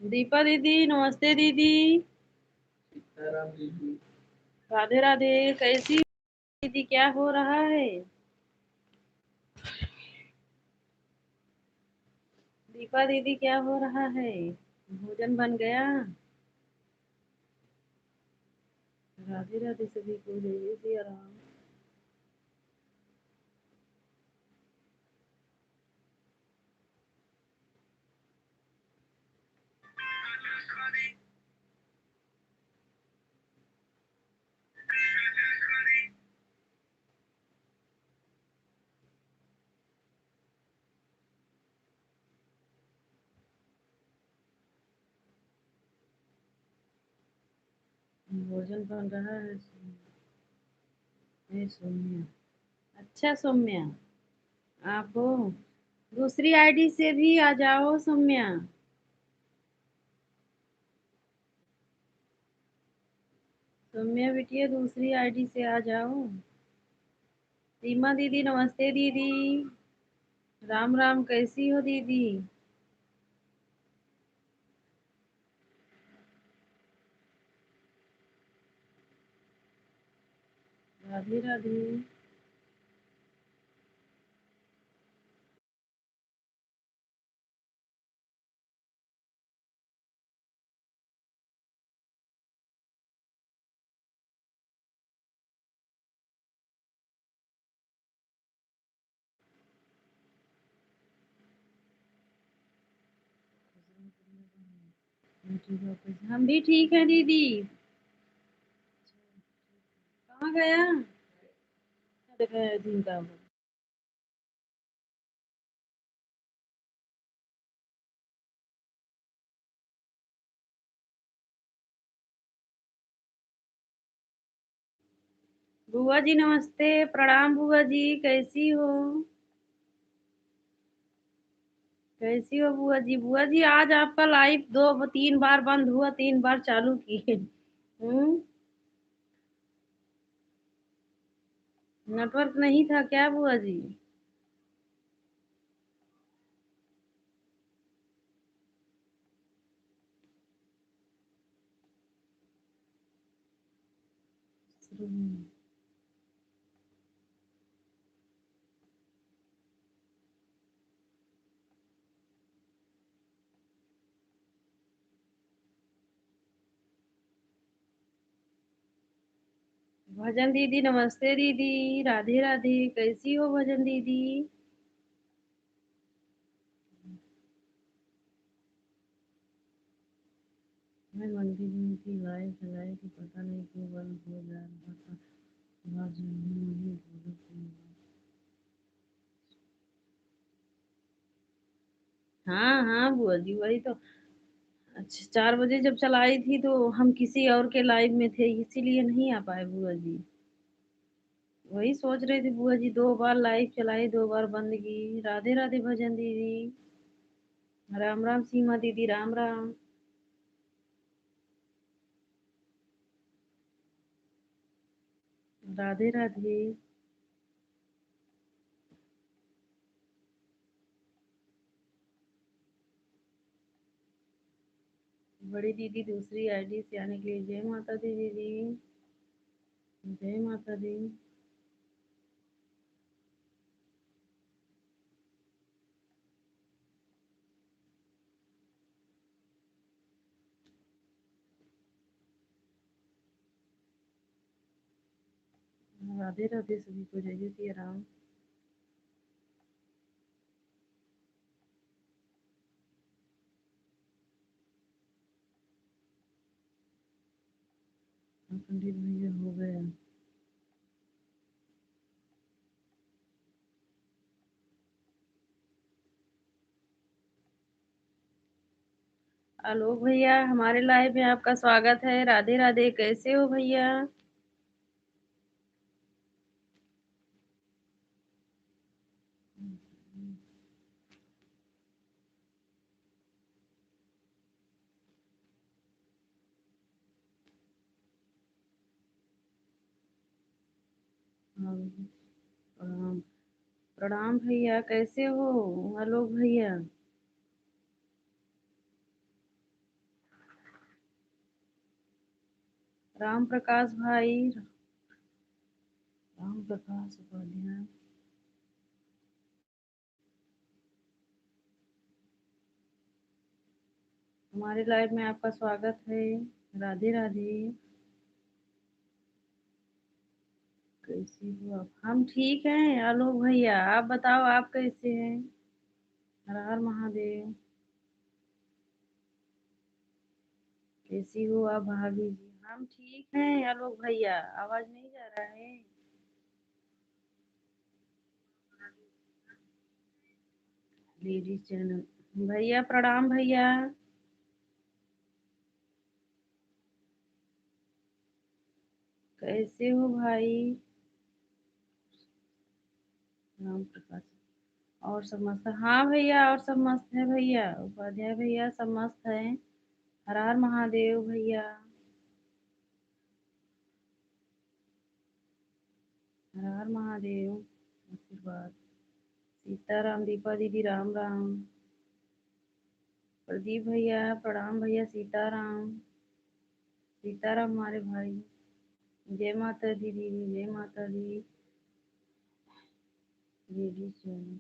दीपा दीदी नमस्ते दीदी। सीताराम दीदी। राधे राधे। कैसी हो दीदी, क्या हो रहा है? दीपा दीदी क्या हो रहा है? भोजन बन गया? राधे राधे सभी को, जय सिया राम। भोजन बन रहा है। सौम्या, अच्छा सौम्या, आप हो? दूसरी आईडी से भी आ जाओ सौम्या। सौम्या बिटिया दूसरी आईडी से आ जाओ। सीमा दीदी नमस्ते दीदी। राम राम, कैसी हो दीदी? राधे राधे। हम भी ठीक है दीदी। कहाँ गया? देखा दिन का। बुआ जी नमस्ते, प्रणाम बुआ जी, कैसी हो? कैसी हो बुआ जी? बुआ जी आज आपका लाइव दो तीन बार बंद हुआ, तीन बार चालू किए। नेटवर्क नहीं था क्या बुआ जी? भजन दीदी नमस्ते दीदी। राधे राधे, कैसी हो भजन दीदी? मैं मंदिर में थी, लाइव चलाई थी, पता नहीं क्यों बंद हो जा रहा था। आवाज नहीं बोलो तुम। हाँ हाँ बुआ जी, वही तो। अच्छा, 4 बजे जब चलाई थी तो हम किसी और के लाइव में थे, इसीलिए नहीं आ पाए बुआ जी। वही सोच रही थी बुआ जी, 2 बार लाइव चलाई, 2 बार बंद की। राधे राधे भजन दीदी। राम राम सीमा दीदी, राम राम। राधे राधे। बड़ी दीदी दूसरी आईडी से आने के लिए जय माता दी दीदी। जय माता दी। राधे राधे सभी को, जय जय सिया राम। पंडित भैया हो गया। आलोक भैया हमारे लाइव में आपका स्वागत है। राधे राधे, कैसे हो भैया? हाँ, प्रणाम। प्रणाम भैया, कैसे हो? आलोक भैया। राम प्रकाश भाई, राम प्रकाश उपाध्याय। हमारे लाइव में आपका स्वागत है। राधे राधे। कैसी हो आप? हम ठीक हैं आलोक भैया, आप बताओ आप कैसे हैं? हर हर महादेव। कैसी हो आप भाभी जी? हम ठीक हैं आलोक भैया, आवाज नहीं जा रहा है? लेडीज चैनल भैया, प्रणाम भैया। कैसे हो भाई? राम प्रकाश। और सब मस्त है? हाँ भैया, और सब मस्त है भैया। उपाध्याय भैया सब मस्त है। हर हर महादेव भैया। हर हर महादेव। आशीर्वाद। सीताराम। दीपा दीदी राम राम। प्रदीप भैया प्रणाम भैया। सीताराम। सीताराम हमारे भाई। जय माता दी दीदी, जय माता दी। दीदी चलो।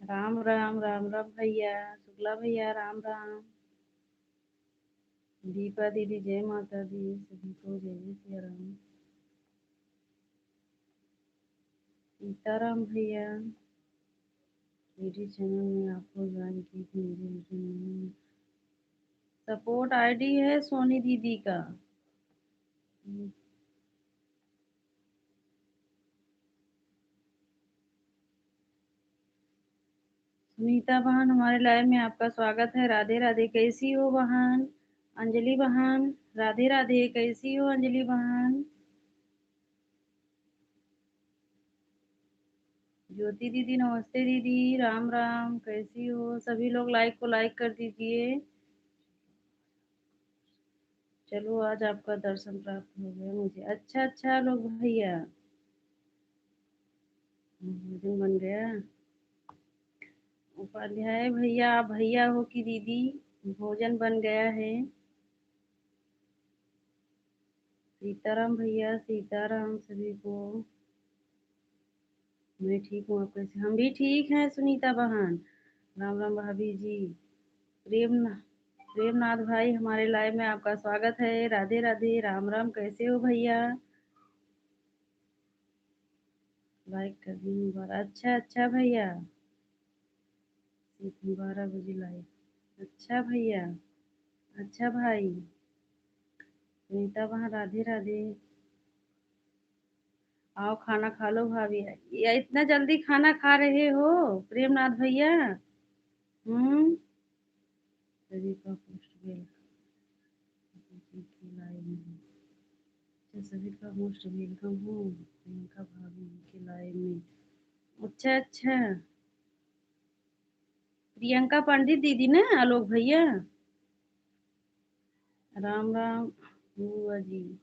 राम राम राम राम भैया। शुक्ला भैया राम राम। दीपा दीदी जय माता दी, सभी को जय जय सिया राम। सीताराम भैया। मेरे चैनल में आपको ज्वाइन की थी, मेरे चैनल में सपोर्ट आईडी है सोनी दीदी का। सुनीता बहन हमारे लाइव में आपका स्वागत है। राधे राधे। कैसी हो बहन? अंजलि बहन राधे राधे। कैसी हो अंजलि बहन? ज्योति दीदी नमस्ते दीदी, राम राम। कैसी हो? सभी लोग लाइक को लाइक कर दीजिए। चलो आज आपका दर्शन प्राप्त हो गया मुझे। अच्छा अच्छा लोग भैया, भोजन बन गया। उपाध्याय भैया, आप भैया हो कि दीदी? भोजन बन गया है। सीताराम भैया सीताराम सभी को। मैं ठीक हूँ, आप कैसे? हम भी ठीक हैं सुनीता बहन। राम राम भाभी जी। प्रेम प्रेमनाथ भाई हमारे लाइव में आपका स्वागत है। राधे राधे। राम राम। कैसे हो भैया? लाइक कर दी मुबारक। अच्छा अच्छा भैया। 12 बजे लाइव। अच्छा भैया। अच्छा भाई। सुनीता बहन राधे राधे। आओ खाना खा लो भाभी। या इतना जल्दी खाना खा रहे हो प्रेमनाथ भैया? हम्म। सभी का पोस्ट बेल की लाइव में। अच्छा, सभी का मोस्ट वेलकम हूँ प्रियंका भाभी के लाइव में। अच्छा अच्छा। प्रियंका पंडित दीदी ना आलोक भैया? राम राम बुआ जी।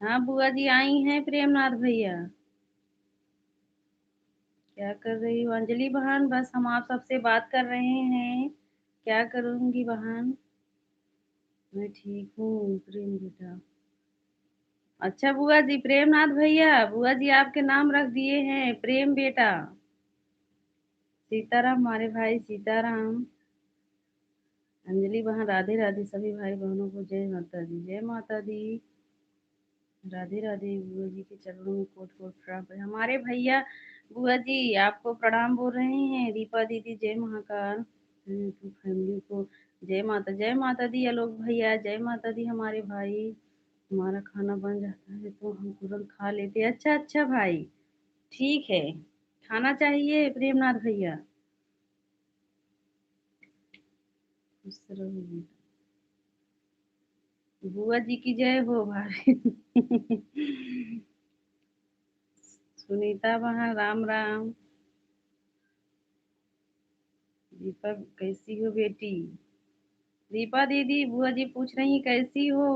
हाँ बुआ जी आई हैं प्रेमनाथ भैया। क्या कर रही हो अंजलि बहन? बस हम आप सबसे बात कर रहे हैं। क्या करूंगी बहन? मैं ठीक हूँ प्रेम बेटा। अच्छा बुआ जी, प्रेमनाथ भैया बुआ जी आपके नाम रख दिए हैं प्रेम बेटा। सीताराम हमारे भाई सीताराम। अंजलि बहन राधे राधे। सभी भाई बहनों को जय माता दी, जय माता दी। राधे राधे। बुआ जी के चरणों में कोट कोट प्रणाम। हमारे भैया बुआ जी आपको प्रणाम बोल रहे हैं। दीपा दीदी जय महाकाल। फैमिली को जय माता दी। आलोक भैया जय माता दी। हमारे भाई, हमारा खाना बन जाता है तो हम तुरंत खा लेते हैं। अच्छा अच्छा भाई, ठीक है। खाना चाहिए प्रेमनाथ भैया। खुश रहो बेटा। बुआ जी की जय हो भाई। सुनीता बहन राम राम। दीपक कैसी हो बेटी? दीपा दीदी बुआ जी पूछ रही कैसी हो?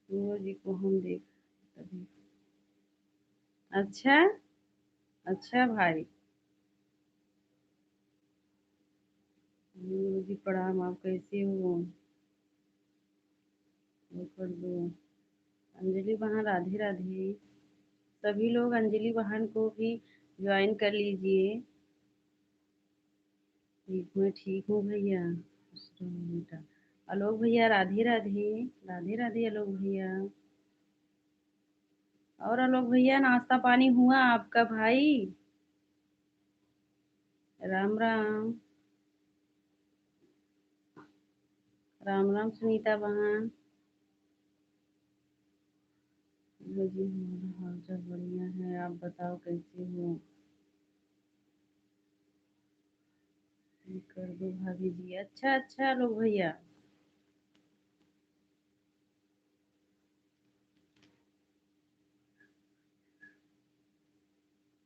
बुआ जी को हम देख तभी। अच्छा अच्छा भाई। बुआ जी प्रणाम, आप कैसे हो? कर दो। अंजलि बहन राधे राधे। सभी लोग अंजलि बहन को भी ज्वाइन कर लीजिए। ठीक, मैं ठीक हूँ भैया, खुश रहो बेटा। आलोक भैया राधे राधे। राधे राधे आलोक भैया। और आलोक भैया नाश्ता पानी हुआ आपका भाई? राम राम। राम राम सुनीता बहन। जी हमारा हाल चाल बढ़िया है, आप बताओ कैसे हो? कर दो भाभी जी। अच्छा अच्छा लोग भैया।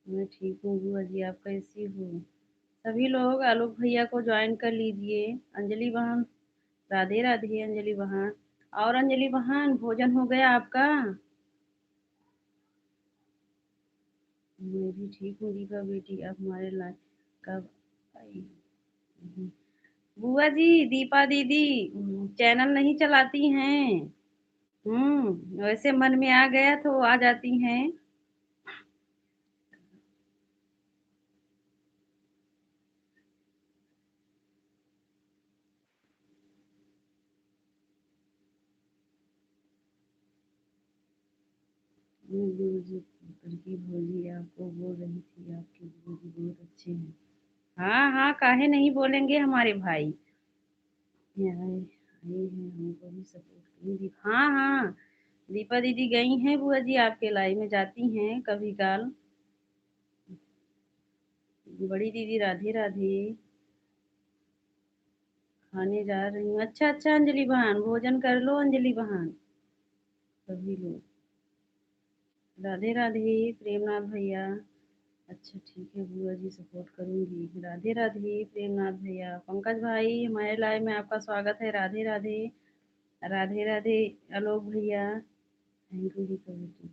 मैं ठीक हूँ बुआ जी, आप कैसी हो? सभी लोग आलोक भैया को ज्वाइन कर लीजिए। अंजलि बहन राधे राधे। अंजलि बहन और अंजलि बहन भोजन हो गया आपका? मैं भी ठीक हूँ दीपा बेटी, आप हमारे लाइफ कब आई? बुआ जी दीपा दीदी चैनल नहीं चलाती हैं। वैसे मन में आ गया तो आ जाती हैं। गुरु जी की भोजी आपको बोल रही थी, आपके गुरु जी बहुत अच्छे हैं। हाँ हाँ, काहे नहीं बोलेंगे हमारे भाई। ये आए हैं हमको भी सपोर्ट करेंगी। हाँ हाँ, दीपा दीदी गई हैं बुआ जी आपके लाइव में, जाती हैं कभी काल। बड़ी दीदी राधे राधे। खाने जा रही हूँ। अच्छा अच्छा अंजलि बहन भोजन कर लो अंजलि बहन। सभी लोग राधे राधे। प्रेमनाथ भैया। अच्छा ठीक है बुआ जी, सपोर्ट करूंगी। राधे राधे प्रेमनाथ भैया। पंकज भाई हमारे लाइव में आपका स्वागत है। राधे राधे। राधे राधे आलोक भैया। थैंक यू दीपा बेटी।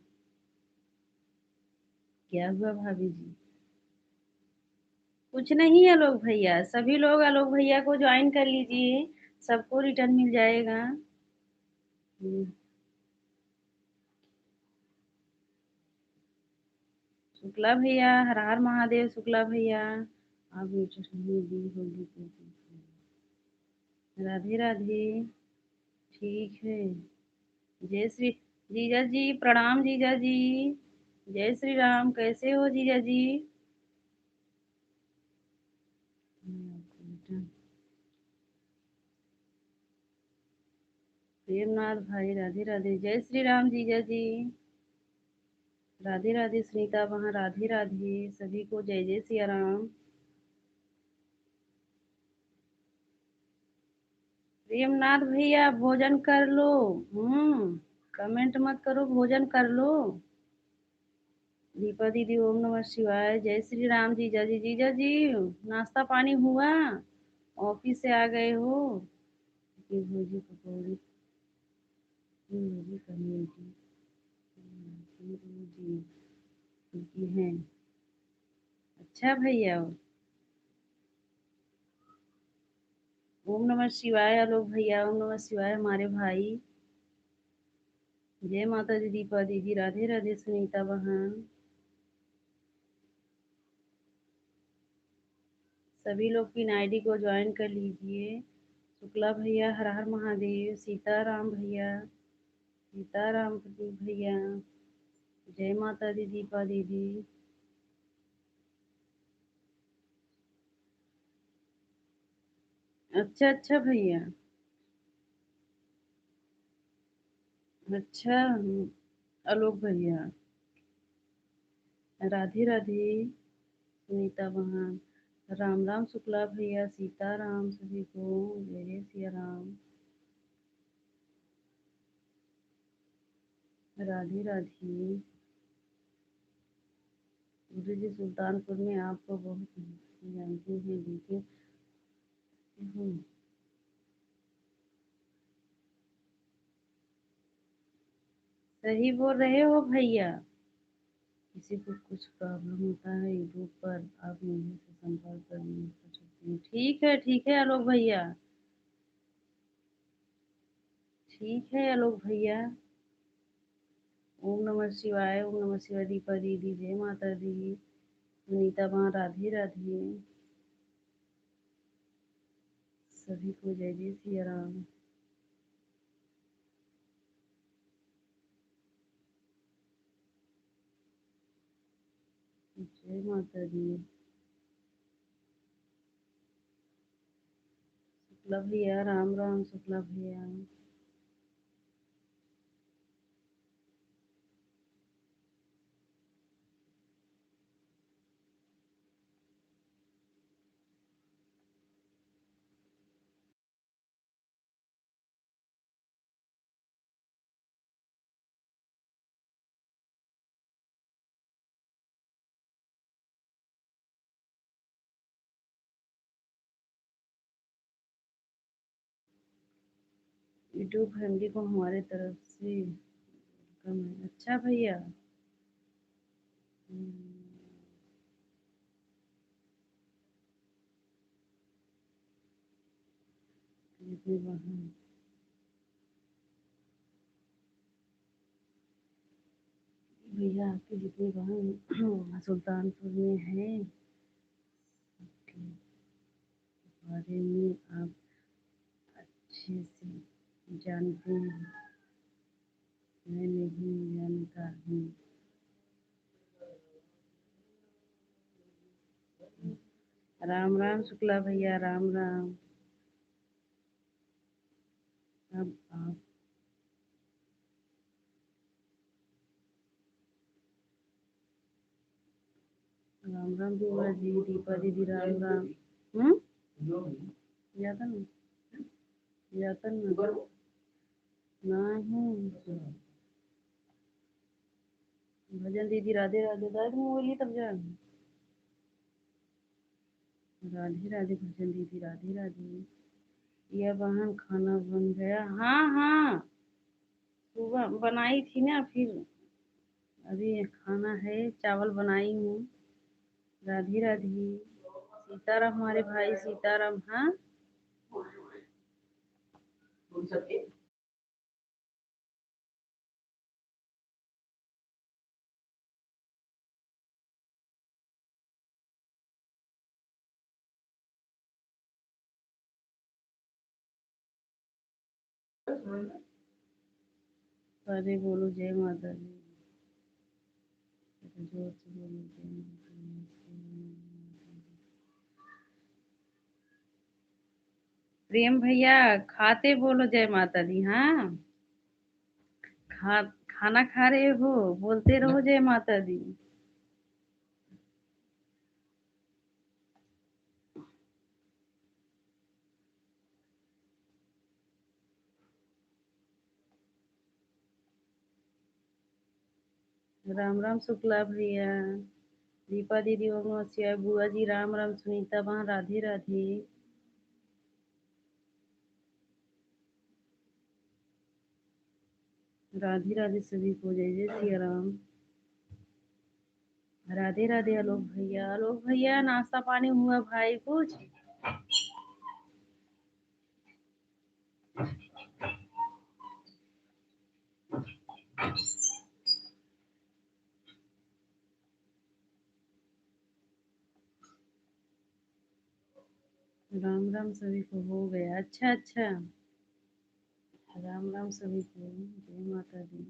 क्या हुआ भाभी जी? कुछ नहीं आलोक भैया, सभी लोग आलोक भैया को ज्वाइन कर लीजिए, सबको रिटर्न मिल जाएगा। हम्म, शुक्ला भैया हर हर महादेव। शुक्ला भैया आप नीचे नहीं दी होगी राधे राधे। ठीक है। जय श्री जीजा जी प्रणाम जीजा जी। जय श्री राम, कैसे हो जीजा जी? प्रेमनाथ भाई राधे राधे। जय श्री राम जीजा जी। राधे राधे सुनीता वहाँ राधे राधे। सभी को जय जय सिया राम। प्रेमनाथ भैया भोजन कर लो। कमेंट मत करो, भोजन कर लो। दीपा दीदी ओम नमः शिवाय। जय श्री राम जीजा जी। जीजा जी नाश्ता पानी हुआ? ऑफिस से आ गए हो? की भोजी पकौड़ी की भोजी करनी थी। जी की है। अच्छा भैया ओम नमः शिवाय आलोक भैया। ओम नमः शिवाय हमारे भाई। जय माता दी दीपा दीदी। राधे राधे सुनीता बहन। सभी लोग पिन आईडी को ज्वाइन कर लीजिए। शुक्ला भैया हर हर महादेव। सीताराम भैया। सीताराम प्रदीप भैया। जय माता दी दीपा दीदी। अच्छा अच्छा भैया। अच्छा आलोक भैया। राधे राधे सुनीता बहन। राम राम शुक्ला भैया। सीताराम सभी को जय जय सिया राम। राधे राधे। गुरु जी सुल्तानपुर में आपको बहुत जानती हैं, देखे हूँ। सही बोल रहे हो भैया। किसी को कुछ प्रॉब्लम होता है यूट्यूब पर, आप मुझे से संपर्क कर सकते हैं। ठीक है आलोक भैया। ठीक है आलोक भैया। ओम नमः शिवाय, ओम नमः शिवाय। दीपा दीदी जय माता दी। सुनीता वहाँ राधे राधे। सभी को जय जय सिया राम। जय माता दी। शुक्ला भैया राम राम। शुक्ला भैया यूट्यूब फैमिली को हमारे तरफ से वेलकम है। अच्छा भैया। जितने वहाँ भैया आपके जितने वहाँ सुल्तानपुर में हैं के बारे में आप अच्छे से जानते हैं। मैं नहीं जानता हूँ। राम राम शुक्ला भैया राम राम। अब आप राम राम बुआ जी। दीपा दीदी राम राम। यातन यातन नहीं भजन दीदी राधे राधे। दाद में बोलिए तब जा। राधे राधे भजन दीदी राधे राधे। यह बहन खाना बन गया। हाँ हाँ सुबह बनाई थी ना, फिर अभी खाना है। चावल बनाई हूँ। राधे राधे। सीताराम हमारे भाई सीताराम। हाँ अरे बोलो जय माता दी। जोर से बोलो जय माता दी। प्रेम भैया खाते बोलो जय माता दी। हाँ खाना खा रहे हो बोलते रहो जय माता दी। राम राम शुक्ला भैया। दीपा दीदी ओम नमः शिवाय। बुआ जी राम राम। सुनीता वहाँ राधे राधे। राधे राधे सभी को जय जय सिया राम। राधे राधे आलोक भैया। आलोक भैया नाश्ता पानी हुआ भाई कुछ? राम राम सभी को हो गया। अच्छा अच्छा। राम राम सभी को जय माता दी।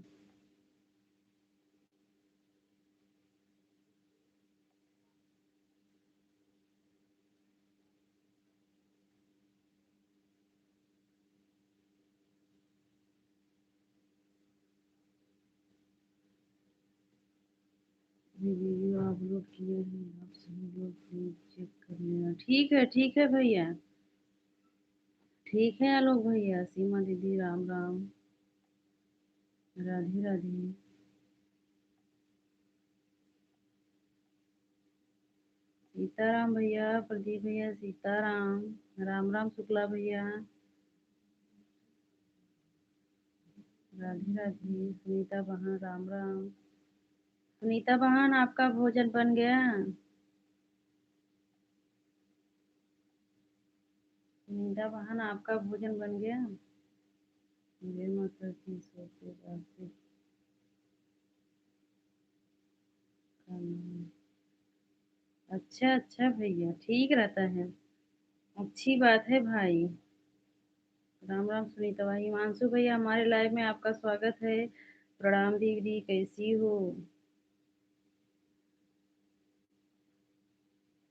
ये वीडियो आप लोड किए हैं, आप सभी लोग प्लीज चेक कर लेना। ठीक है भैया। ठीक है आलोक भैया। सीमा दीदी राम राम। राधे राधे। सीताराम भैया। प्रदीप भैया सीताराम। राम राम शुक्ला भैया। राधे राधे। सुनीता बहन राम राम। सुनीता बहन आपका भोजन बन गया? सुनीता बहन आपका भोजन बन गया? जय माता करती सोते जागते खाना। अच्छा अच्छा भैया, ठीक रहता है, अच्छी बात है भाई। राम राम सुनीता भाई। हिमांशु भैया, हमारे लाइव में आपका स्वागत है। प्रणाम दीदी, कैसी हो?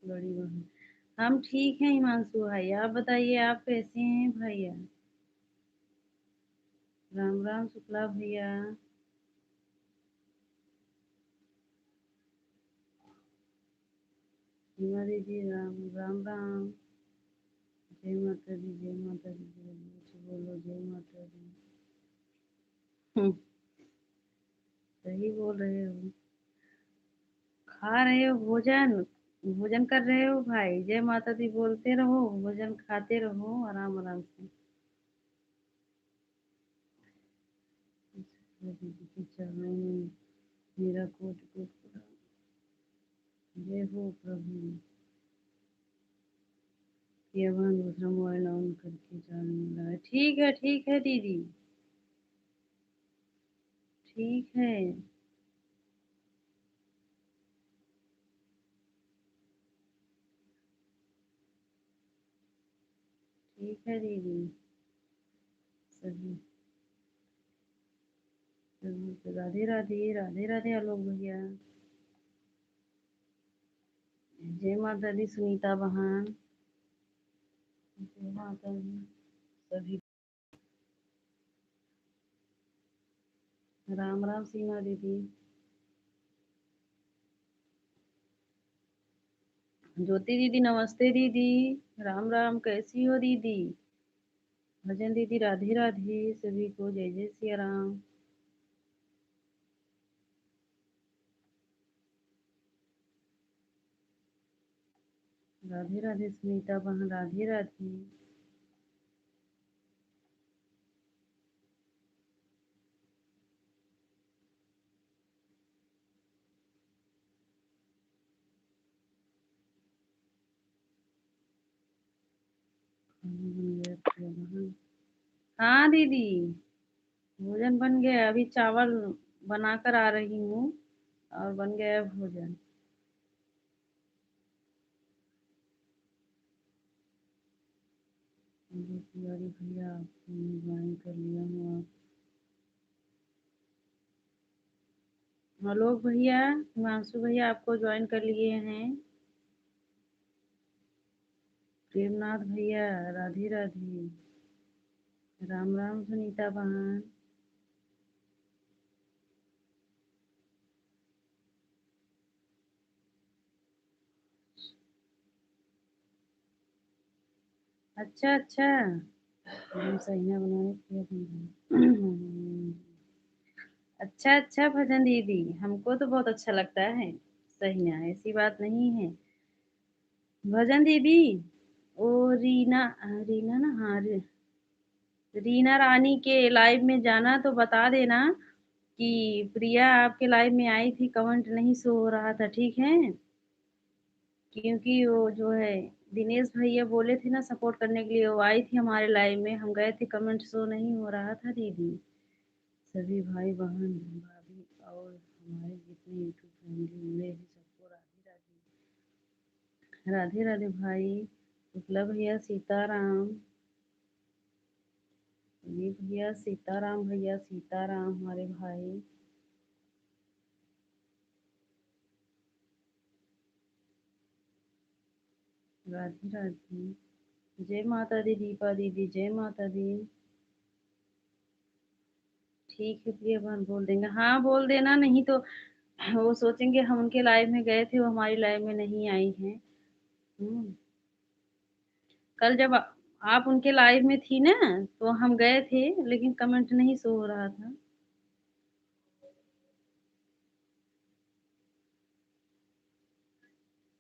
बड़ी बहन, हम ठीक हैं हिमांशु भाई, आप बताइए आप कैसे हैं भैया? राम राम शुक्ला भैया। हिमा दीदी, राम राम राम। जय माता दी, जय माता दी, जय कुछ बोलो, जय माता दी। सही बोल रहे हो। खा रहे हो भोजन? भोजन कर रहे हो भाई? जय माता दी बोलते रहो, भोजन खाते रहो आराम आराम से। दीदी के चरणों में मेरा कोट कोट प्रणाम। जय हो प्रभु। ये वहाँ दूसरा मोबाइल ऑन करके जाने लगा है। ठीक है दीदी, ठीक है। ठीक है दीदी। सही। राधे राधे, राधे राधे आलोक भैया। जय माता दी सुनीता बहन। जय माता दी सभी। राम राम सीमा दीदी। ज्योति दीदी, नमस्ते दीदी। राम राम, कैसी हो दीदी? भजन दीदी, राधे राधे सभी को, जय जय सिया राम। राधे राधे सुनीता बहन, राधे राधे। हाँ दीदी, भोजन बन गया, अभी चावल बनाकर आ रही हूँ और बन गया भोजन। तिवारी भैया, ज्वाइन कर लिया हूँ आप। आलोक भैया, हिमांशु भैया आपको ज्वाइन कर लिए हैं। प्रेमनाथ भैया, राधे राधे। राम राम सुनीता बहन। अच्छा अच्छा, हम सही बनाने के अच्छा अच्छा भजन दीदी, हमको तो बहुत अच्छा लगता है। सही है, ऐसी बात नहीं है। भजन दीदी, ओ रीना, रीना ना, हाँ रीना रानी के लाइव में जाना तो बता देना कि प्रिया आपके लाइव में आई थी, कमेंट नहीं शो हो रहा था, ठीक है? क्योंकि वो जो है दिनेश भैया बोले थे ना सपोर्ट करने के लिए, वो आई थी हमारे लाइव में, हम गए थे, कमेंट शो नहीं हो रहा था दीदी। सभी भाई बहन भाभी और हमारे जितने यूट्यूब फैमिली मिले हैं सबको राधे राधे। राधे राधे भाई। शुक्ला भैया सीताराम। ये भैया सीताराम, भैया सीताराम हमारे भाई। राधे राधे। जय माता दी दीपा दीदी, जय माता दी। ठीक है प्रिया बहन, बोल देंगे, हाँ बोल देना, नहीं तो वो सोचेंगे हम उनके लाइव में गए थे, वो हमारी लाइव में नहीं आई हैं। कल जब आप उनके लाइव में थी ना, तो हम गए थे, लेकिन कमेंट नहीं शो हो रहा था।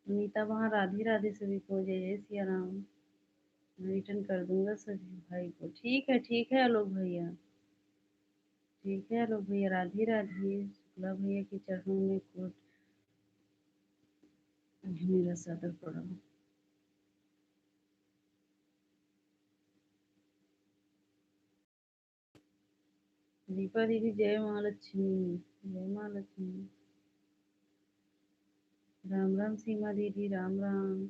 नीता वहाँ, राधे राधे सभी को, जय जय सिया राम। मैं रिटर्न कर दूंगा सभी भाई को। ठीक है आलोक भैया। ठीक है आलोक भैया, राधे राधे। शुक्ला भैया के चरणों में कोट मेरा सदर प्रणाम। दीपा दीदी जय महालक्ष्मी। जय महालक्ष्मी। राम राम सीमा दीदी, राम राम।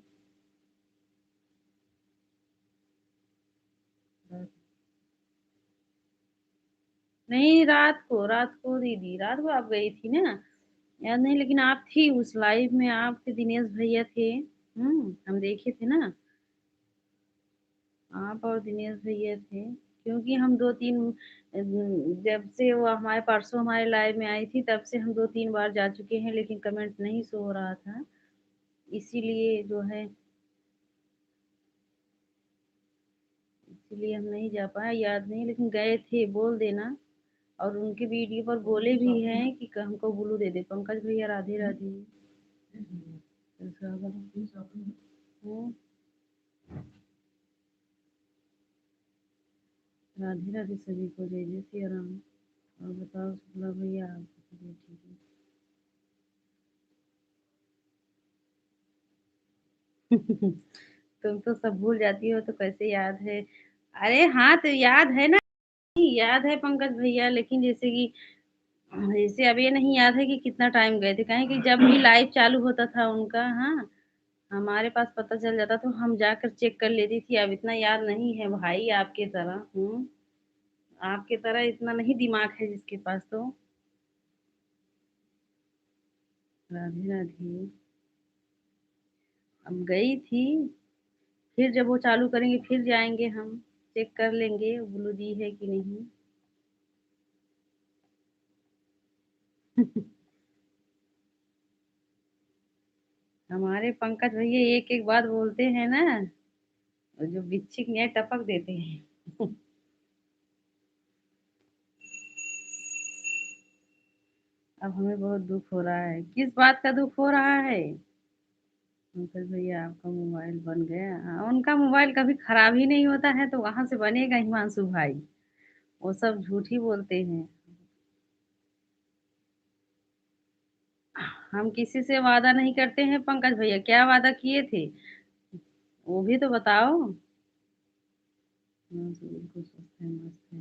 नहीं, रात को दीदी, रात को आप गई थी ना, याद नहीं, लेकिन आप थी उस लाइव में, आपके दिनेश भैया थे। हम देखे थे ना, आप और दिनेश भैया थे। क्योंकि हम दो तीन जब से वो हमारे परसों हमारे लाइव में आई थी, तब से हम दो तीन बार जा चुके हैं, लेकिन कमेंट नहीं शो हो रहा था, इसीलिए जो है, इसीलिए हम नहीं जा पाए, याद नहीं, लेकिन गए थे, बोल देना। और उनके वीडियो पर बोले भी हैं कि हमको ब्लू दे दे, पंकज भैया राधे राधे। हम्म, राधे राधे सभी को, जय जय सिया राम। और बताओ शुक्ला भैया, आप ठीक है? तुम तो सब भूल जाती हो, तो कैसे याद है? अरे हाँ, तो याद है ना, याद है पंकज भैया, लेकिन जैसे अब ये नहीं याद है कि कितना टाइम गए थे, कहें कि जब भी लाइव चालू होता था उनका, हाँ, हमारे पास पता चल जाता तो हम जाकर चेक कर लेती थी। अब इतना याद नहीं है भाई, आपके तरह। आपके तरह इतना नहीं दिमाग है जिसके पास तो। राधे राधे। अब गई थी, फिर जब वो चालू करेंगे फिर जाएंगे हम, चेक कर लेंगे ब्लू दी है कि नहीं। हमारे पंकज भैया एक एक बात बोलते हैं ना, और जो बिच्छी ने टपक देते हैं। अब हमें बहुत दुख हो रहा है। किस बात का दुख हो रहा है? पंकज भैया आपका मोबाइल बन गया? हाँ, उनका मोबाइल कभी खराब ही नहीं होता है, तो वहां से बनेगा हिमांशु भाई? वो सब झूठ ही बोलते हैं। हम किसी से वादा नहीं करते हैं पंकज भैया, क्या वादा किए थे वो भी तो बताओ। हिमांशु बिल्कुल स्वस्थ है, मस्त है।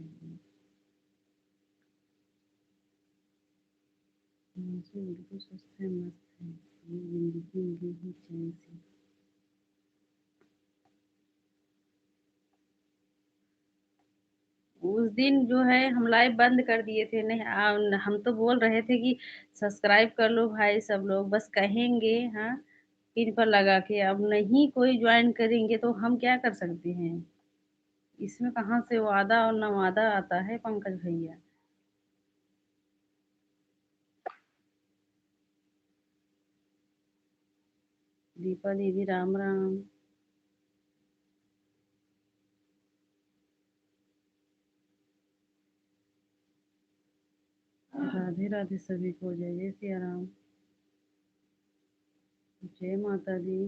हिमांशु बिल्कुल स्वस्थ है, मस्त है। ये जिंदगी मिली है चैन से। उस दिन जो है हम लाइव बंद कर दिए थे, नहीं हम तो बोल रहे थे कि सब्सक्राइब कर लो भाई सब लोग, बस कहेंगे, हाँ, पिन पर लगा के। अब नहीं कोई ज्वाइन करेंगे तो हम क्या कर सकते हैं? इसमें कहाँ से वादा और नवादा आता है पंकज भैया? दीपा दीदी, राम राम। राधे राधे सभी को, जय जय सिया राम। जय माता दी।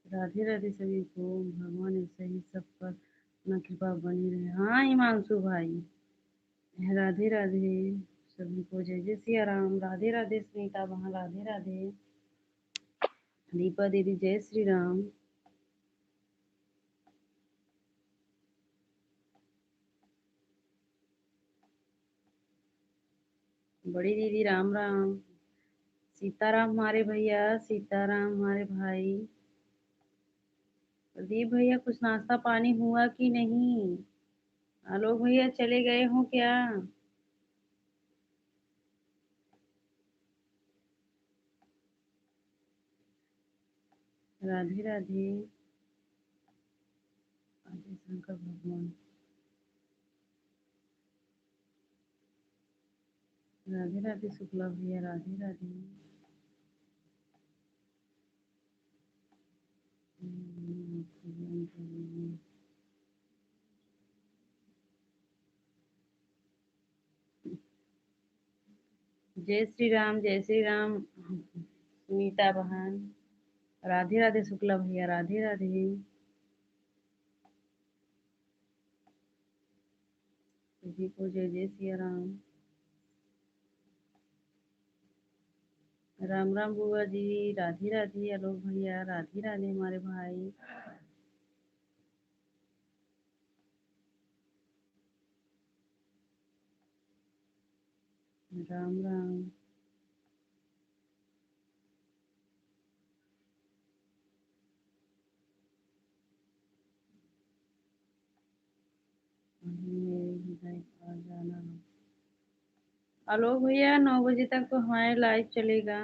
राधे राधे सभी को, भगवान ऐसे ही सब पर अपना कृपा बनी रहे। हाँ हिमांशु भाई, राधे राधे सभी को, जय जय सिया राम। राधे राधे सुनीता वहाँ, राधे राधे। दीपा दीदी, जय श्री राम। बड़ी दीदी, राम राम। सीताराम हमारे भैया, सीताराम हमारे भाई। प्रदीप भैया, कुछ नाश्ता पानी हुआ कि नहीं? आलोक भैया चले गए हो क्या? राधे राधे। आदि शंकर भगवान। राधे राधे शुक्ला भैया, राधे राधे। जय श्री राम, जय श्री राम सुनीता बहन। राधे राधे शुक्ला भैया, राधे राधे। सभी को जय जय सिया राम। राम राम बुआ जी। राधे राधे आलोक भैया। राधे राधे हमारे भाई। राम राम। आ जाना आलोक भैया, 9 बजे तक तो हमारे लाइव चलेगा।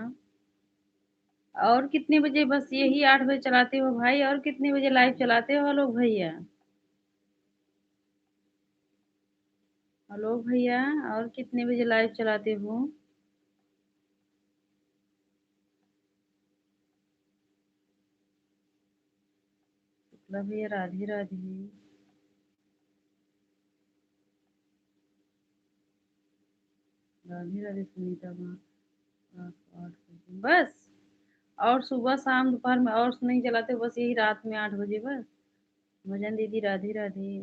और कितने बजे? बस यही 8 बजे चलाते हो भाई? और कितने बजे लाइव चलाते हो आलोक भैया? आलोक भैया, और कितने बजे लाइव चलाते हो? शुक्ला भैया राधे राधे। राधे राधे सुनीता माँ। 8 बजे बस। और सुबह शाम दोपहर में और नहीं चलाते? बस यही रात में 8 बजे बस। भजन दीदी राधे राधे।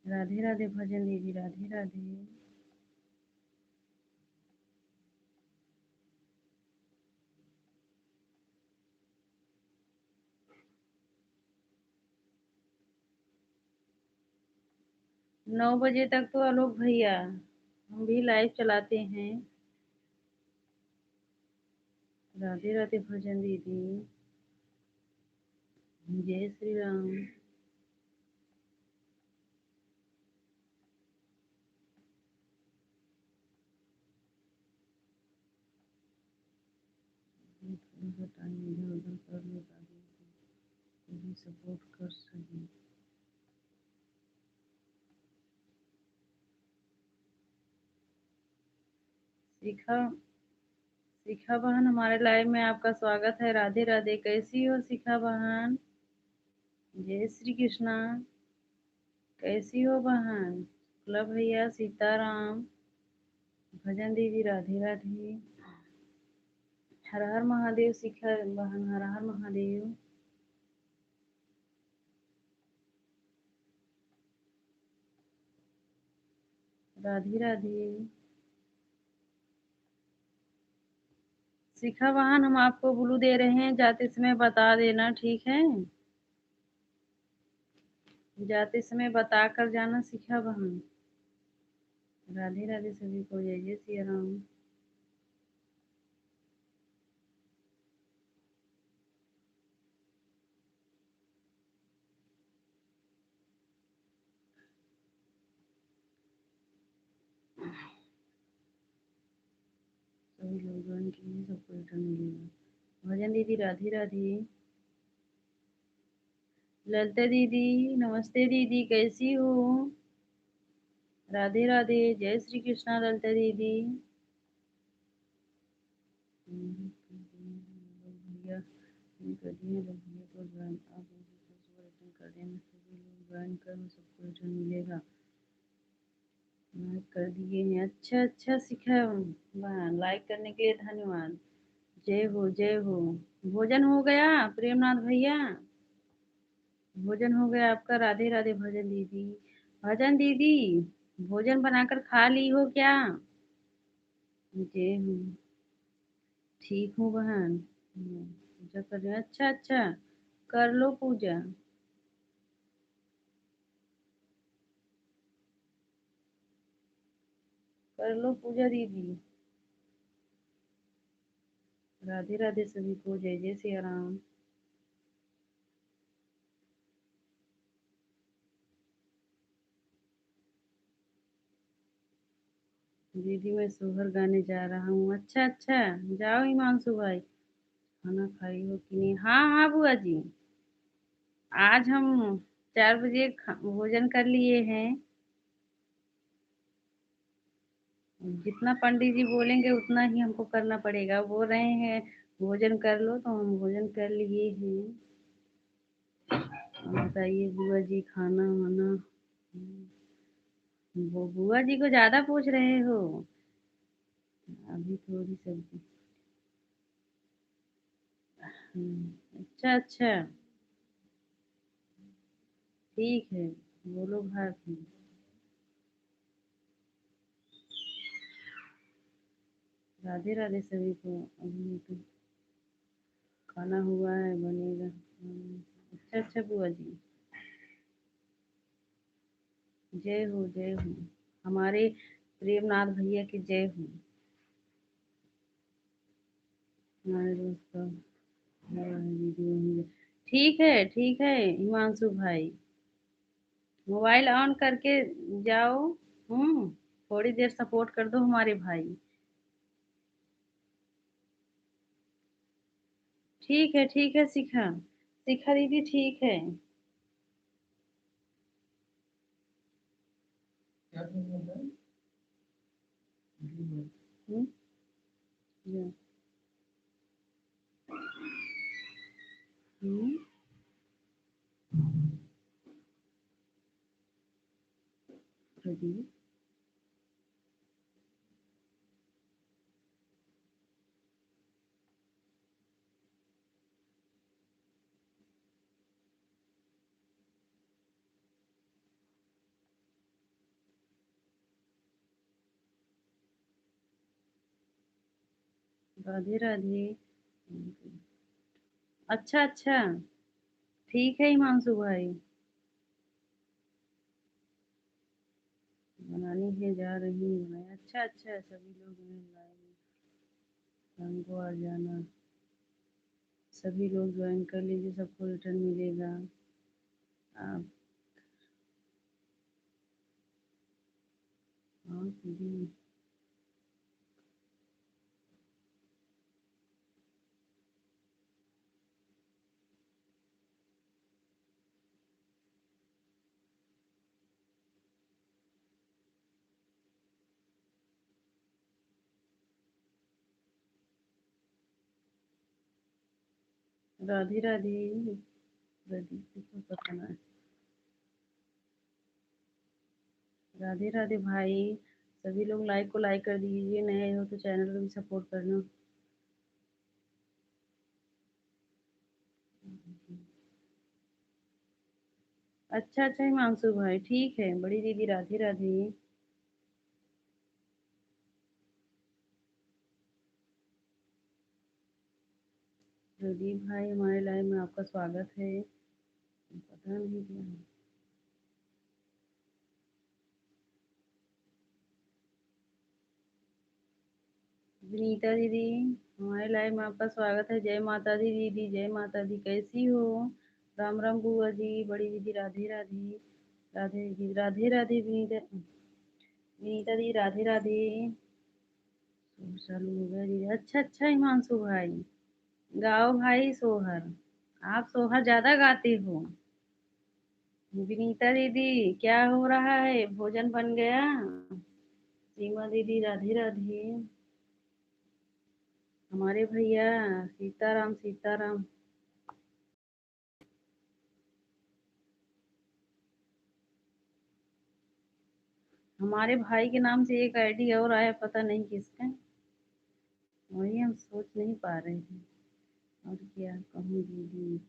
राधे राधे भजन दीदी राधे राधे। नौ बजे तक तो आलोक भैया हम भी लाइव चलाते हैं। राधे राधे भजन दीदी। जय श्री राम। थोड़ा सा टाइम इधर उधर कर लो ताकि कोई भी सपोर्ट कर सके। शिखा शिखा बहन, हमारे लाइव में आपका स्वागत है। राधे राधे। कैसी हो शिखा बहन? जय श्री कृष्णा। कैसी हो बहन? शुक्ला भैया सीताराम। भजन दीदी राधे राधे। हर हर महादेव शिखा बहन, हर हर महादेव। राधे राधे। शिखा बहन, हम आपको ब्लू दे रहे हैं, जाते समय बता देना, ठीक है? जाते समय बता कर जाना शिखा बहन। राधे राधे सभी को। जय जय सिया राम। सभी लोग ज्वाइन किए, सबको रिटर्न मिलेगा। भजन दीदी राधे राधे। ललिता दीदी नमस्ते दीदी, कैसी हो? राधे राधे। जय श्री कृष्णा ललिता दीदी। भैया कर दिए लोग भैया को ज्वाइन। आप सबको रिटर्न कर देना, सभी लोग ज्वाइन कर, सबको रिटर्न मिलेगा। लाइक कर दिए हैं। अच्छा अच्छा सिखा बहन, लाइक करने के लिए धन्यवाद। जय हो जय हो। भोजन हो गया प्रेमनाथ भैया? भोजन हो गया आपका? राधे राधे भजन दीदी। भजन दीदी, भोजन बनाकर खा ली हो क्या? जय हो। ठीक हूँ बहन। पूजा कर रहे हैं? अच्छा अच्छा, कर लो पूजा। कर लो पूजा दीदी। राधे राधे सभी को। जय जय सिया राम। दीदी मैं सोहर गाने जा रहा हूँ। अच्छा अच्छा, जाओ हिमांशु भाई। खाना खाई हो कि नहीं? हाँ हाँ बुआ जी, आज हम 4 बजे भोजन कर लिए हैं। जितना पंडित जी बोलेंगे उतना ही हमको करना पड़ेगा। बोल रहे हैं भोजन कर लो तो हम भोजन कर लिए हैं। बताइए बुआ जी, खाना वाना? वो बुआ जी को ज्यादा पूछ रहे हो। अभी थोड़ी सब्जी। अच्छा अच्छा, ठीक है। बोलो भाभी। राधे राधे सभी को। अभी तो खाना हुआ है, बनेगा। अच्छा अच्छा बुआ जी, जय हो जय हो। हमारे प्रेमनाथ भैया की जय हो। हमारे दोस्त का वीडियो ही। ठीक है हिमांशु भाई, मोबाइल ऑन करके जाओ। थोड़ी देर सपोर्ट कर दो हमारे भाई। ठीक है शिखा, शिखा दीदी ठीक है। क्या बोल रहा है? हम्म, या, हम्म, प्रदीप, राधे राधे। अच्छा अच्छा, ठीक है हिमांशु भाई, बनानी है, जा रही हूँ बनाए। अच्छा अच्छा, सभी लोग लाइव शाम को आ जाना। सभी लोग ज्वाइन कर लीजिए, सबको रिटर्न मिलेगा। आप हाँ जी। राधे राधे। प्रदीप को बताना है। राधे राधे भाई, सभी लोग लाइक को लाइक कर दीजिए, नए हो तो चैनल को भी सपोर्ट करना। अच्छा अच्छा हिमांशु भाई, ठीक है बड़ी दीदी, राधे राधे। प्रदीप भाई, हमारे लाइव में आपका स्वागत है। पता नहीं क्या है। विनीता दीदी, हमारे लाइव में आपका स्वागत है। जय माता दी दीदी, जय माता दी, कैसी हो? राम राम बुआ जी, बड़ी दीदी राधे राधे। राधे दीदी राधे राधे। विनीता, विनीता दी राधे राधे। चालू हो गया दीदी। अच्छा अच्छा हिमांशु भाई, गाओ भाई सोहर, आप सोहर ज्यादा गाते हो। विनीता दीदी, क्या हो रहा है, भोजन बन गया? सीमा दीदी राधे राधे। हमारे भैया सीताराम सीताराम। हमारे भाई के नाम से एक आईडी और आया, पता नहीं किसका। वही हम सोच नहीं पा रहे थे। और क्या कहूँ दीदी।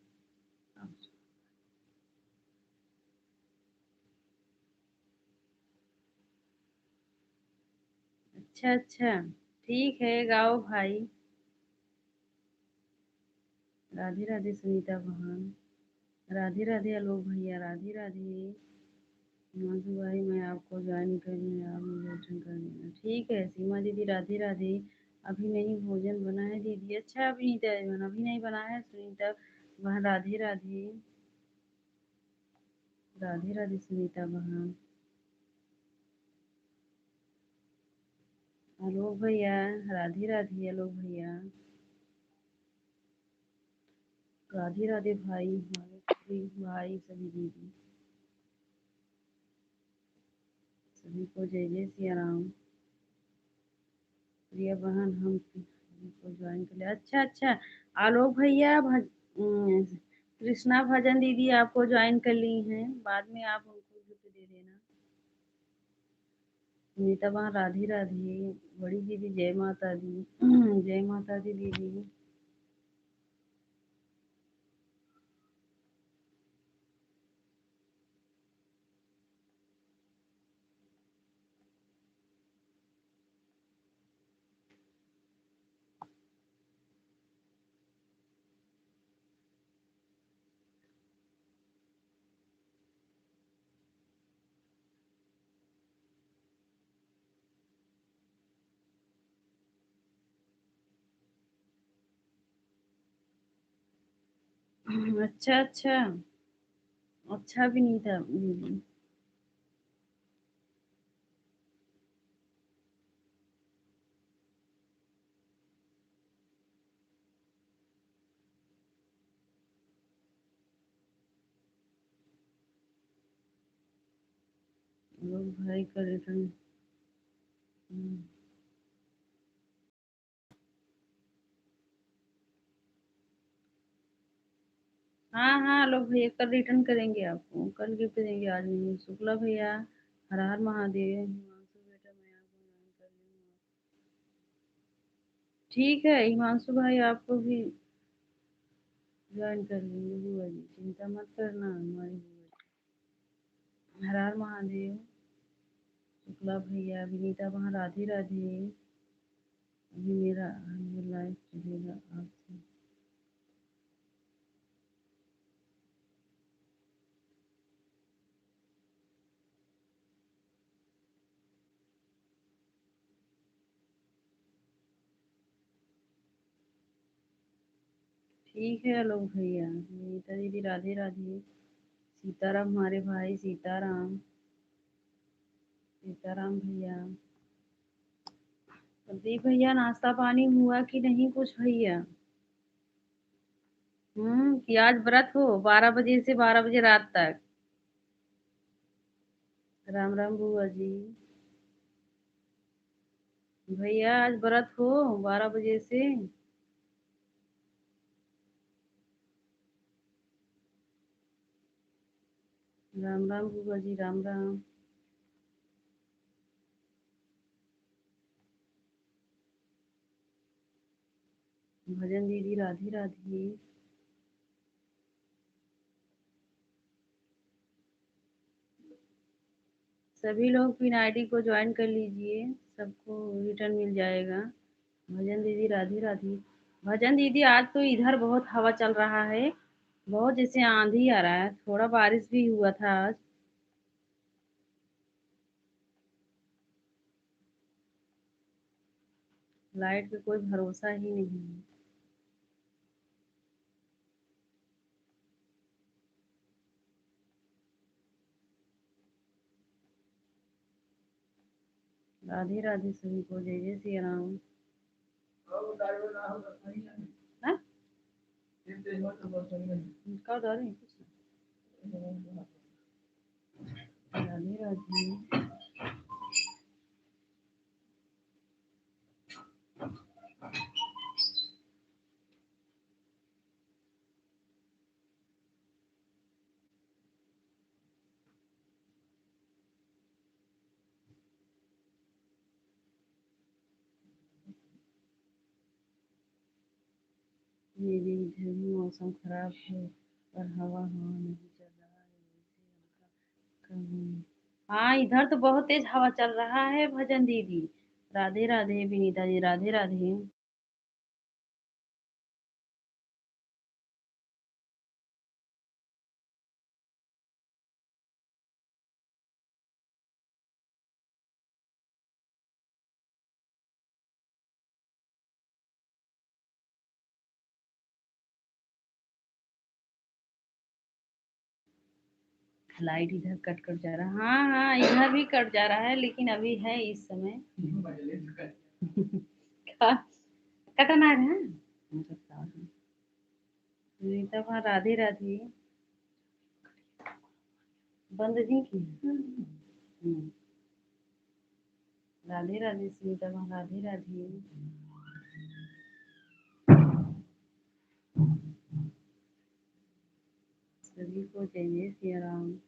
अच्छा अच्छा, ठीक है गाओ भाई। राधे राधे सुनीता बहन, राधे राधे आलोक भैया, राधे राधे। हिमांशु भाई, मैं आपको ज्वाइन करने, आप मुझे अटेंड कर लेना। ठीक है सीमा दीदी, राधे राधे। अभी नहीं भोजन बना है दीदी। अच्छा अभी अभी नहीं बना है सुनीता बहन, राधे राधे। राधे राधे सुनीता बहन। आलोक भैया, राधे राधे आलोक भैया। राधे राधे भाई, हमारे सभी भाई, सभी दीदी, सभी को जय जय सिया राम। प्रिया बहन, हम सभी को ज्वाइन कर लिया। अच्छा अच्छा, आलोक भैया कृष्णा भजन दीदी आपको ज्वाइन कर ली हैं, बाद में आप उनको गिफ्ट दे देना। सुनीता बहन राधे राधे। बड़ी दीदी जय माता दी। जय माता दी दीदी। अच्छा अच्छा। अच्छा भी नहीं था दीदी। लोग भाई का रिटर्न। हाँ हाँ, लोग भैया कल रिटर्न करेंगे आपको, कल गिफ्ट देंगे, आज नहीं। शुक्ला भैया, हर हर महादेव। हिमांशु बेटा मैं आपको ज्वाइन कर लूंगा। ठीक है हिमांशु भाई, आपको भी ज्वाइन कर लेंगे बुआ जी, चिंता मत करना हमारी बुआ जी। हर हर महादेव। शुक्ला भैया, विनीता वहाँ, राधे राधे। अभी मेरा लाइफ चलेगा आपसे। ठीक है लोग भैया, विनीता दीदी राधे राधे। सीताराम हमारे भाई, सीताराम। सीताराम भैया। प्रदीप भैया, नाश्ता पानी हुआ कि नहीं कुछ भैया? कि आज व्रत हो 12 बजे से 12 बजे रात तक? राम राम बुआ जी। भैया आज व्रत हो 12 बजे से। राम राम बुआ जी, राम राम। भजन दीदी राधे राधे। सभी लोग पिन आईडी को ज्वाइन कर लीजिए, सबको रिटर्न मिल जाएगा। भजन दीदी राधे राधे। भजन दीदी, आज तो इधर बहुत हवा चल रहा है, बहुत जैसे आंधी आ रहा है, थोड़ा बारिश भी हुआ था आज। लाइट का कोई भरोसा ही नहीं है। राधे राधे सभी को, जय जय श्री राम। हाँ? का उधर है? राधे राधे। मेरे इधर भी मौसम खराब है, पर हवा हवा नहीं चल रहा है, वैसे हल्का कम। हाँ, इधर तो बहुत तेज हवा चल रहा है भजन दीदी। राधे राधे विनीता जी, राधे राधे। लाइट इधर कट कट जा रहा है, हाँ हाँ इधर भी कट जा रहा है, लेकिन अभी है इस समय। कटन आ रहे हैं। सुनीता वहाँ, राधे राधे। बंद नहीं की। राधे राधे सुनीता वहाँ, राधे राधे। सभी को जय जय सिया राम।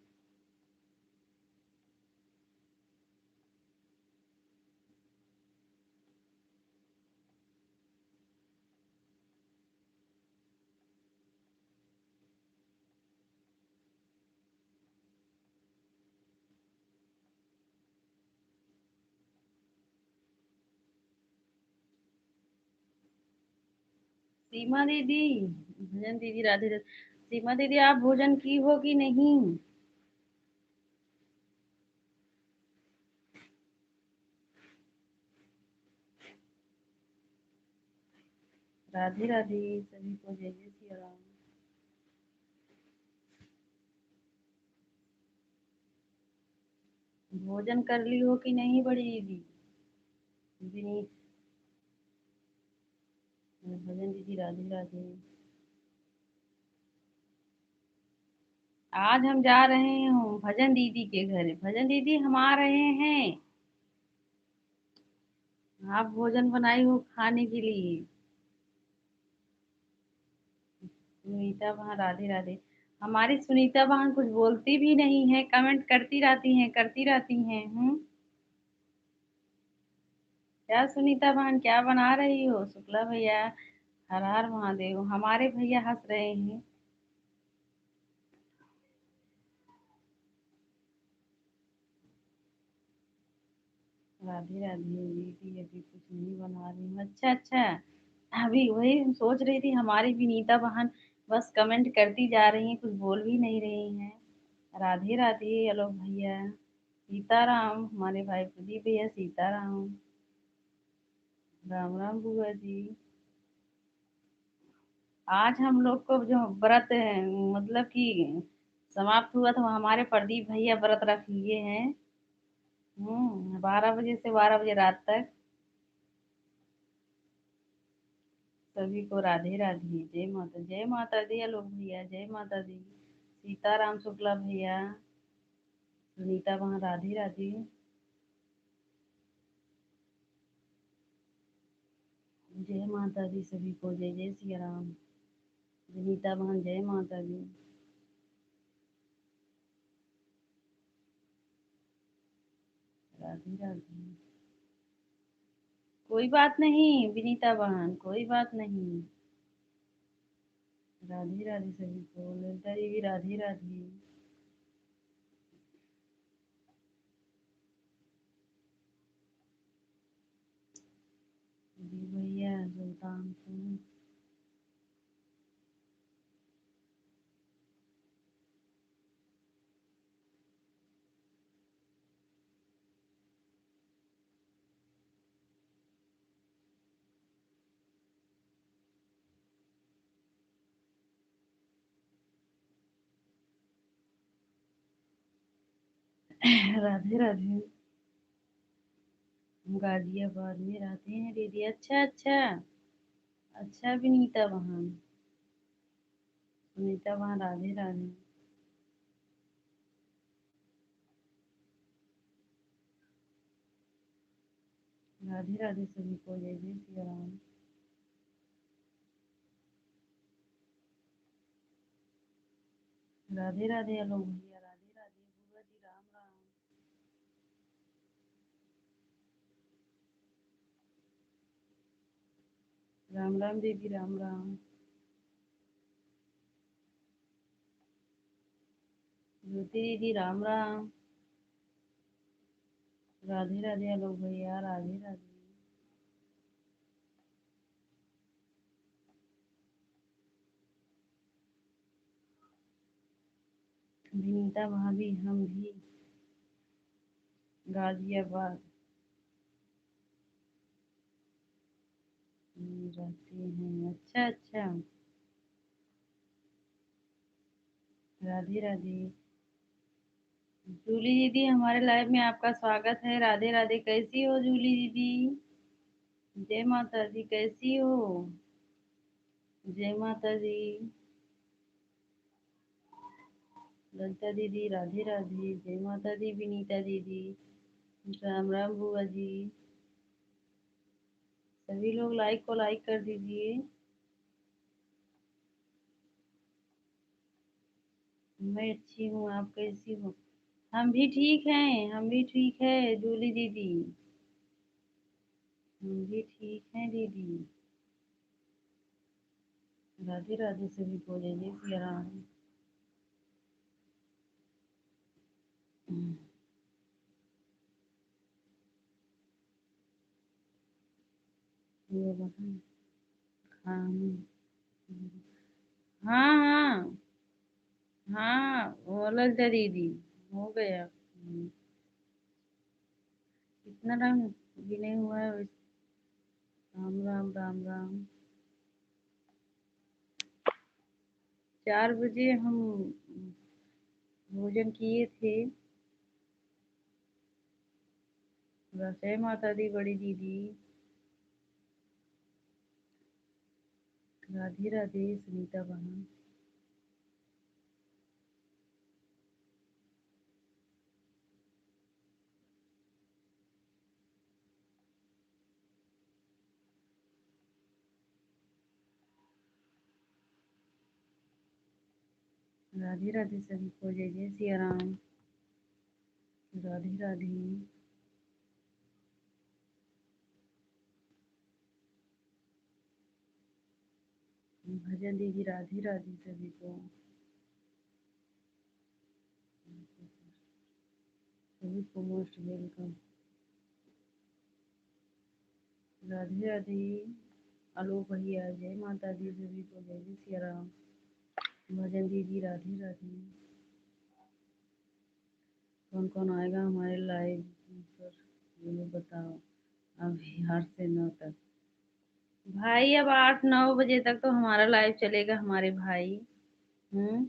सीमा दीदी, भजन दीदी राधे राधे। सीमा दीदी, आप भोजन की हो कि नहीं? राधे राधे सभी को, जय जय सिया राम। भोजन कर ली हो कि नहीं बड़ी दीदी? विनीत भजन दीदी राधे राधे। आज हम जा रहे हैं भजन दीदी के घर। भजन दीदी हम आ रहे हैं। आप भोजन बनाई हो खाने के लिए। सुनीता बहन राधे राधे। हमारी सुनीता बहन कुछ बोलती भी नहीं है, कमेंट करती रहती हैं करती रहती हैं। क्या सुनीता बहन क्या बना रही हो? शुक्ला भैया हर हर महादेव। हमारे भैया हंस रहे हैं। राधे राधे दीदी अभी कुछ नहीं बना रही हूँ। अच्छा अच्छा। अभी वही हम सोच रही थी हमारी विनीता बहन बस कमेंट करती जा रही हैं, कुछ बोल भी नहीं रही हैं। राधे राधे आलोक भैया। सीताराम हमारे भाई प्रदीप भैया सीताराम। राम राम बुआ जी। आज हम लोग को जो व्रत है मतलब कि समाप्त हुआ था, हमारे प्रदीप भैया व्रत रख लिए हैं। 12 बजे से 12 बजे रात तक। सभी को राधे राधे। जय माता दी आलोक भैया जय माता दी। सीताराम शुक्ला भैया। सुनीता वहाँ राधे राधे। जय माता दी सभी को। जय जय सिया राम। सुनीता बहन जय माता दी। राधे राधे। कोई बात नहीं विनीता बहन, कोई बात नहीं। राधे राधे सभी को। ललिता देवी राधे राधे। जी भैया सुल्तानपुर। राधे राधे। हम गाजियाबाद में रहते हैं दीदी। अच्छा अच्छा। अच्छा विनीता बहन। सुनीता बहन राधे राधे। राधे राधे सभी को। जय जय सिया राम। राधे राधे आलोक भैया राधे राधे। बुआ जी राम राम। राम राम दीदी राम राम। ज्योति दीदी राम राम। राधे राधे आलोक भैया राधे राधे। विनीता भाभी हम भी गाजियाबाद में रहते हैं। अच्छा अच्छा। राधे राधे। जूली दीदी हमारे लाइव में आपका स्वागत है। राधे राधे। कैसी हो जूली दीदी? जय माता दी। कैसी हो? जय माता दी। ललिता दीदी राधे राधे। जय माता दी विनीता दीदी। राम राम बुआ जी। सभी लोग लाइक को लाइक कर दीजिए। मैं अच्छी हूँ, आप कैसी हो? हम भी ठीक हैं, हम भी ठीक है जूली दीदी। हम भी ठीक हैं दीदी। राधे राधे सभी को। जय जय सिया राम। ये बहन। हाँ हाँ हाँ। हाँ वो ललिता दीदी हो गया। इतना टाइम भी नहीं हुआ है। राम राम राम राम। 4 बजे हम भोजन किए थे। जय माता दी बड़ी दीदी। राधे राधे सुनीता बहन। राधे राधे सभी को, जय जय सिया राम। राधे राधे। भजन दीदी राधे राधे सभी को, सभी को मोस्ट वेलकम। राधे राधे। आलोक भैया जय माता दी सभी को, जय जय सिया राम। भजन दीदी राधे राधे। कौन कौन आएगा हमारे लाइव पर ये लोग बताओ। अभी 8 से 9 तक भाई, अब 8-9 बजे तक तो हमारा लाइव चलेगा हमारे भाई। हम्म।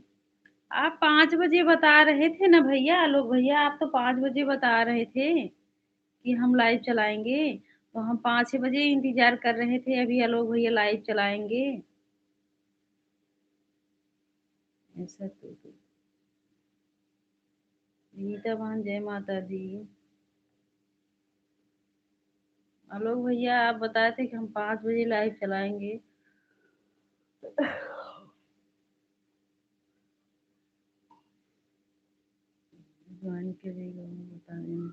आप 5 बजे बता रहे थे ना भैया, आलोक भैया आप तो 5 बजे बता रहे थे कि हम लाइव चलाएंगे, तो हम 5-6 बजे इंतजार कर रहे थे, अभी आलोक भैया लाइव चलाएंगे। ऐसा तो नीता बहन जय माता दी। आलोक भैया आप बताए थे कि हम 5 बजे लाइव चलाएंगे। ज्वाइन करेगा वो बता दें।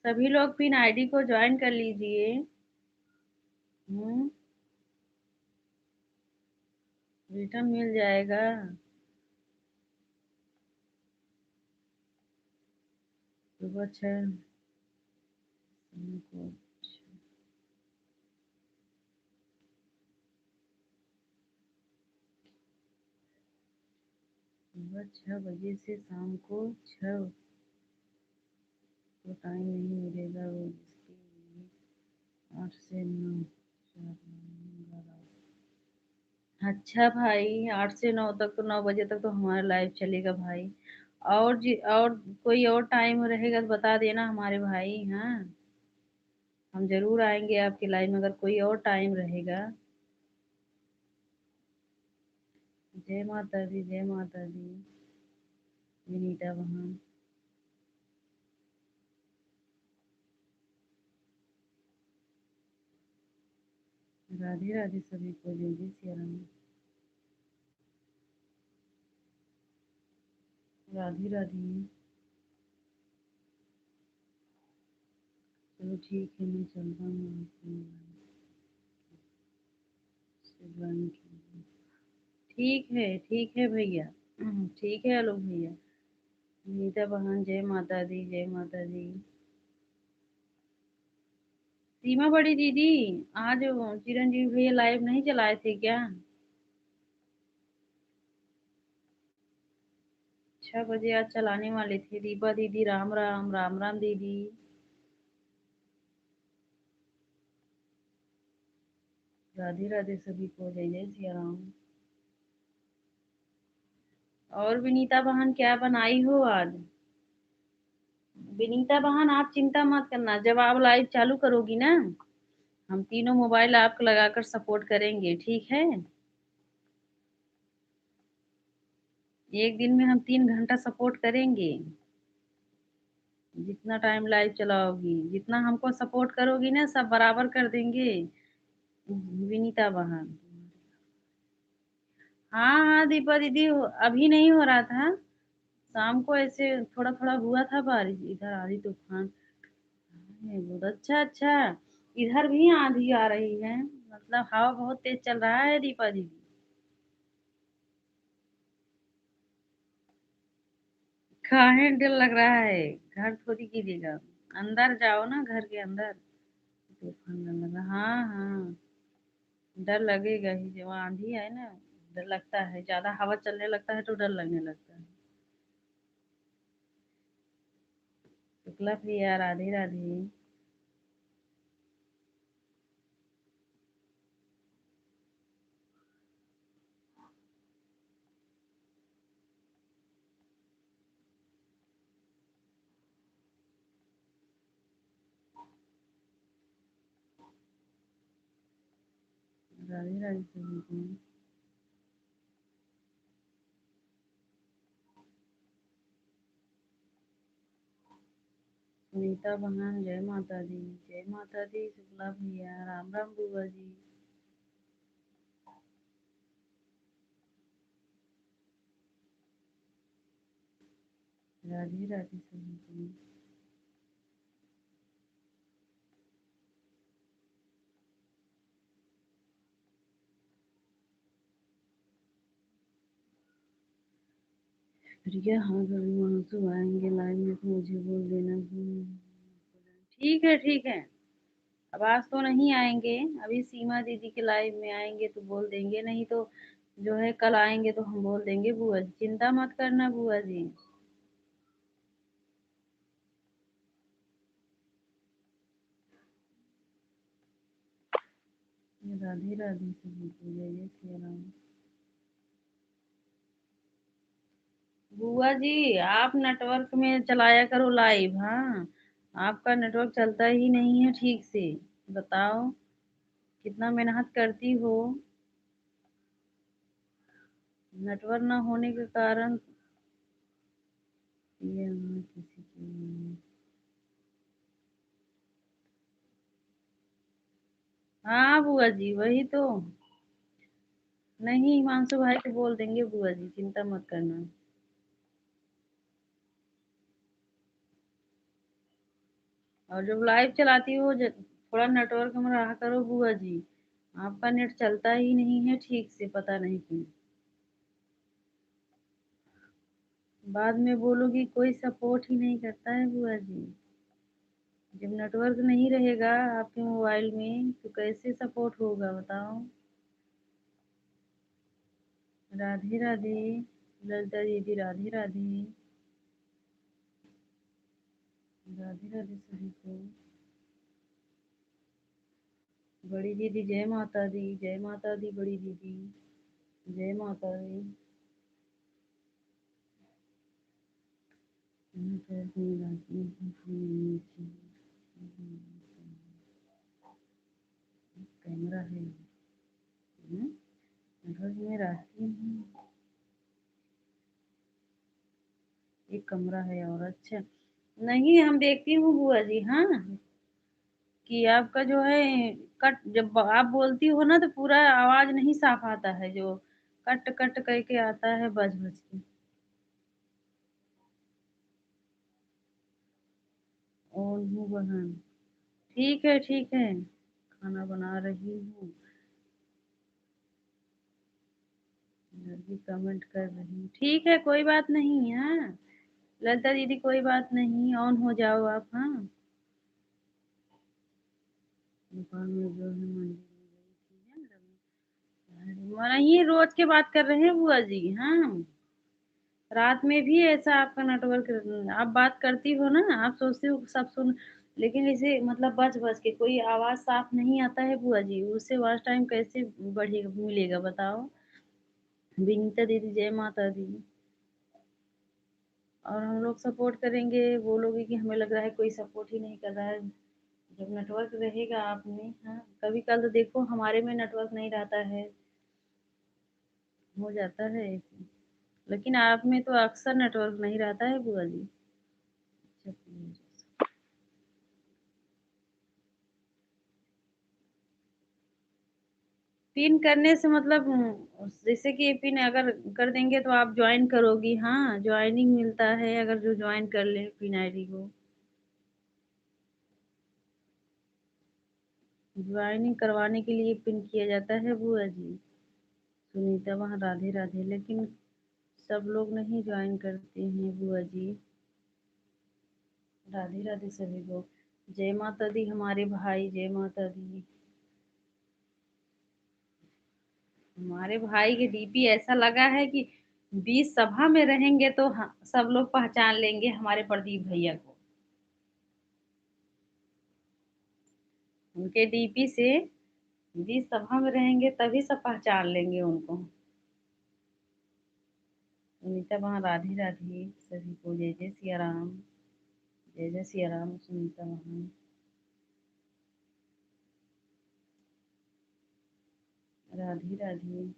सभी लोग पिन आईडी को ज्वाइन कर लीजिए। रिटर्न मिल जाएगा। सुबह 6 को। सुबह 6 बजे से शाम को 6 को टाइम नहीं मिलेगा वो जिसके लिए 8 से 9 अच्छा भाई, 8 से 9 तक तो 9 बजे तक तो हमारा लाइव चलेगा भाई। और कोई और टाइम रहेगा तो बता देना हमारे भाई। हाँ, हम जरूर आएंगे आपके लाइव में अगर कोई और टाइम रहेगा। जय माता दी जय माता दी। विनीता बहन राधे राधे सभी को, जय जय सिया राम। राधे राधे। चलो ठीक है, मैं चलता हूँ आपको ज्वाइन कीजिए। ठीक है भैया। ठीक है आलोक भैया। नीता बहन जय माता दी जय माता दी। सीमा बड़ी दीदी, आज चिरंजीवी भैया लाइव नहीं चलाए थे क्या? 6 बजे आज चलाने वाले थे। दीपा दीदी राम राम, राम राम दीदी। राधे राधे सभी को, जय जय सिया राम। और विनीता बहन क्या बनाई हो आज? विनीता बहन आप चिंता मत करना, जब आप लाइव चालू करोगी ना, हम तीनों मोबाइल आपको लगाकर सपोर्ट करेंगे, ठीक है? एक दिन में हम 3 घंटा सपोर्ट करेंगे। जितना टाइम लाइव चलाओगी, जितना हमको सपोर्ट करोगी ना, सब बराबर कर देंगे। विनीता बहन। हाँ हाँ दीपा दीदी, अभी नहीं हो रहा था। शाम को ऐसे थोड़ा थोड़ा हुआ था बारिश, इधर आंधी तूफान है बहुत। अच्छा अच्छा, इधर भी आंधी आ रही है, मतलब हवा बहुत तेज चल रहा है दीपा दीदी। काहे डर लग रहा है? घर थोड़ी गिरेगा, अंदर जाओ ना, घर के अंदर। तूफान डर लगा, हाँ हाँ। डर लगेगा ही, जब आंधी है ना, डर लगता है। ज्यादा हवा चलने लगता है तो डर लगने लगता है। शुक्ला प्रिया राधे राधे। राधे राधे सभी को। सुनीता बहन जय माता दी। जय माता दी शुक्ला भैया, राम राम बुआ जी। राधे राधे सभी को। प्रिया हाँ कभी मानसू आएंगे लाइव में तो मुझे बोल देना। ठीक है ठीक है। अब आज तो नहीं आएंगे, अभी सीमा दीदी के लाइव में आएंगे तो बोल देंगे, नहीं तो जो है कल आएंगे तो हम बोल देंगे बुआ जी, चिंता मत करना बुआ जी। राधे राधे सभी को, जय जय श्री राम। बुआ जी आप नेटवर्क में चलाया करो लाइव, हाँ आपका नेटवर्क चलता ही नहीं है ठीक से। बताओ कितना मेहनत करती हो, नेटवर्क न होने के कारण ये किसी की। हाँ बुआ जी वही तो। नहीं हिमांशु भाई को बोल देंगे बुआ जी, चिंता मत करना। और जब लाइव चलाती हो थोड़ा नेटवर्क में रहा करो बुआ जी, आपका नेट चलता ही नहीं है ठीक से, पता नहीं क्यों। बाद में बोलोगी कोई सपोर्ट ही नहीं करता है बुआ जी। जब नेटवर्क नहीं रहेगा आपके मोबाइल में तो कैसे सपोर्ट होगा बताओ। राधे राधे ललिता दीदी, राधे राधे। राधे राधे सभी को। बड़ी दीदी जय माता दी। जय माता दी बड़ी दीदी। जय माता दी। कैमरा है, घर में रहती हूँ, एक कमरा है और अच्छा। नहीं हम देखती हूँ बुआ जी, हाँ कि आपका जो है कट, जब आप बोलती हो ना तो पूरा आवाज नहीं साफ आता है, जो कट कट करके आता है बज बज के। और हूँ बहन, ठीक है ठीक है, खाना बना रही हूँ। लड़की कमेंट कर रही हूँ, ठीक है कोई बात नहीं। हाँ ललिता दीदी कोई बात नहीं, ऑन हो जाओ आप। हाँ दुकान में जो है मंदिर में गई थी ना, नहीं रोज के बात कर रहे हैं बुआ जी। हाँ रात में भी ऐसा आपका नेटवर्क, आप बात करती हो ना, आप सोचती हो सब सुन, लेकिन इसे मतलब बज बज के कोई आवाज साफ नहीं आता है बुआ जी, उससे वॉच टाइम कैसे बढ़ेगा मिलेगा बताओ। विनीता दीदी जय माता दी। और हम लोग सपोर्ट करेंगे, बोलोगे कि हमें लग रहा है कोई सपोर्ट ही नहीं कर रहा है। जब नेटवर्क रहेगा आप में, हाँ कभी कल तो देखो हमारे में नेटवर्क नहीं रहता है, हो जाता है ऐसे। लेकिन आप में तो अक्सर नेटवर्क नहीं रहता है बुआ जी। पिन करने से मतलब जैसे कि पिन अगर कर देंगे तो आप ज्वाइन करोगी, हाँ ज्वाइनिंग मिलता है अगर जो ज्वाइन कर ले पिन आईडी को। ज्वाइनिंग करवाने के लिए पिन किया जाता है बुआ जी। सुनीता वहाँ राधे राधे, लेकिन सब लोग नहीं ज्वाइन करते हैं बुआ जी। राधे राधे सभी को। जय माता दी हमारे भाई, जय माता दी। हमारे भाई के डीपी ऐसा लगा है कि 20 सभा में रहेंगे तो हाँ, सब लोग पहचान लेंगे हमारे प्रदीप भैया को। उनके डीपी से 20 सभा में रहेंगे तभी सब पहचान लेंगे उनको। सुनीता वहाँ राधे राधे सभी को, जय जय सिया राम। जय जय सिया राम सुनीता वहाँ। राधे राधे।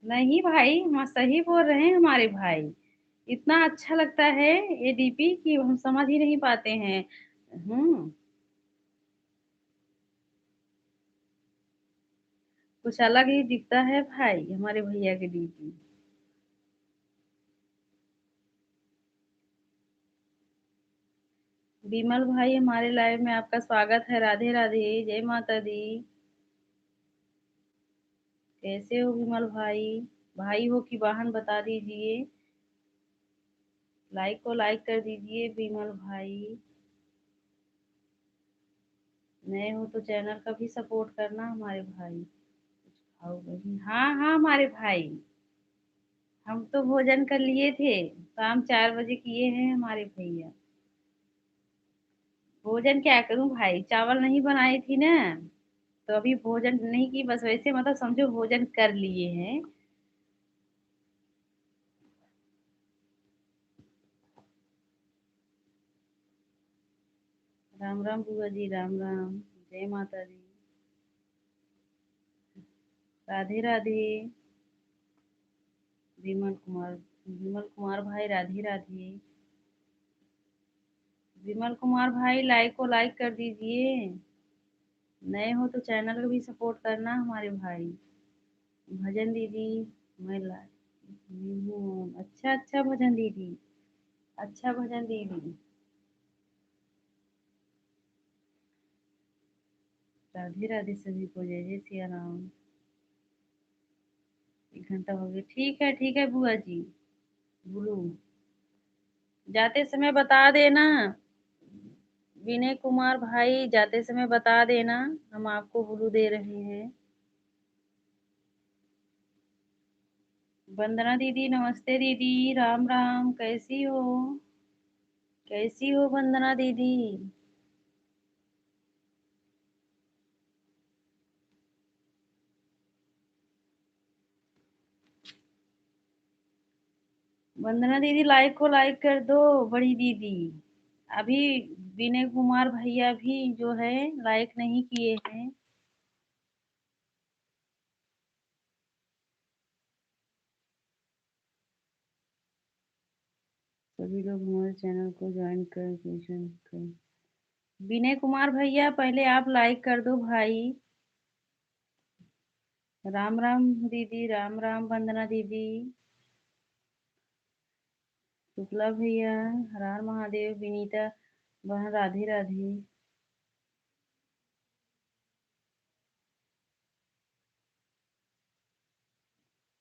नहीं भाई, हम सही बोल रहे हैं हमारे भाई। इतना अच्छा लगता है ये डीपी कि हम समझ ही नहीं पाते हैं। हम्म। कुछ अलग ही दिखता है भाई हमारे भैया के डीपी। विमल भाई, हमारे लाइव में आपका स्वागत है। राधे राधे, जय माता दी। कैसे हो विमल भाई? भाई हो कि बहन बता दीजिए। लाइक को लाइक कर दीजिए विमल भाई। नए हो तो चैनल का भी सपोर्ट करना हमारे भाई। आओ बहन। हाँ हाँ हमारे भाई, हम तो भोजन कर लिए थे। शाम 4 बजे किए हैं हमारे भैया। भोजन क्या करूं भाई, चावल नहीं बनाई थी ना, तो अभी भोजन नहीं की, बस वैसे मतलब समझो भोजन कर लिए हैं। राम राम बुआ जी, राम राम। जय माता दी। राधे राधे। विमल कुमार, विमल कुमार भाई राधे राधे। विमल कुमार भाई, लाइक को लाइक कर दीजिए। नए हो तो चैनल को भी सपोर्ट करना हमारे भाई। भजन दीदी, मैं लाइक हूँ। अच्छा अच्छा भजन दीदी, अच्छा भजन दीदी। राधे राधे सभी को, जय जय सिया राम। 1 घंटा हो गया, ठीक है बुआ जी। बोलो। जाते समय बता देना विनय कुमार भाई, जाते समय बता देना हम आपको ब्लू दे रहे हैं। वंदना दीदी, नमस्ते दीदी, राम राम। कैसी हो? कैसी हो वंदना दीदी? वंदना दीदी, लाइक को लाइक कर दो बड़ी दीदी। अभी विनय कुमार भैया भी जो है लाइक नहीं किए हैं। सभी लोग हमारे चैनल को ज्वाइन कर क्वेश्चन कर। विनय कुमार भैया, पहले आप लाइक कर दो भाई। राम राम दीदी, राम राम वंदना दीदी। शुक्ला भैया, हर हर महादेव। विनीता बहन, राधे राधे।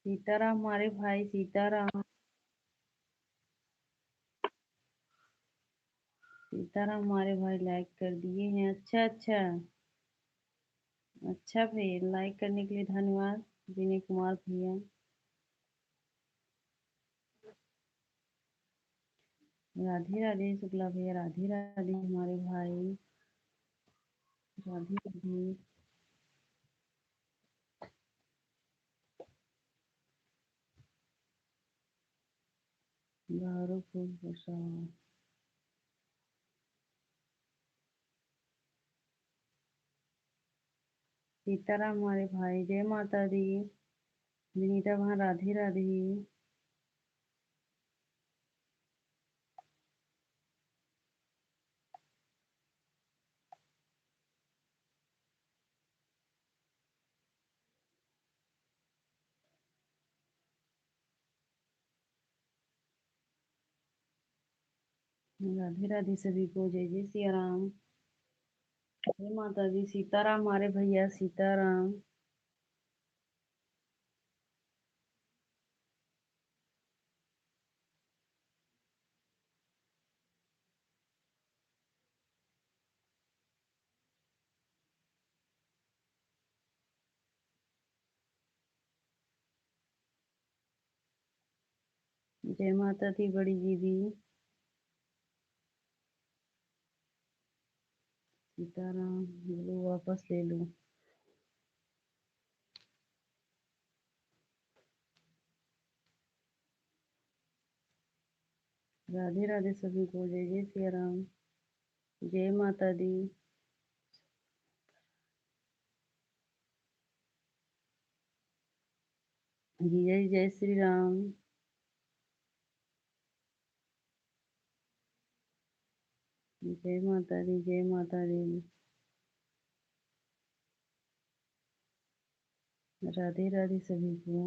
सीताराम हमारे भाई, सीताराम। सीताराम हमारे भाई लाइक कर दिए हैं। अच्छा अच्छा। अच्छा भैया, लाइक करने के लिए धन्यवाद विनय कुमार भैया। राधे राधे शुक्ला भैया, राधे राधे हमारे भाई। राधे राधे। बाहरों फूल बरसाओ। सीताराम हमारे भाई, जय माता दी। विनीता वहाँ, राधे राधे। राधे राधे सभी को, जय जय सिया राम। जय माता दी। सीताराम हमारे भैया, सीताराम। जय माता दी बड़ी दीदी। सीताराम। लो वापस ले लो। राधे राधे सभी को। जय जय सिया राम। जय माता दी। जय जय श्री राम। जय माता दी, जय माता दी। राधे राधे सभी को।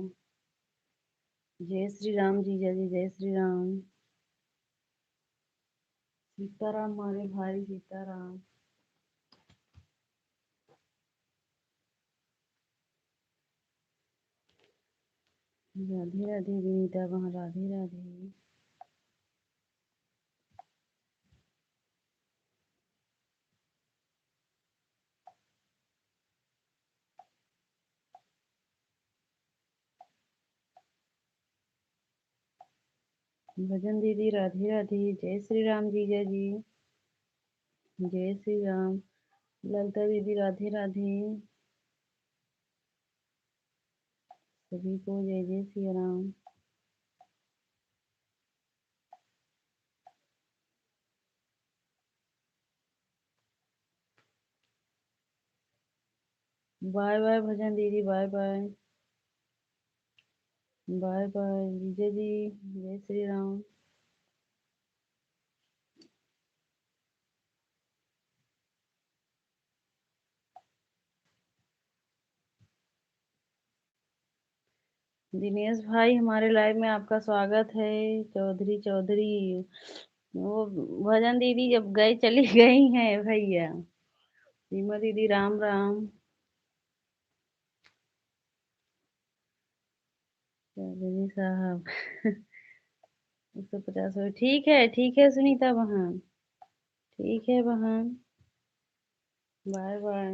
जय श्री राम जीजा जी, जय श्री राम। सीताराम हमारे भाई सीताराम। राधे राधे विनीता वहाँ, राधे राधे। भजन दीदी राधे राधे। जय श्री राम जीजा जी, जय श्री राम। ललिता दीदी राधे राधे सभी को। जय जय सिया राम। बाय बाय भजन दीदी, बाय बाय। बाय बाय जीजा जी, जय श्री राम। दिनेश भाई हमारे लाइव में आपका स्वागत है। चौधरी चौधरी वो भजन दीदी जब गए चली गई हैं भैया। सीमा दीदी राम राम। चौधरी साहब 150। ठीक है सुनीता बहन, ठीक है बहन। Bye bye.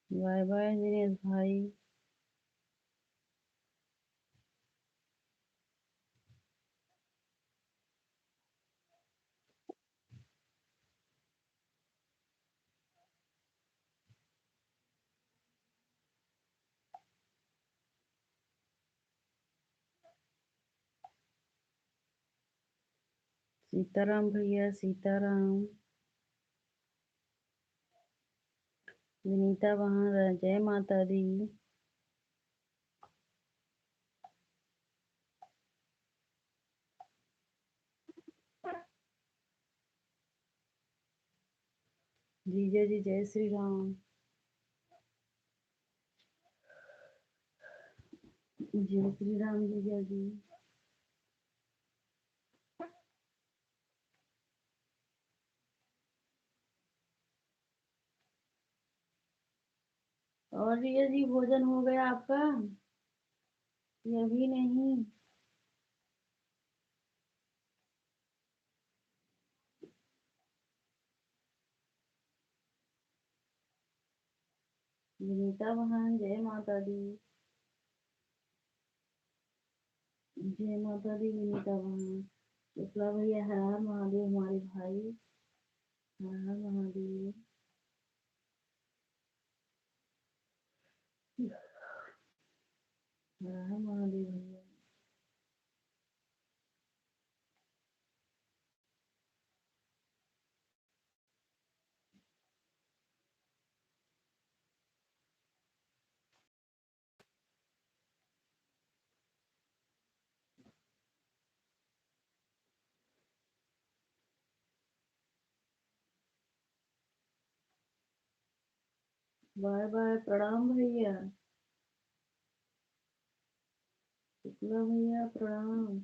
Bye bye Dinesh भाई। सीताराम भैया सीताराम। विनीता वहाँ, जय माता दी। जीजा जी जय श्री राम। जय श्री राम जीजा जी। और जीजा जी भोजन हो गया आपका या अभी नहीं? विनीता बहन जय माता दी। जय माता दी विनीता बहन। शुक्ला भैया हर हर महादेव हमारे भाई। हर हर महादेव। हर हर महादेव भैया। बाय बाय प्रणाम भैया। शुक्ला भैया प्रणाम।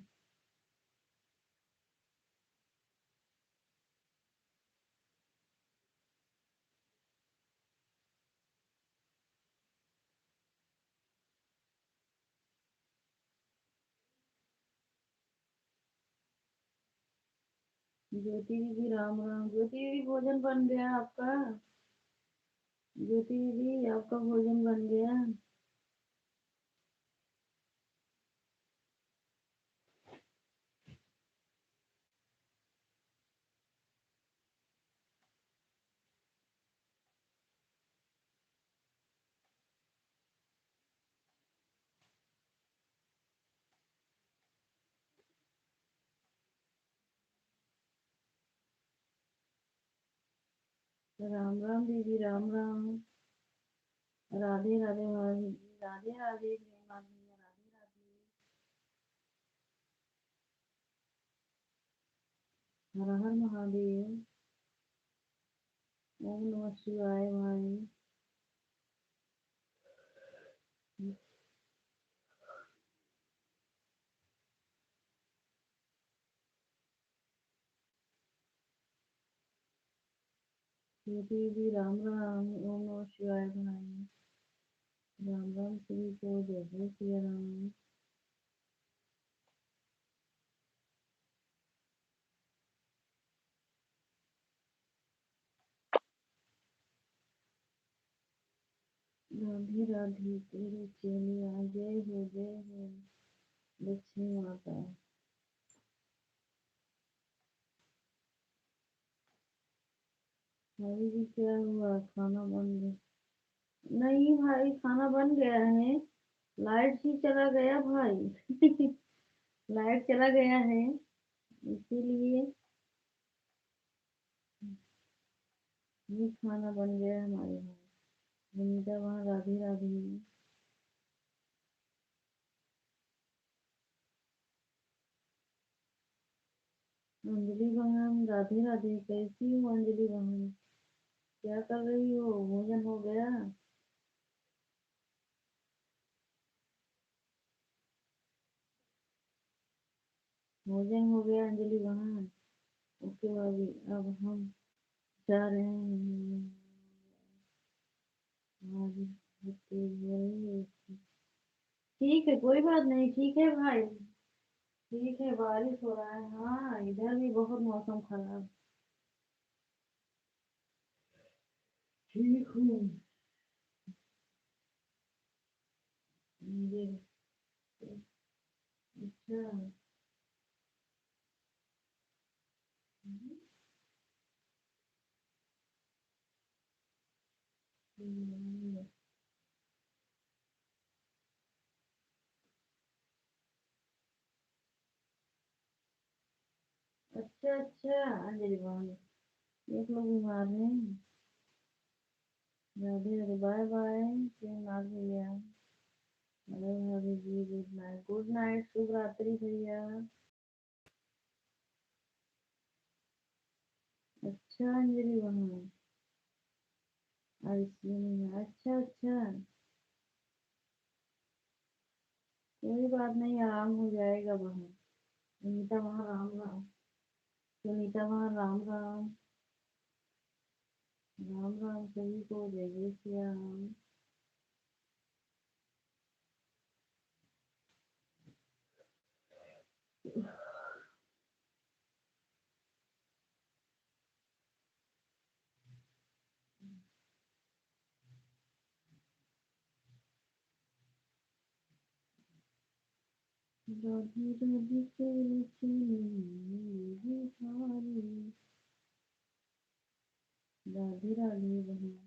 ज्योति दीदी राम राम। ज्योति दीदी भोजन बन गया आपका? ज्योति दीदी आपका भोजन बन गया? राम राम दीदी, राम राम। राधे राधे भाभी जी, राधे राधे प्रेमा भैया, राधे राधे। हर हर महादेव। ओम नमः शिवाय भाई। छोटी दीदी, राम राम। ओम नमः शिवाय भाई। राम राम सभी को, जय जय श्री राम। राधे राधे तेरे चेलिया, जय हो लक्ष्मी माता। भाभी जी क्या हुआ, खाना बन गया? नहीं भाई, खाना बन गया है। लाइट ही चला गया भाई। लाइट चला गया है, इसीलिए ये खाना बन गया हमारे यहाँ। वनीता वहाँ राधे राधे। अंजलि बहन, राधे राधे। कैसी हो अंजलि बहन? क्या कर रही हो? भोजन हो गया? भोजन हो गया अंजलि बहन? ओके भाभी, अब हम जा रहे हैं। आज तेज हो रही है। ठीक है, कोई बात नहीं, ठीक है भाई। ठीक है, बारिश हो रहा है, हाँ इधर भी बहुत मौसम खराब। ठीक हूँ। ये अच्छा। अच्छा अच्छा अंजलि बहन, एक लोग बीमार हैं। राधे राधे, बाय बाय प्रेमनाथ भैया। अरे भाभी जी, गुड नाइट, गुड नाइट, शुभ रात्रि भैया। अच्छा अंजलि बहन, आईसीयू में है। अच्छा अच्छा, कोई बात नहीं, आराम हो जाएगा बहन। सुनीता वहाँ राम राम। सुनीता वहाँ राम राम। राम राम सभी को, जय जय श्री राम। राधे राधे तेरे चेले भिखारी। राधे राधे बहन।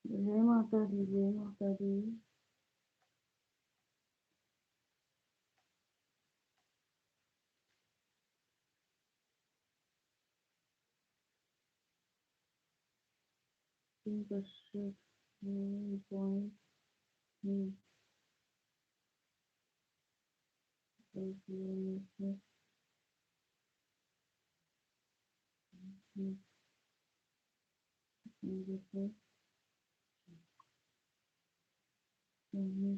जय माता दी, जय माता दी। तीन कश्यप पॉइंट में 1 किलोमीटर दूरी पर कहीं।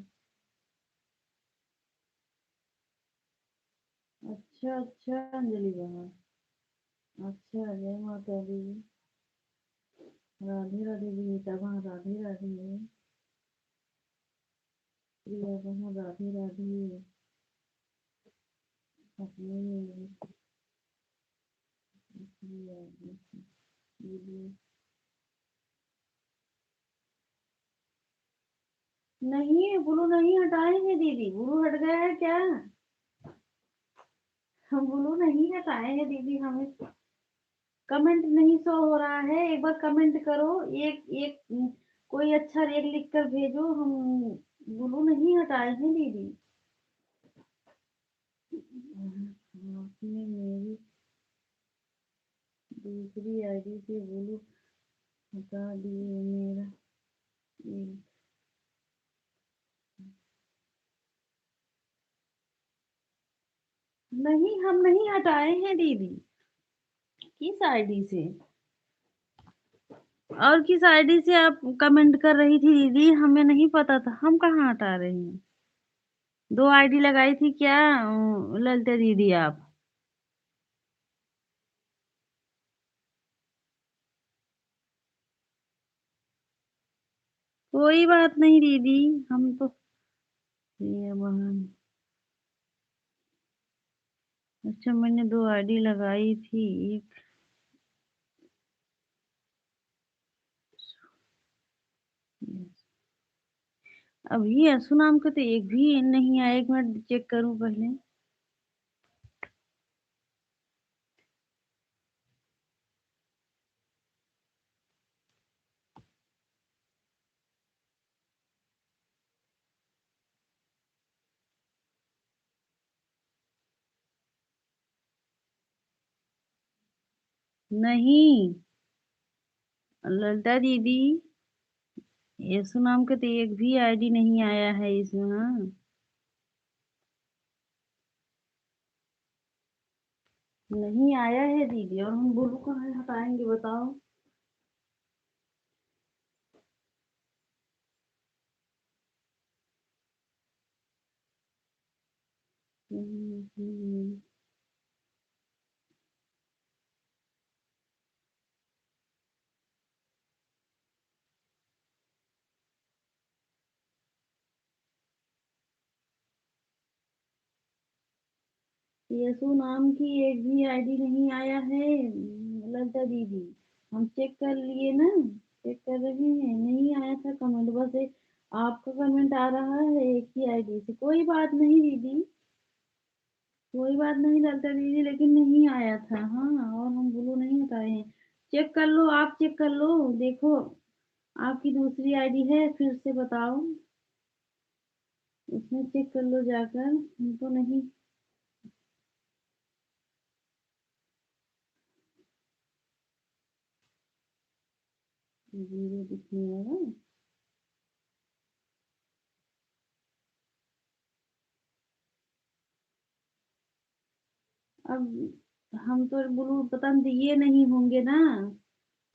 अच्छा अच्छा अंजलि बहन। अच्छा, जय माता दी। राधे राधे विनीता बहन, राधे राधे। प्रिया बहन, राधे राधे। अपने नहीं, ब्लू नहीं हटाएंगे दीदी, ब्लू हट गया है क्या? हम ब्लू नहीं हटाएंगे दीदी, हमें कमेंट नहीं शो हो रहा है, एक बार कमेंट करो। एक एक कोई अच्छा रेट लिख कर भेजो। हम ब्लू नहीं हटाए हैं दीदी। आपने मेरी दूसरी आईडी से ब्लू हटा दिए मेरा एक। नहीं, हम नहीं हटाए हैं दीदी। किस आईडी से? और किस आईडी से आप कमेंट कर रही थी दीदी? हमें नहीं पता था, हम कहाँ हटा रहे हैं। दो आईडी लगाई थी क्या ललिता दीदी आप? कोई बात नहीं दीदी। हम तो ये बहन। अच्छा, मैंने दो आईडी लगाई थी। एक अभी असु नाम का तो एक भी नहीं आया। एक मिनट चेक करूं पहले। नहीं ललिता दीदी, यसु नाम का तो एक भी आईडी नहीं आया है इसमें। हाँ, नहीं आया है दीदी। और हम बोलू कहाँ हटाएंगे बताओ। यसु नाम की एक भी आईडी नहीं आया है ललिता दीदी। हम चेक कर लिए ना, चेक कर रहे हैं, नहीं आया था कमेंट। बस एक आपका कमेंट आ रहा है एक ही आईडी से। कोई बात नहीं दीदी, कोई बात नहीं ललिता दीदी, लेकिन नहीं आया था। हाँ, और हम ब्लू नहीं हटाए हैं। चेक कर लो, आप चेक कर लो, देखो आपकी दूसरी आईडी है, फिर से बताओ। उसमें चेक कर लो जाकर, हमको नहीं। जीरो दिखने वाला। अब हम तो ब्लू बटन दिए नहीं होंगे ना।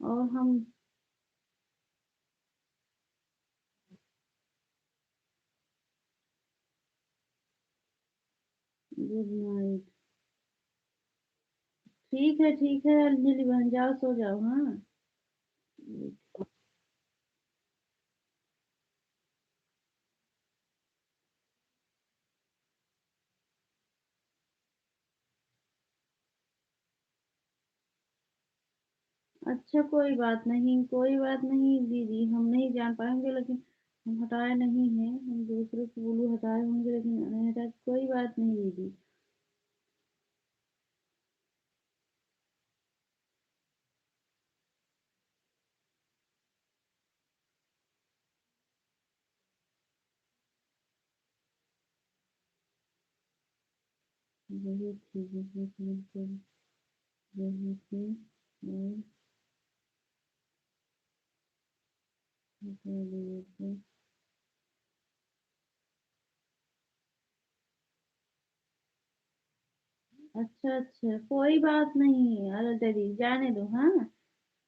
और हम गुड नाइट। ठीक है अंजलि बहन, जाओ सो जाओ। हाँ। अच्छा, कोई बात नहीं, कोई बात नहीं दीदी। हम नहीं जान पाएंगे, लेकिन हम हटाए नहीं हैं। हम दूसरे से ब्लू हटाए होंगे, लेकिन नहीं हटाए। कोई बात नहीं दीदी। वही ठीक है, वही थी। और हटा दिए थे। अच्छा, कोई बात नहीं। अरे दीदी जाने दो। हाँ,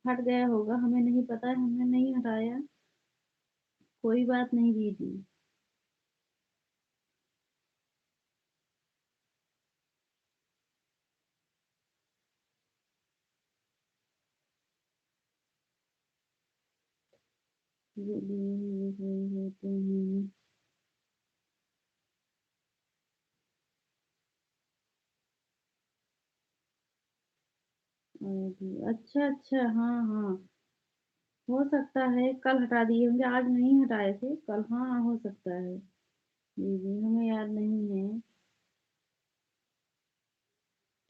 हट गया होगा, हमें नहीं पता, हमने नहीं हटाया। कोई बात नहीं दीदी। जो लिए हुए कोई होते हैं। अच्छा, हाँ हाँ, हो सकता है कल हटा दिए होंगे, आज नहीं हटाए थे कल। हाँ, हो सकता है दीदी, हमें याद नहीं है।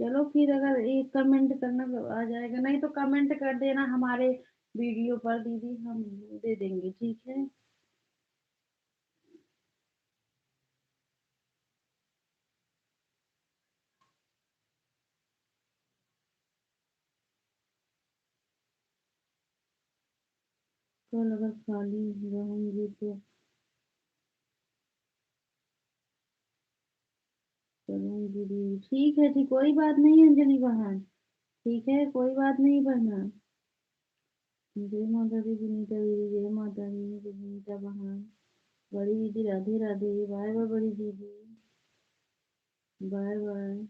चलो फिर अगर एक कमेंट करना आ जाएगा, नहीं तो कमेंट कर देना हमारे वीडियो पर दीदी, हम दे देंगे, ठीक है। कल अगर खाली रहूंगी तो करूंगी भी, ठीक है, ठीक, कोई बात नहीं अंजलि बहन, ठीक है, कोई बात नहीं बहना। जय माता दी विनीता दीदी, जय माता दी विनीता बहन, बड़ी दीदी राधे राधे, बाय बाय बड़ी दीदी, बाय बाय।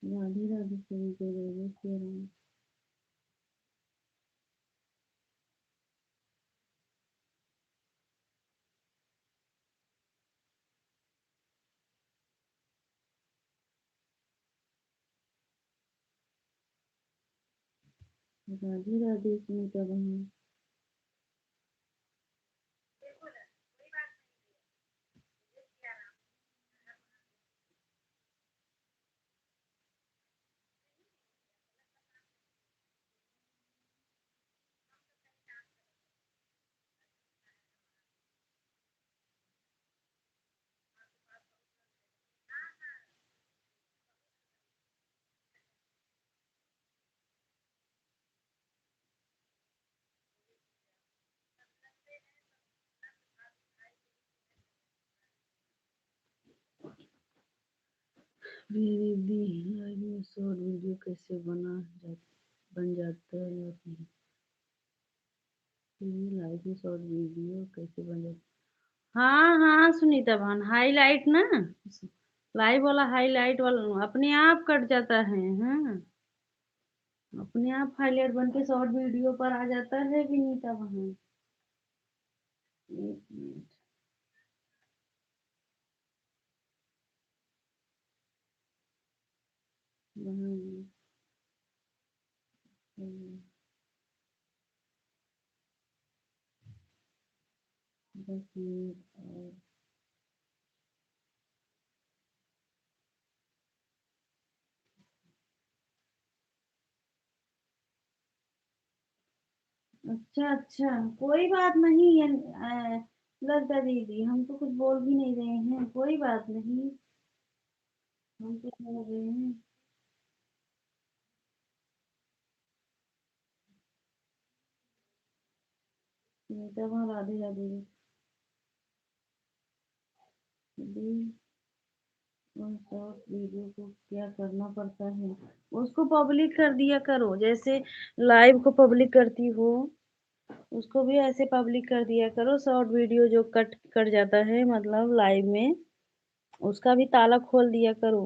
राधे राधे सभी को, जय श्री राम। राधे राधे सुनीता बहन। दीदी लाइव में शॉर्ट वीडियो कैसे बन जाता है या फिर लाइव में शॉर्ट वीडियो कैसे बन जाता। हाँ हाँ सुनीता बहन, हाईलाइट ना, लाइव वाला हाईलाइट वाला अपने आप कट जाता है। हाँ, अपने आप हाईलाइट बन के शॉर्ट वीडियो पर आ जाता है विनीता बहन। एक मिनट। बहन, 10 मिनट और। अच्छा अच्छा, कोई बात नहीं है, लगता दीदी हम तो कुछ बोल भी नहीं रहे हैं, कोई बात नहीं, हम कुछ बोल रहे हैं। सुनीता बहन राधे राधे दी। और शॉर्ट वीडियो को क्या करना पड़ता है, उसको पब्लिक कर दिया करो, जैसे लाइव को पब्लिक करती हो, उसको भी ऐसे पब्लिक कर दिया करो। शॉर्ट वीडियो जो कट कट जाता है मतलब लाइव में, उसका भी ताला खोल दिया करो।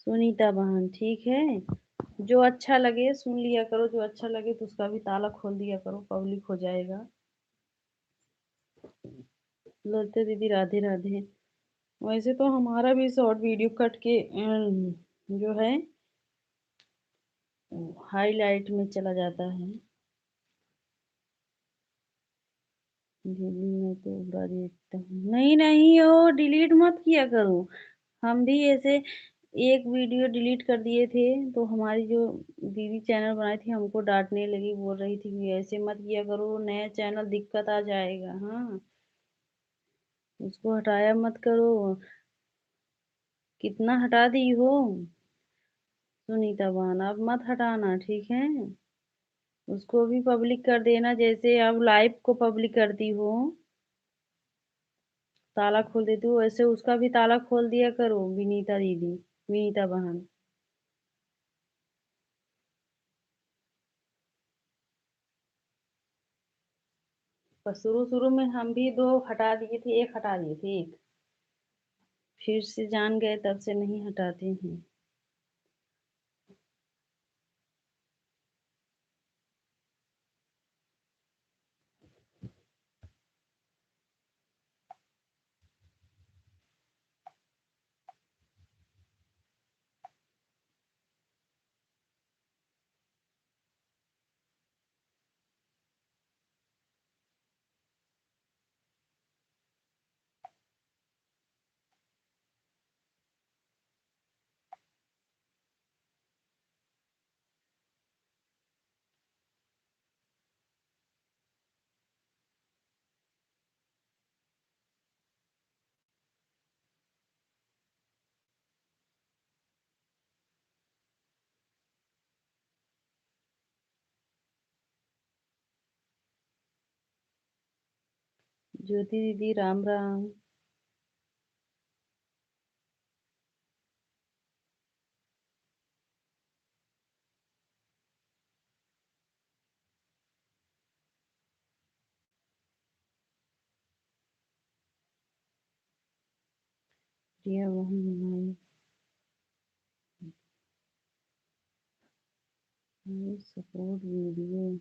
सुनीता बहन ठीक है, जो अच्छा लगे सुन लिया करो, जो अच्छा लगे तो उसका भी ताला खोल दिया करो, पब्लिक हो जाएगा। ललते दीदी राधे राधे। वैसे तो हमारा भी शॉर्ट वीडियो कट के जो है हाईलाइट में चला जाता है। दीदी मैं तो बुरा देखता हूँ, नहीं नहीं, वो डिलीट मत किया करो। हम भी ऐसे एक वीडियो डिलीट कर दिए थे, तो हमारी जो दीदी चैनल बनाई थी हमको डांटने लगी, बोल रही थी कि ऐसे मत किया करो, नया चैनल दिक्कत आ जाएगा। हाँ, उसको हटाया मत करो। कितना हटा दी हो सुनीता बहन, अब मत हटाना, ठीक है। उसको भी पब्लिक कर देना, जैसे अब लाइव को पब्लिक करती हो, ताला खोल देती हो, वैसे उसका भी ताला खोल दिया करो विनीता दीदी, विनीता बहन। पर शुरू शुरू में हम भी दो हटा दिए थे, एक हटा दिए थे, एक फिर से जान गए तब से नहीं हटाते हैं। ज्योति दीदी राम राम। प्रिया बहन बनाई सपोर्ट वीडियो।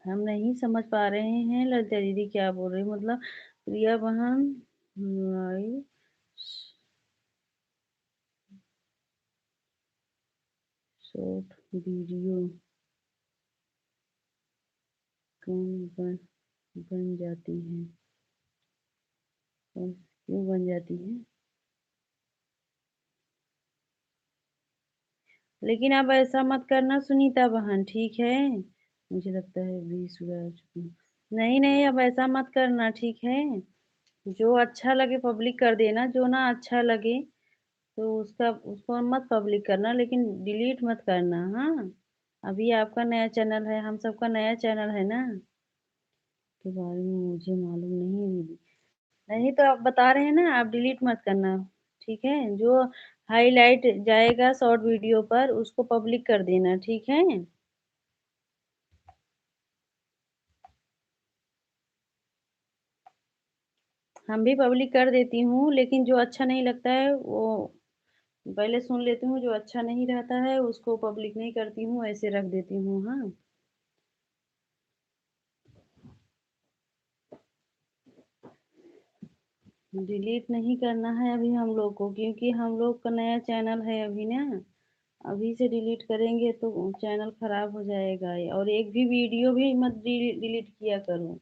हम नहीं समझ पा रहे हैं ललिता दीदी क्या बोल रही, मतलब प्रिया बहन बनाई शॉर्ट वीडियो कम बन जाती है और क्यों बन जाती है। लेकिन अब ऐसा मत करना सुनीता बहन, ठीक है। मुझे लगता है 20 नहीं नहीं, अब ऐसा मत करना, ठीक है। जो अच्छा लगे पब्लिक कर देना, जो ना अच्छा लगे तो उसका उसको मत पब्लिक करना, लेकिन डिलीट मत करना, हाँ। अभी आपका नया चैनल है, हम सबका नया चैनल है ना, के बारे में मुझे मालूम नहीं है दीदी। नहीं तो आप बता रहे हैं ना, आप डिलीट मत करना, ठीक है। जो हाईलाइट जाएगा शॉर्ट वीडियो पर उसको पब्लिक कर देना, ठीक है। हम भी पब्लिक कर देती हूँ, लेकिन जो अच्छा नहीं लगता है वो पहले सुन लेती हूँ, जो अच्छा नहीं रहता है उसको पब्लिक नहीं करती हूँ, ऐसे रख देती हूँ, हाँ। डिलीट नहीं करना है अभी हम लोग को, क्योंकि हम लोग का नया चैनल है अभी ना। अभी से डिलीट करेंगे तो चैनल खराब हो जाएगा, और एक भी वीडियो भी मत डिलीट किया करो।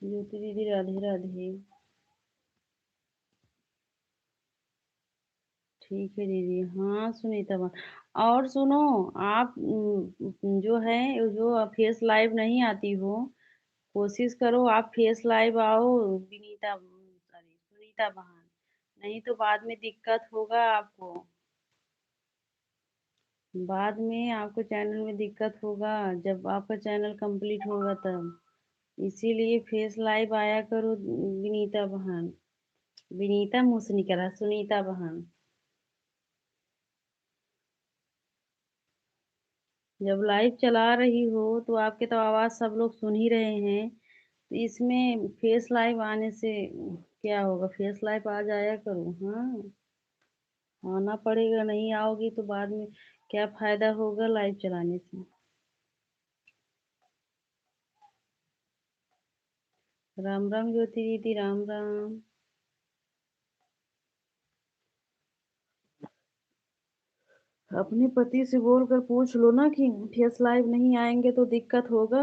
ज्योति दीदी राधे राधे। ठीक है दीदी, हाँ सुनीता बहन। और सुनो, आप जो है, जो फेस लाइव नहीं आती हो, कोशिश करो आप फेस लाइव आओ विनीता, सॉरी सुनीता बहन। नहीं तो बाद में दिक्कत होगा आपको, बाद में आपको चैनल में दिक्कत होगा जब आपका चैनल कंप्लीट होगा तब। इसीलिए फेस लाइव आया करो विनीता बहन। विनीता मुंह से निकला, सुनीता बहन। जब लाइव चला रही हो तो आपके तो आवाज सब लोग सुन ही रहे हैं, तो इसमें फेस लाइव आने से क्या होगा, फेस लाइव आ जाया करो, हाँ। आना पड़ेगा, नहीं आओगी तो बाद में क्या फायदा होगा लाइव चलाने से। राम राम ज्योति दीदी राम राम। अपने पति से बोल कर पूछ लो ना कि फेस लाइव नहीं आएंगे तो दिक्कत होगा,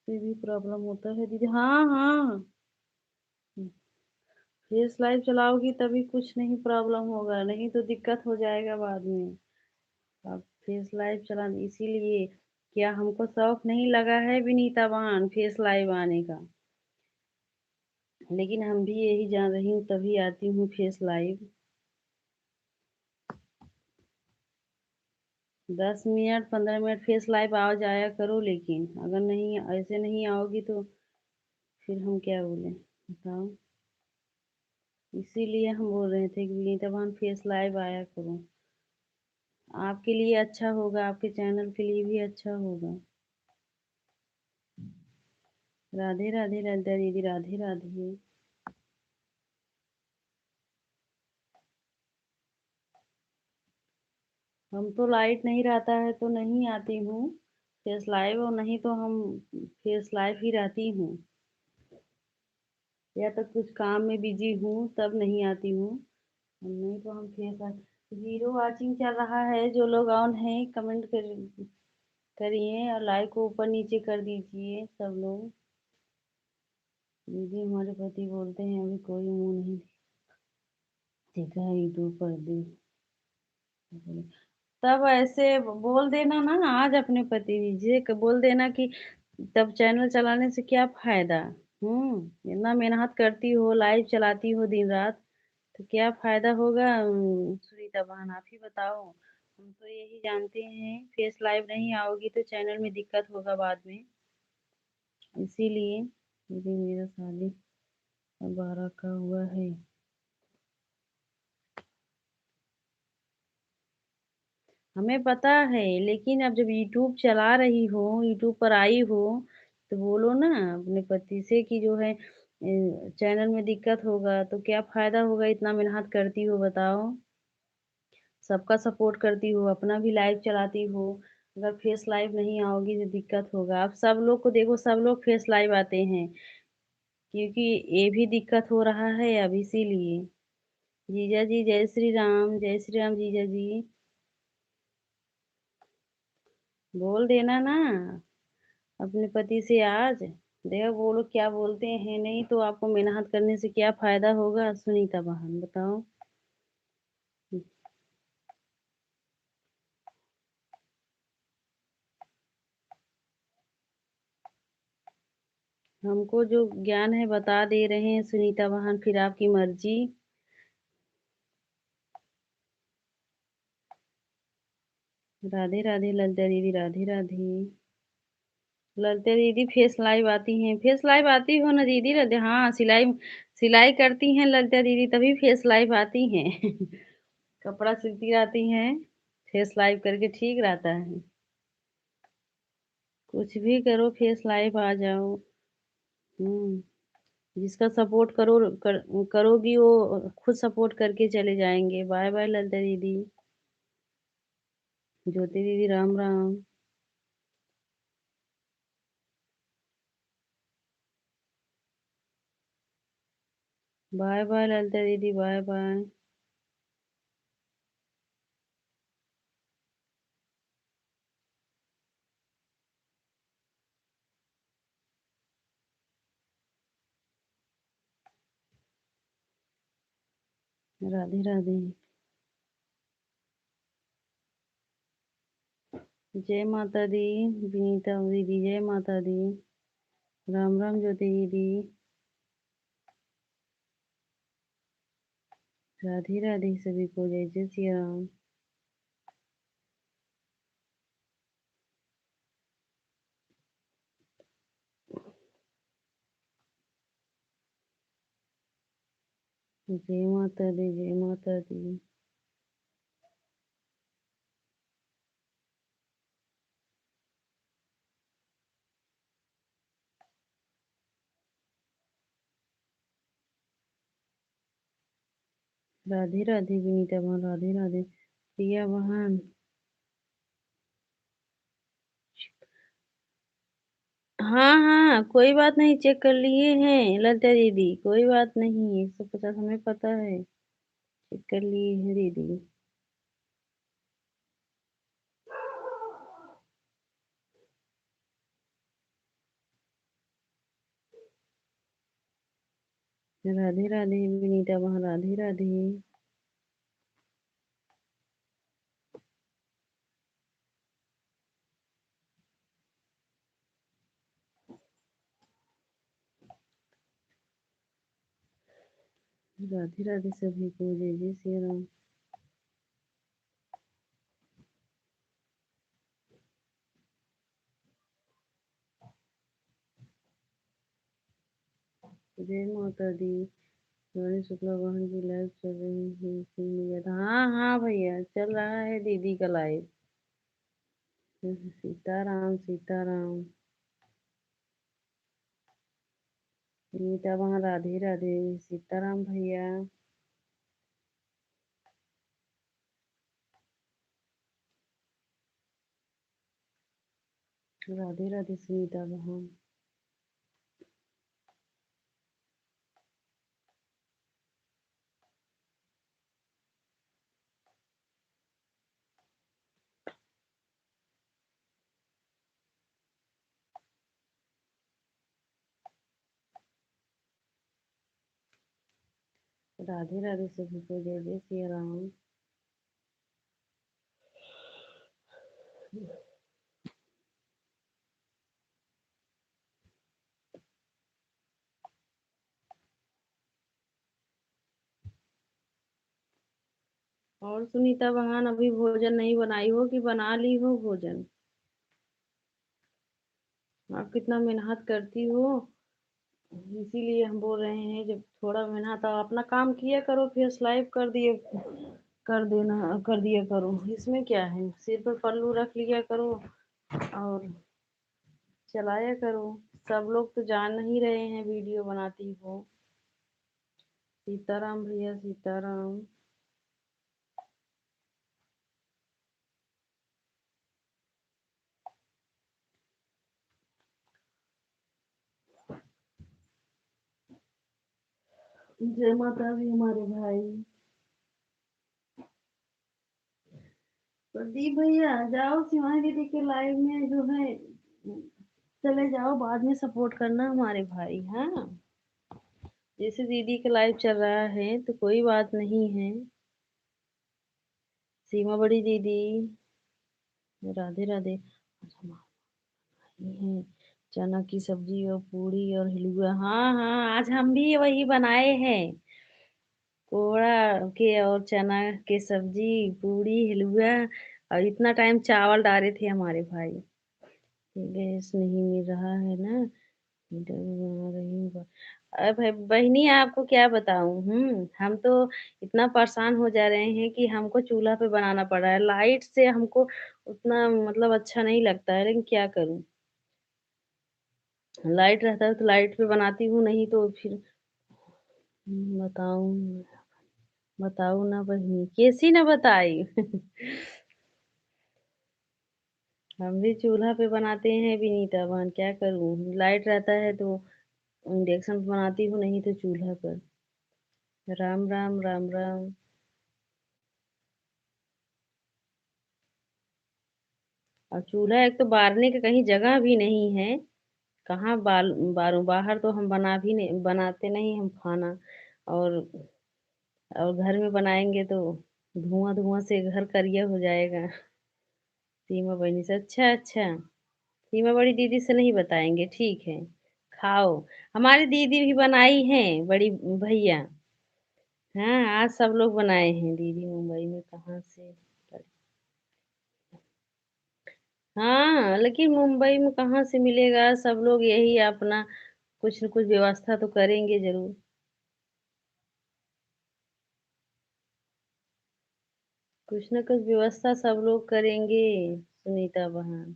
ये भी प्रॉब्लम होता है दीदी, हाँ हाँ। फेस लाइव चलाओगी तभी कुछ नहीं प्रॉब्लम होगा, नहीं तो दिक्कत हो जाएगा बाद में। अब फेस लाइव चलाना इसीलिए, क्या हमको शौक नहीं लगा है विनीता बहन फेस लाइव आने का, लेकिन हम भी यही जान रही हूँ तभी आती हूँ face live. 10 minute 15 minute face live आ जाया करो, लेकिन अगर नहीं ऐसे नहीं आओगी तो फिर हम क्या बोले बताओ। इसीलिए हम बोल रहे थे कि विनीता बहन फेस लाइव आया करो, आपके लिए अच्छा होगा, आपके चैनल के लिए भी अच्छा होगा। राधे राधे राधे दीदी राधे राधे। हम तो लाइट नहीं रहता है तो नहीं आती हूँ फेस लाइव, और नहीं तो हम फेस लाइव ही रहती हूँ, या तो कुछ काम में बिजी हूँ तब नहीं आती हूँ, नहीं तो हम फेस लाइव। जीरो वॉचिंग चल रहा है, जो लोग ऑन है कमेंट करिए और लाइक को ऊपर नीचे कर दीजिए सब लोग। दीदी हमारे पति बोलते हैं अभी कोई मुंह नहीं देखा है यूट्यूब पर दी। तब ऐसे बोल देना ना आज अपने पति जी से बोल देना कि तब चैनल चलाने से क्या फायदा। इतना मेहनत करती हो, लाइव चलाती हो दिन रात, तो क्या फायदा होगा। सुनीता बहन आप ही बताओ। हम तो यही जानते हैं फेस लाइव नहीं आओगी तो चैनल में दिक्कत होगा बाद में, इसीलिए। यदि मेरा शादी 12 का हुआ है। हमें पता है, लेकिन अब जब यूट्यूब चला रही हो, यूट्यूब पर आई हो, तो बोलो ना अपने पति से कि जो है चैनल में दिक्कत होगा तो क्या फायदा होगा, इतना मेहनत करती हो बताओ। सबका सपोर्ट करती हो, अपना भी लाइव चलाती हो, अगर फेस लाइव नहीं आओगी तो दिक्कत होगा। अब सब लोग को देखो, सब लोग फेस लाइव आते हैं, क्योंकि ये भी दिक्कत हो रहा है अब, इसीलिए। जीजा जी जय श्री राम, जय श्री राम जीजा जी। बोल देना ना अपने पति से आज। देखो वो लोग क्या बोलते हैं, नहीं तो आपको मेहनत करने से क्या फायदा होगा सुनीता बहन बताओ। हमको जो ज्ञान है बता दे रहे हैं सुनीता बहन, फिर आपकी मर्जी। राधे राधे ललिता दीदी, राधे राधे। ललिता दीदी फेस लाइव आती हैं, फेस लाइव आती हो ना दीदी? राधे, हाँ सिलाई, सिलाई करती हैं ललिता दीदी तभी फेस लाइव आती हैं। कपड़ा सिलती रहती हैं, फेस लाइव करके ठीक रहता है। कुछ भी करो फेस लाइव आ जाओ। हम्म जिसका सपोर्ट करोगी वो खुद सपोर्ट करके चले जाएंगे। बाय बाय ललिता दीदी। ज्योति दीदी राम राम। बाय बाय ललिता दीदी, बाय बाय। राधे राधे। जय माता दी विनीता दीदी, जय माता दी। राम राम ज्योति दीदी। राधे राधे सभी को, जय जय श्री राम। जय माता दी, जय माता दी। राधे राधे विनीता बहन, राधे राधे प्रिया बहन। हाँ हाँ कोई बात नहीं, चेक कर लिए हैं ललिता दीदी, कोई बात नहीं, 150 हमें पता है, चेक कर लिए हैं दीदी। राधे राधे विनीता बहन, राधे राधे। राधे राधे सभी को, जय जय श्री राम। जय माता दी। रानी शुक्ला बहन की लाइव चल रही है, सुन लिया था। हाँ हाँ भैया चल रहा है दीदी का लाइव। सीताराम सीताराम। सुनीता बहन राधे राधे, सीताराम भैया। राधे राधे सुनीता बहन। राधे राधे सभी को, जय जय सिया राम। और सुनीता बहन, अभी भोजन नहीं बनाई हो कि बना ली हो भोजन? आप कितना मेहनत करती हो, इसीलिए हम बोल रहे हैं जब थोड़ा मेहनत आप अपना काम किया करो, फिर स्लाइप कर दिया करो। इसमें क्या है, सिर पर पल्लू रख लिया करो और चलाया करो। सब लोग तो जान नहीं रहे हैं वीडियो बनाती हो। सीताराम भैया, सीताराम। जय माता दी हमारे भाई। प्रदीप भैया जाओ, शिवानी दीदी के लाइव में जो है चले जाओ, बाद में सपोर्ट करना हमारे भाई। हाँ, जैसे दीदी का लाइव चल रहा है तो कोई बात नहीं है। सीमा बड़ी दीदी, राधे राधे। आज हम आई हैं चना की सब्जी और पूरी और हलवा। हाँ हाँ, आज हम भी वही बनाए हैं, कोहड़ा के और चना के सब्जी, पूरी, हलवा। और इतना टाइम चावल डाले थे हमारे भाई। गैस नहीं मिल रहा है ना, हीटर में बना रही हूँ अरे भाई बहनी, आपको क्या बताऊं। हम तो इतना परेशान हो जा रहे हैं कि हमको चूल्हा पे बनाना पड़ रहा है। लाइट से हमको उतना मतलब अच्छा नहीं लगता है, लेकिन क्या करूं। लाइट रहता है तो लाइट पे बनाती हूँ, नहीं तो फिर बताऊं। बताओ ना बहनी, कैसी ना बताई। हम भी चूल्हा पे बनाते हैं विनीता बहन, क्या करूं। लाइट रहता है तो इंडक्शन पे बनाती हूँ, नहीं तो चूल्हा पर। राम राम, राम राम। और चूल्हा एक तो बारने की कहीं जगह भी नहीं है। कहाँ बारूं, बाहर तो हम बना भी नहीं, बनाते नहीं हम खाना। और और घर में बनाएंगे तो धुआं धुआं से घर करिया हो जाएगा। सीमा बहनी से, अच्छा अच्छा। सीमा बड़ी दीदी से नहीं बताएंगे, ठीक है। खाओ। हमारी दीदी भी बनाई है, बड़ी भैया। हाँ, आज सब लोग बनाए हैं। दीदी मुंबई में कहाँ से? हाँ, लेकिन मुंबई में कहाँ से मिलेगा। सब लोग यही अपना कुछ न कुछ व्यवस्था तो करेंगे जरूर। कुछ न कुछ व्यवस्था सब लोग करेंगे, सुनीता बहन।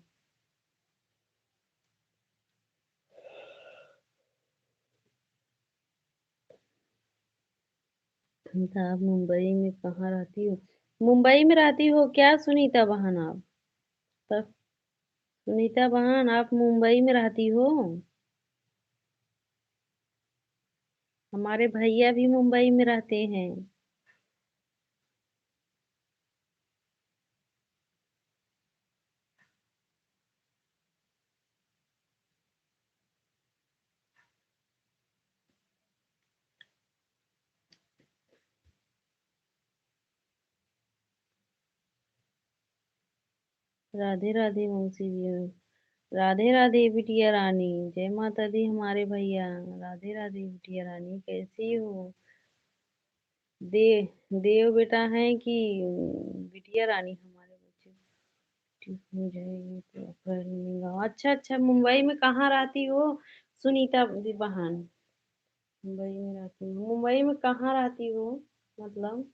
सुनीता, आप मुंबई में कहाँ रहती हो? मुंबई में रहती हो क्या सुनीता बहन आप? तब सुनीता बहन, आप मुंबई में रहती हो? हमारे भैया भी मुंबई में रहते हैं। राधे राधे मौसी जी। राधे राधे बिटिया रानी। जय माता दी हमारे भैया। राधे राधे बिटिया रानी, कैसी हो? देव बेटा है कि बिटिया रानी हमारे बच्चे? ठीक हो जाएगी तो कर लूंगा। अच्छा अच्छा, मुंबई में कहाँ रहती हो सुनीता दी बहन? मुंबई में रहती हो? मुंबई में कहाँ रहती हो, मतलब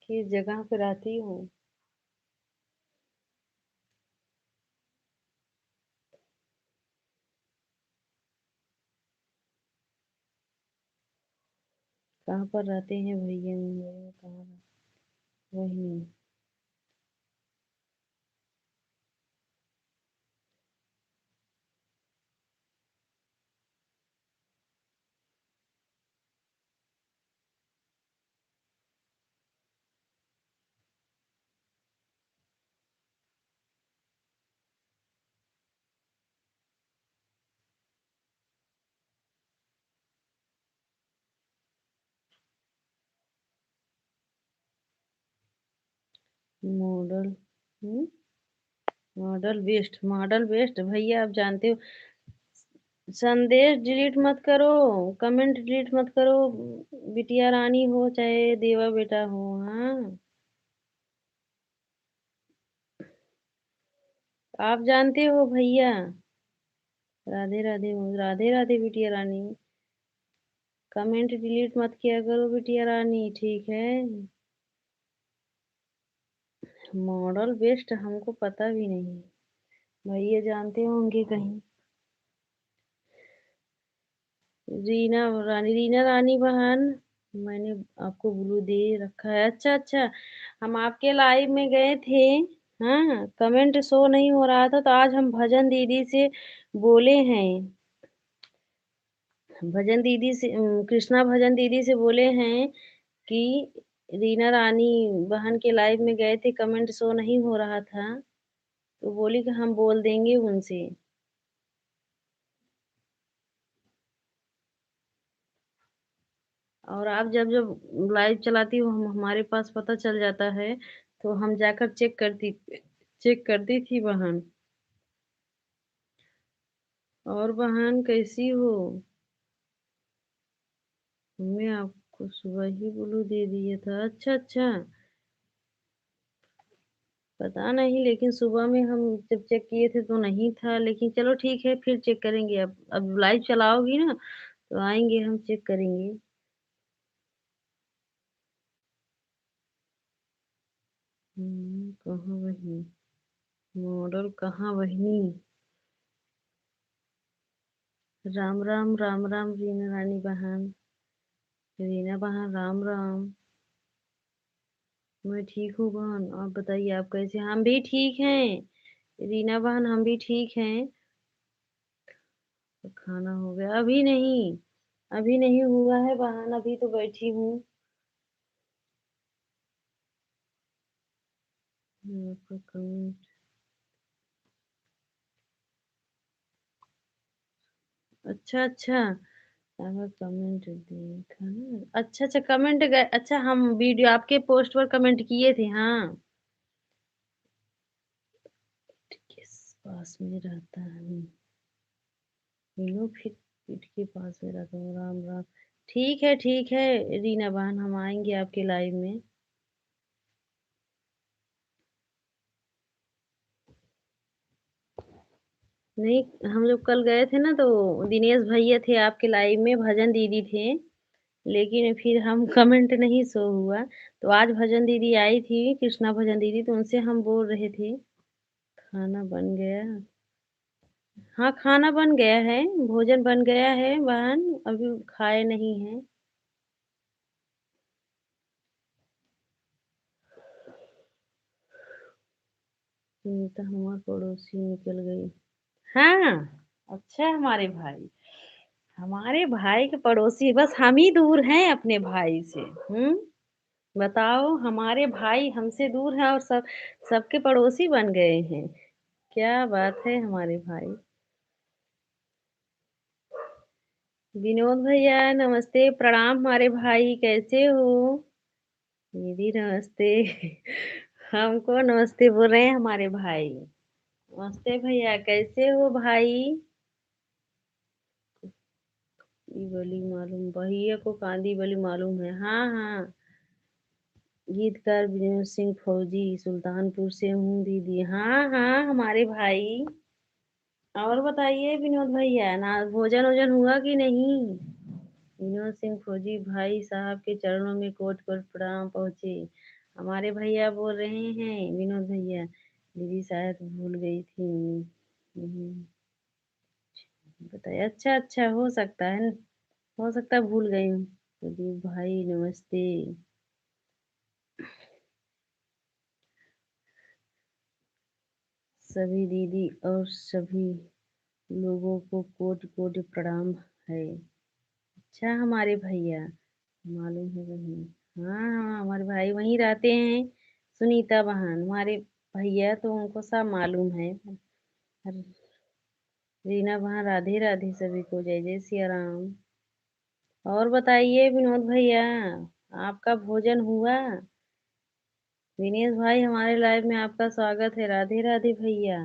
किस जगह पे रहती हो? कहाँ पर रहते हैं भैया मुंबई में, कहाँ वही। मॉडल। मॉडल बेस्ट भैया आप जानते हो। संदेश डिलीट मत करो, कमेंट डिलीट मत करो। बिटिया रानी हो चाहे देवा बेटा हो। हाँ, आप जानते हो भैया। राधे राधे राधे राधे बिटिया रानी। कमेंट डिलीट मत किया करो बिटिया रानी, ठीक है। मॉडल बेस्ट हमको पता भी नहीं, भैया जानते होंगे कहीं। रीना रानी बहन, मैंने आपको ब्लू दे रखा है। अच्छा अच्छा, हम आपके लाइव में गए थे। हाँ, कमेंट शो नहीं हो रहा था तो आज हम भजन दीदी से बोले हैं। भजन दीदी से कृष्णा भजन दीदी से बोले हैं कि रीना रानी बहन के लाइव में गए थे, कमेंट शो नहीं हो रहा था तो बोली कि हम बोल देंगे उनसे। और आप जब जब लाइव चलाती हो हम हमारे पास पता चल जाता है तो हम जाकर चेक करती थी बहन। और बहन कैसी हो? हमने आपको सुबह ही ब्लू दे दिया था। अच्छा अच्छा, पता नहीं लेकिन सुबह में हम जब चेक किए थे तो नहीं था, लेकिन चलो ठीक है फिर चेक करेंगे। अब लाइव चलाओगी ना तो आएंगे हम चेक करेंगे। कहाँ बहिनी? मॉडल कहाँ बहिनी? राम राम राम राम रीना रानी बहन। रीना बहन राम राम। मैं ठीक हूँ बहन, आप बताइए आप कैसे? हम भी ठीक हैं रीना बहन, हम भी ठीक हैं। तो खाना हो गया? अभी नहीं, अभी नहीं हुआ है बहन, अभी तो बैठी हूँ। आपका कमेंट। अच्छा अच्छा, आपका कमेंट देखा ना। अच्छा अच्छा, कमेंट गए। अच्छा, हम वीडियो आपके पोस्ट पर कमेंट किए थे। हाँ, किस पास में रहता है? मीनू फिर पीठ के पास में रहता हूँ। राम राम। ठीक है रीना बहन, हम आएंगे आपके लाइव में। नहीं, हम लोग कल गए थे ना तो दिनेश भैया थे आपके लाइव में, भजन दीदी थे, लेकिन फिर हम कमेंट नहीं शो हुआ। तो आज भजन दीदी आई थी, कृष्णा भजन दीदी, तो उनसे हम बोल रहे थे। खाना बन गया? हाँ, खाना बन गया है, भोजन बन गया है बहन, अभी खाए नहीं है। तो हमारे पड़ोसी निकल गई। हाँ, अच्छा हमारे भाई, हमारे भाई के पड़ोसी बस हम ही दूर हैं अपने भाई से। बताओ, हमारे भाई हमसे दूर हैं और सबके पड़ोसी बन गए हैं। क्या बात है हमारे भाई। विनोद भैया नमस्ते, प्रणाम हमारे भाई, कैसे हो? दीदी नमस्ते। हमको नमस्ते बोल रहे हैं हमारे भाई। नमस्ते भैया, कैसे हो भाई? ये बोली मालूम, भैया को कांदी बोली मालूम है। हाँ हाँ, गीतकार विनोद सिंह फौजी, सुल्तानपुर से हूँ दीदी। हाँ हाँ हमारे भाई। और बताइए विनोद भैया, ना भोजन वोजन हुआ कि नहीं? विनोद सिंह फौजी भाई साहब के चरणों में कोट कोट प्रणाम पहुँचे। हमारे भैया बोल रहे हैं विनोद भैया, दीदी शायद भूल गई थी। बताइए। अच्छा अच्छा, हो सकता है, हो सकता है भूल गई हूँ। तो भाई नमस्ते। सभी दीदी और सभी लोगों को कोटि कोटि प्रणाम है। अच्छा हमारे भैया, मालूम है वहीं। हाँ हाँ, हमारे भाई वहीं रहते हैं। सुनीता बहन हमारे भैया, तो उनको सब मालूम है। रीना बहन राधे राधे सभी को, जय जय सिया राम। और बताइए विनोद भैया, आपका भोजन हुआ? दिनेश भाई हमारे लाइव में आपका स्वागत है। राधे राधे भैया।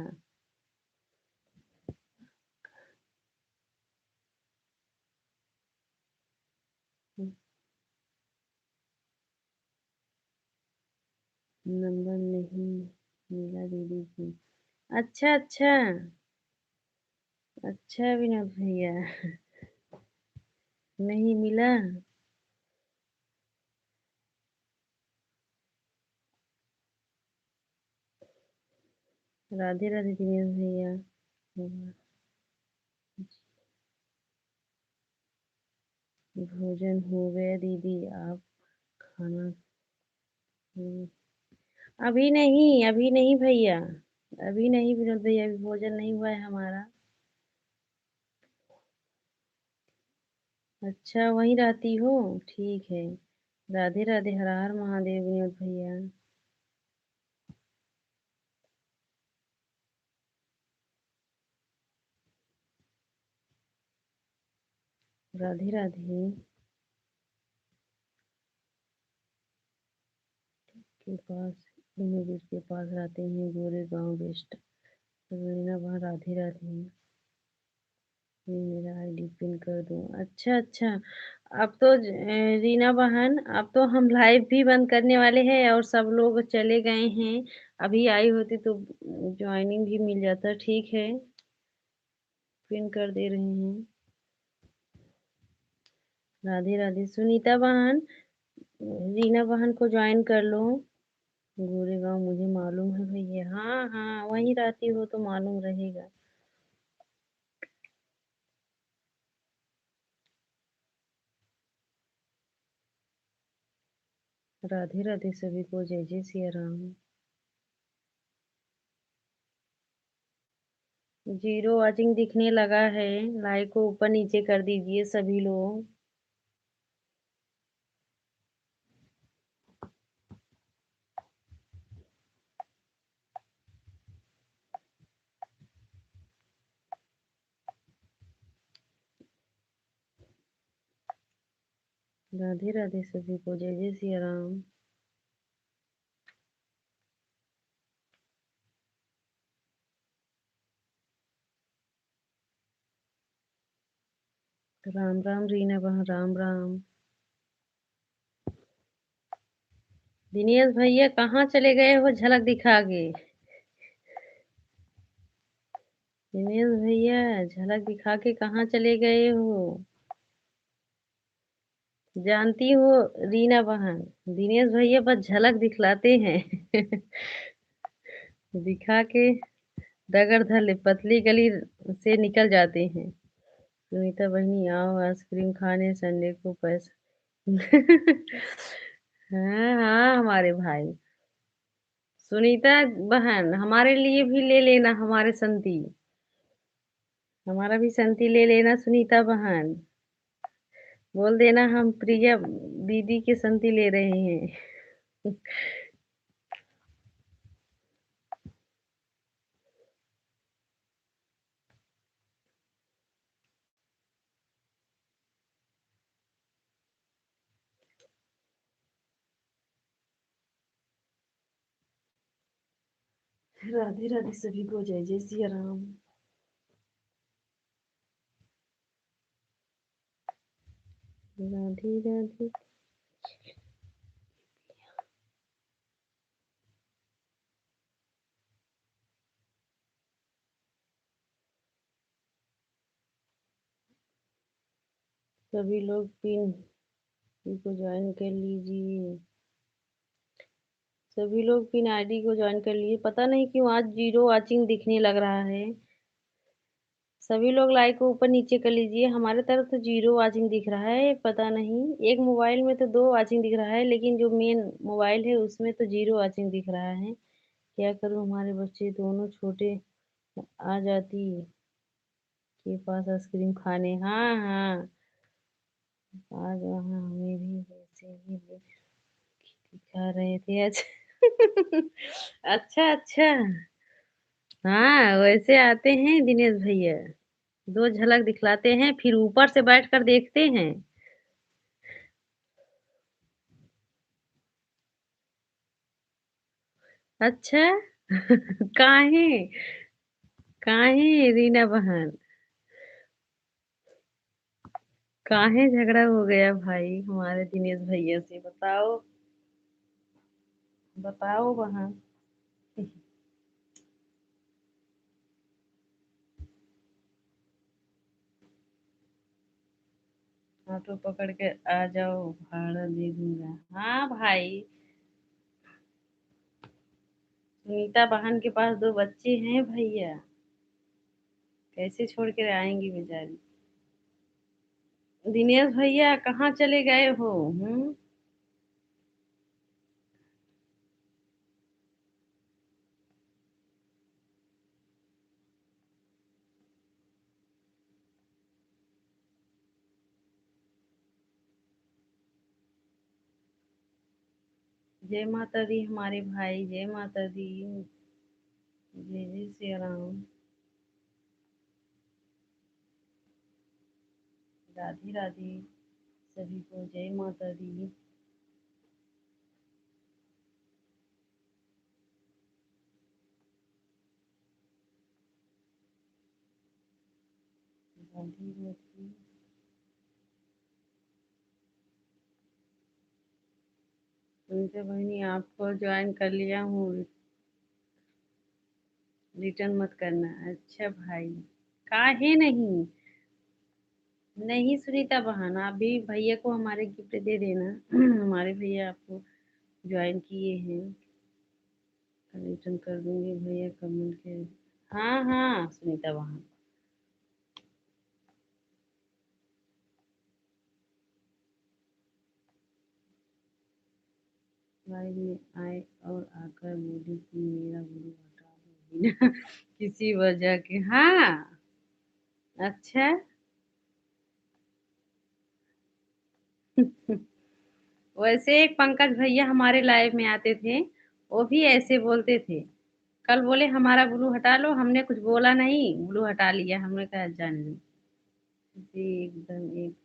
नंबर नहीं मिला दीदी जी। अच्छा अच्छा। अच्छा विनोद भैया। नहीं मिला। राधे राधे दिनेश भैया। भोजन हो गया दीदी, आप खाना। अभी नहीं भैया। अभी नहीं विनोद भैया, अभी भोजन नहीं हुआ है हमारा। अच्छा वहीं रहती हो, ठीक है। राधे राधे, हर हर महादेव विनोद भैया। राधे राधे के पास, इमेज के पास रहते हैं, गोरे गांव वेस्ट। रीना वहाँ। राधे राधे। ये मेरा आईडी पिन कर दूं? अच्छा अच्छा। अब तो रीना बहन, अब तो हम लाइव भी बंद करने वाले हैं और सब लोग चले गए हैं। अभी आई होती तो ज्वाइनिंग भी मिल जाता। ठीक है, पिन कर दे रहे हैं। राधे राधे सुनीता बहन, रीना बहन को ज्वाइन कर लो। गोरेगांव मुझे मालूम है भैया। हाँ हाँ, वहीं रहती हो तो मालूम रहेगा। राधे राधे सभी को, जय जय सिया राम। जीरो वाचिंग दिखने लगा है। लाइक को ऊपर नीचे कर दीजिए सभी लोग। राधे राधे सभी को, जय जय सिया राम। राम राम रीना बहन, राम राम। दिनेश भैया कहाँ चले गए हो झलक दिखा के? दिनेश भैया झलक दिखा के कहाँ चले गए हो? जानती हो रीना बहन, दिनेश भैया बस झलक दिखलाते हैं। दिखा के डगर धर ले, पतली गली से निकल जाते हैं। सुनीता बहनी आओ आइसक्रीम खाने, संडे को पैसा। हाँ हाँ हमारे भाई। सुनीता बहन हमारे लिए भी ले लेना, हमारे संती। हमारा भी संती ले लेना सुनीता बहन। बोल देना हम प्रिया दीदी के संती ले रहे हैं। राधे राधे सभी को, जय जय सिया राम। राधे राधे। सभी लोग पिन को ज्वाइन कर लीजिए। सभी लोग पिन आईडी को ज्वाइन कर लिए। पता नहीं क्यों आज जीरो वाचिंग दिखने लग रहा है। सभी लोग लाइक को ऊपर नीचे कर लीजिए। हमारे तरफ तो जीरो वाचिंग दिख रहा है, पता नहीं। एक मोबाइल में तो दो वाचिंग दिख रहा है, लेकिन जो मेन मोबाइल है उसमें तो जीरो वाचिंग दिख रहा है। क्या करूं, हमारे बच्चे दोनों छोटे। आ जाती के पास आइसक्रीम खाने। हाँ हाँ, आज वहाँ हमें भी वैसे ही दिखा रहे थे आज। अच्छा अच्छा। हाँ वैसे आते हैं दिनेश भैया, दो झलक दिखलाते हैं फिर ऊपर से बैठकर देखते हैं। अच्छा। काहे? काहे रीना बहन? काहे झगड़ा हो गया भाई हमारे दिनेश भैया से? बताओ। बताओ बहन। ऑटो पकड़ के आ जाओ, भाड़ा दे दूंगा। हाँ भाई। सुनीता बहन के पास 2 बच्चे हैं भैया। कैसे छोड़ कर आएंगी बेचारी? दिनेश भैया कहाँ चले गए हो? हम्म। जय माता दी हमारे भाई, जय माता दी। जय जय श्री राम। राधे राधे सभी को, जय माता दी। राधे राधे। सुनीता बहनी आपको ज्वाइन कर लिया हूँ। रिटर्न मत करना। अच्छा भाई। काहे नहीं? नहीं सुनीता बहन, आप भी भैया को हमारे गिफ्ट दे देना। हमारे भैया आपको ज्वाइन किए हैं। रिटर्न कर दूंगी भैया कमेंट के। हाँ हाँ सुनीता बहन। लाइव में आए और आकर बोली कि मेरा गुरु हटा दो बिना किसी वजह के। हाँ। अच्छा। वैसे एक पंकज भैया हमारे लाइव में आते थे, वो भी ऐसे बोलते थे। कल बोले हमारा ब्लू हटा लो, हमने कुछ बोला नहीं, ब्लू हटा लिया। हमने कहा जाने दो जी। एकदम एक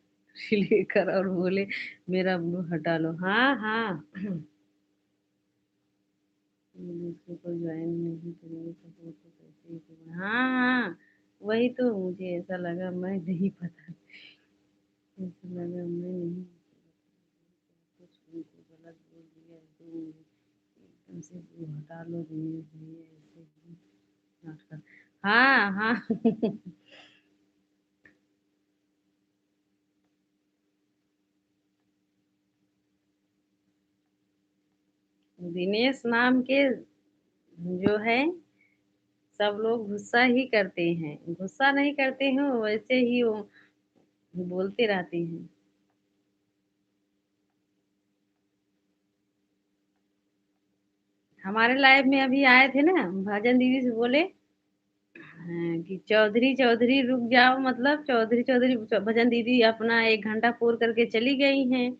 लेकर और बोले मेरा ब्लू हटा लो। हाँ हाँ। दूसरे को ज्वाइन नहीं करेंगे तो वो तो कैसे ही होगा। हाँ हाँ। वही तो मुझे ऐसा लगा, मैं नहीं पता। ऐसा लगा मैं नहीं कुछ उनको गलत बोल दिया तो एकदम से ब्लू हटा लो धीरे धीरे ऐसे ही नाटक। हाँ हाँ। दिनेश नाम के जो है, सब लोग गुस्सा ही करते हैं। गुस्सा नहीं करते हैं, वैसे ही वो बोलते रहते हैं। हमारे लाइव में अभी आए थे ना, भजन दीदी से बोले हाँ, कि चौधरी चौधरी रुक जाओ, मतलब चौधरी चौधरी। भजन दीदी अपना 1 घंटा पूर करके चली गई हैं।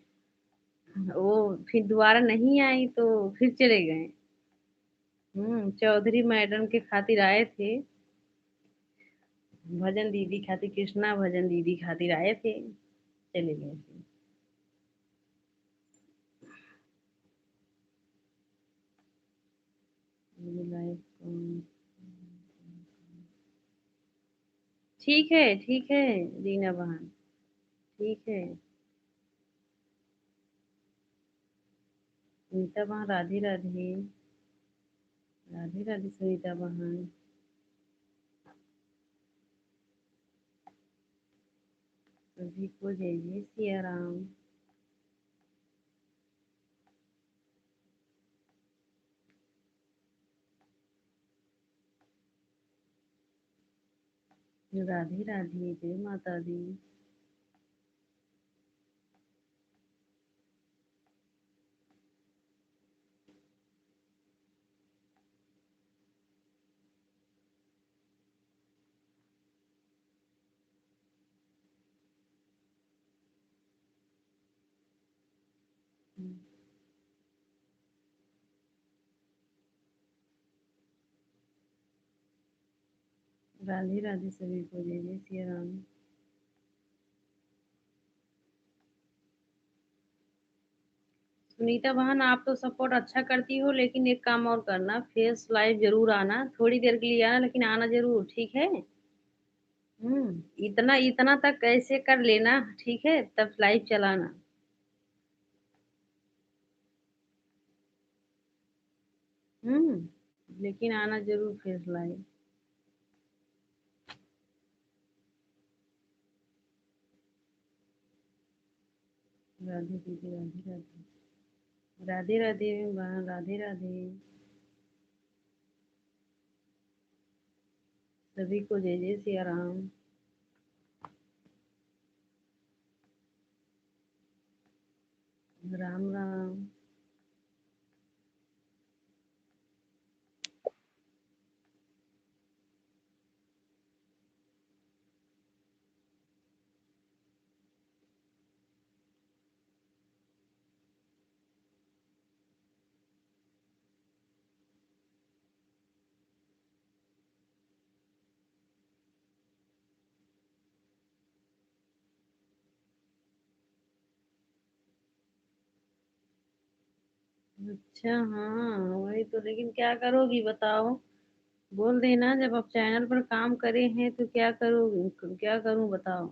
वो फिर दोबारा नहीं आई तो फिर चले गए। चौधरी मैडम के खातिर आए थे। भजन दीदी खातिर, कृष्णा भजन दीदी खातिर आए थे, चले गए थे। मेरी लाइफ ठीक है रीना बहन। ठीक है। सुनीता बहन राधे राधे। राधे राधे सुनीता बहन। सभी को जय जय सिया राम। राधे राधे जय माता दी। राधे राधे सभी को जय जय सिया राम। सुनीता बहन, आप तो सपोर्ट अच्छा करती हो, लेकिन एक काम और करना, फेस लाइव जरूर आना, थोड़ी देर के लिए आना, लेकिन आना जरूर, ठीक है। इतना इतना तक कैसे कर लेना, ठीक है, तब लाइव चलाना। लेकिन आना जरूर फेस लाइव। राधे दीदी, राधे राधे। राधे राधे बहन, राधे राधे। सभी को जय जय सिया राम। राम राम। अच्छा, हाँ वही तो, लेकिन क्या करोगी बताओ। बोल देना, जब आप चैनल पर काम करे हैं तो क्या करोगी, क्या करूं बताओ।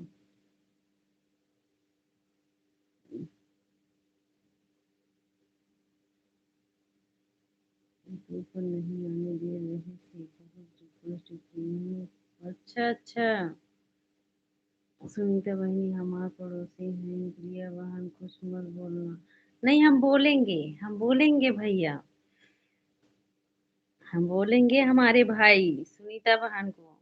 यूट्यूब पर नहीं आने दे रहे थे, बहुत रिक्वेस्ट की हूँ। अच्छा अच्छा। सुनीता बहनी हमारे पड़ोसी हैं, प्रिया बहन कुछ मत बोलना। नहीं, हम बोलेंगे, हम बोलेंगे भैया। हम बोलेंगे हमारे भाई सुनीता बहन को।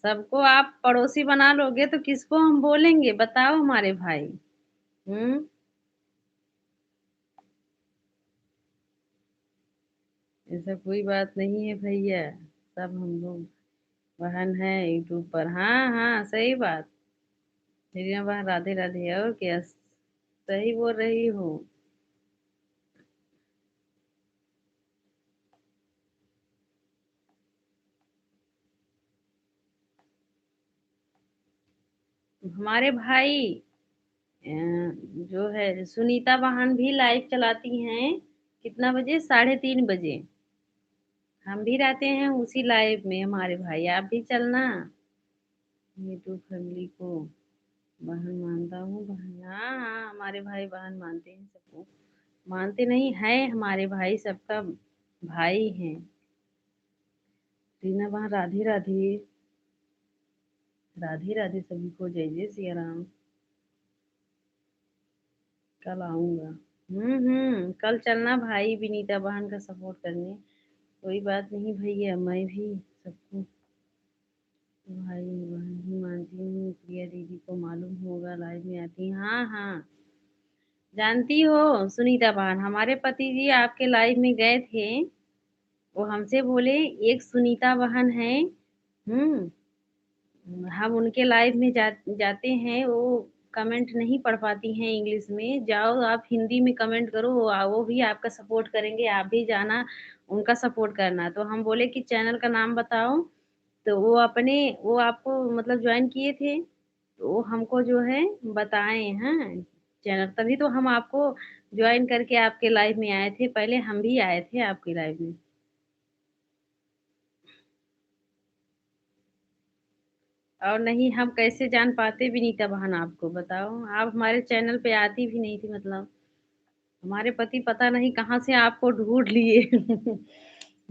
सबको आप पड़ोसी बना लोगे तो किसको हम बोलेंगे बताओ, हमारे भाई। हम्म। ऐसा कोई बात नहीं है भैया, सब हम लोग बहन है यूट्यूब पर। हाँ हाँ, सही बात। मेरी बहन, राधे राधे, और क्या सही बोल रही हो। हमारे भाई अ, जो है सुनीता बहन भी लाइव चलाती हैं। कितना बजे, 3:30 बजे। हम भी रहते हैं उसी लाइव में, हमारे भाई आप भी चलना। यूट्यूब फैमिली को बहन मानता हूँ, बहन, हाँ हाँ, हमारे भाई बहन मानते हैं सबको। मानते नहीं है, हमारे भाई सबका भाई हैं। रीना बहन, राधे राधे। राधे राधे, सभी को जय जय सिया राम। कल आऊंगा। कल चलना भाई, विनीता बहन का सपोर्ट करने। कोई बात नहीं भैया, मैं भी सबको भाई बहन ही मानती हूँ। प्रिया दीदी को मालूम होगा, लाइव में आती हैं। हाँ हाँ, जानती हो सुनीता बहन, हमारे पति जी आपके लाइव में गए थे। वो हमसे बोले, एक सुनीता बहन है। हम्म। हम उनके लाइव में जाते हैं, वो कमेंट नहीं पढ़ पाती हैं इंग्लिश में, जाओ आप हिंदी में कमेंट करो, वो भी आपका सपोर्ट करेंगे, आप भी जाना उनका सपोर्ट करना। तो हम बोले कि चैनल का नाम बताओ। तो वो आपको मतलब ज्वाइन किए थे, तो वो हमको जो है बताए हैं चैनल, तभी तो हम आपको ज्वाइन करके आपके लाइव में आए थे, पहले हम भी आए थे आपके लाइव में। और नहीं, हम कैसे जान पाते विनीता बहन, आपको बताओ, आप हमारे चैनल पे आती भी नहीं थी मतलब। हमारे पति पता नहीं कहाँ से आपको ढूंढ लिए।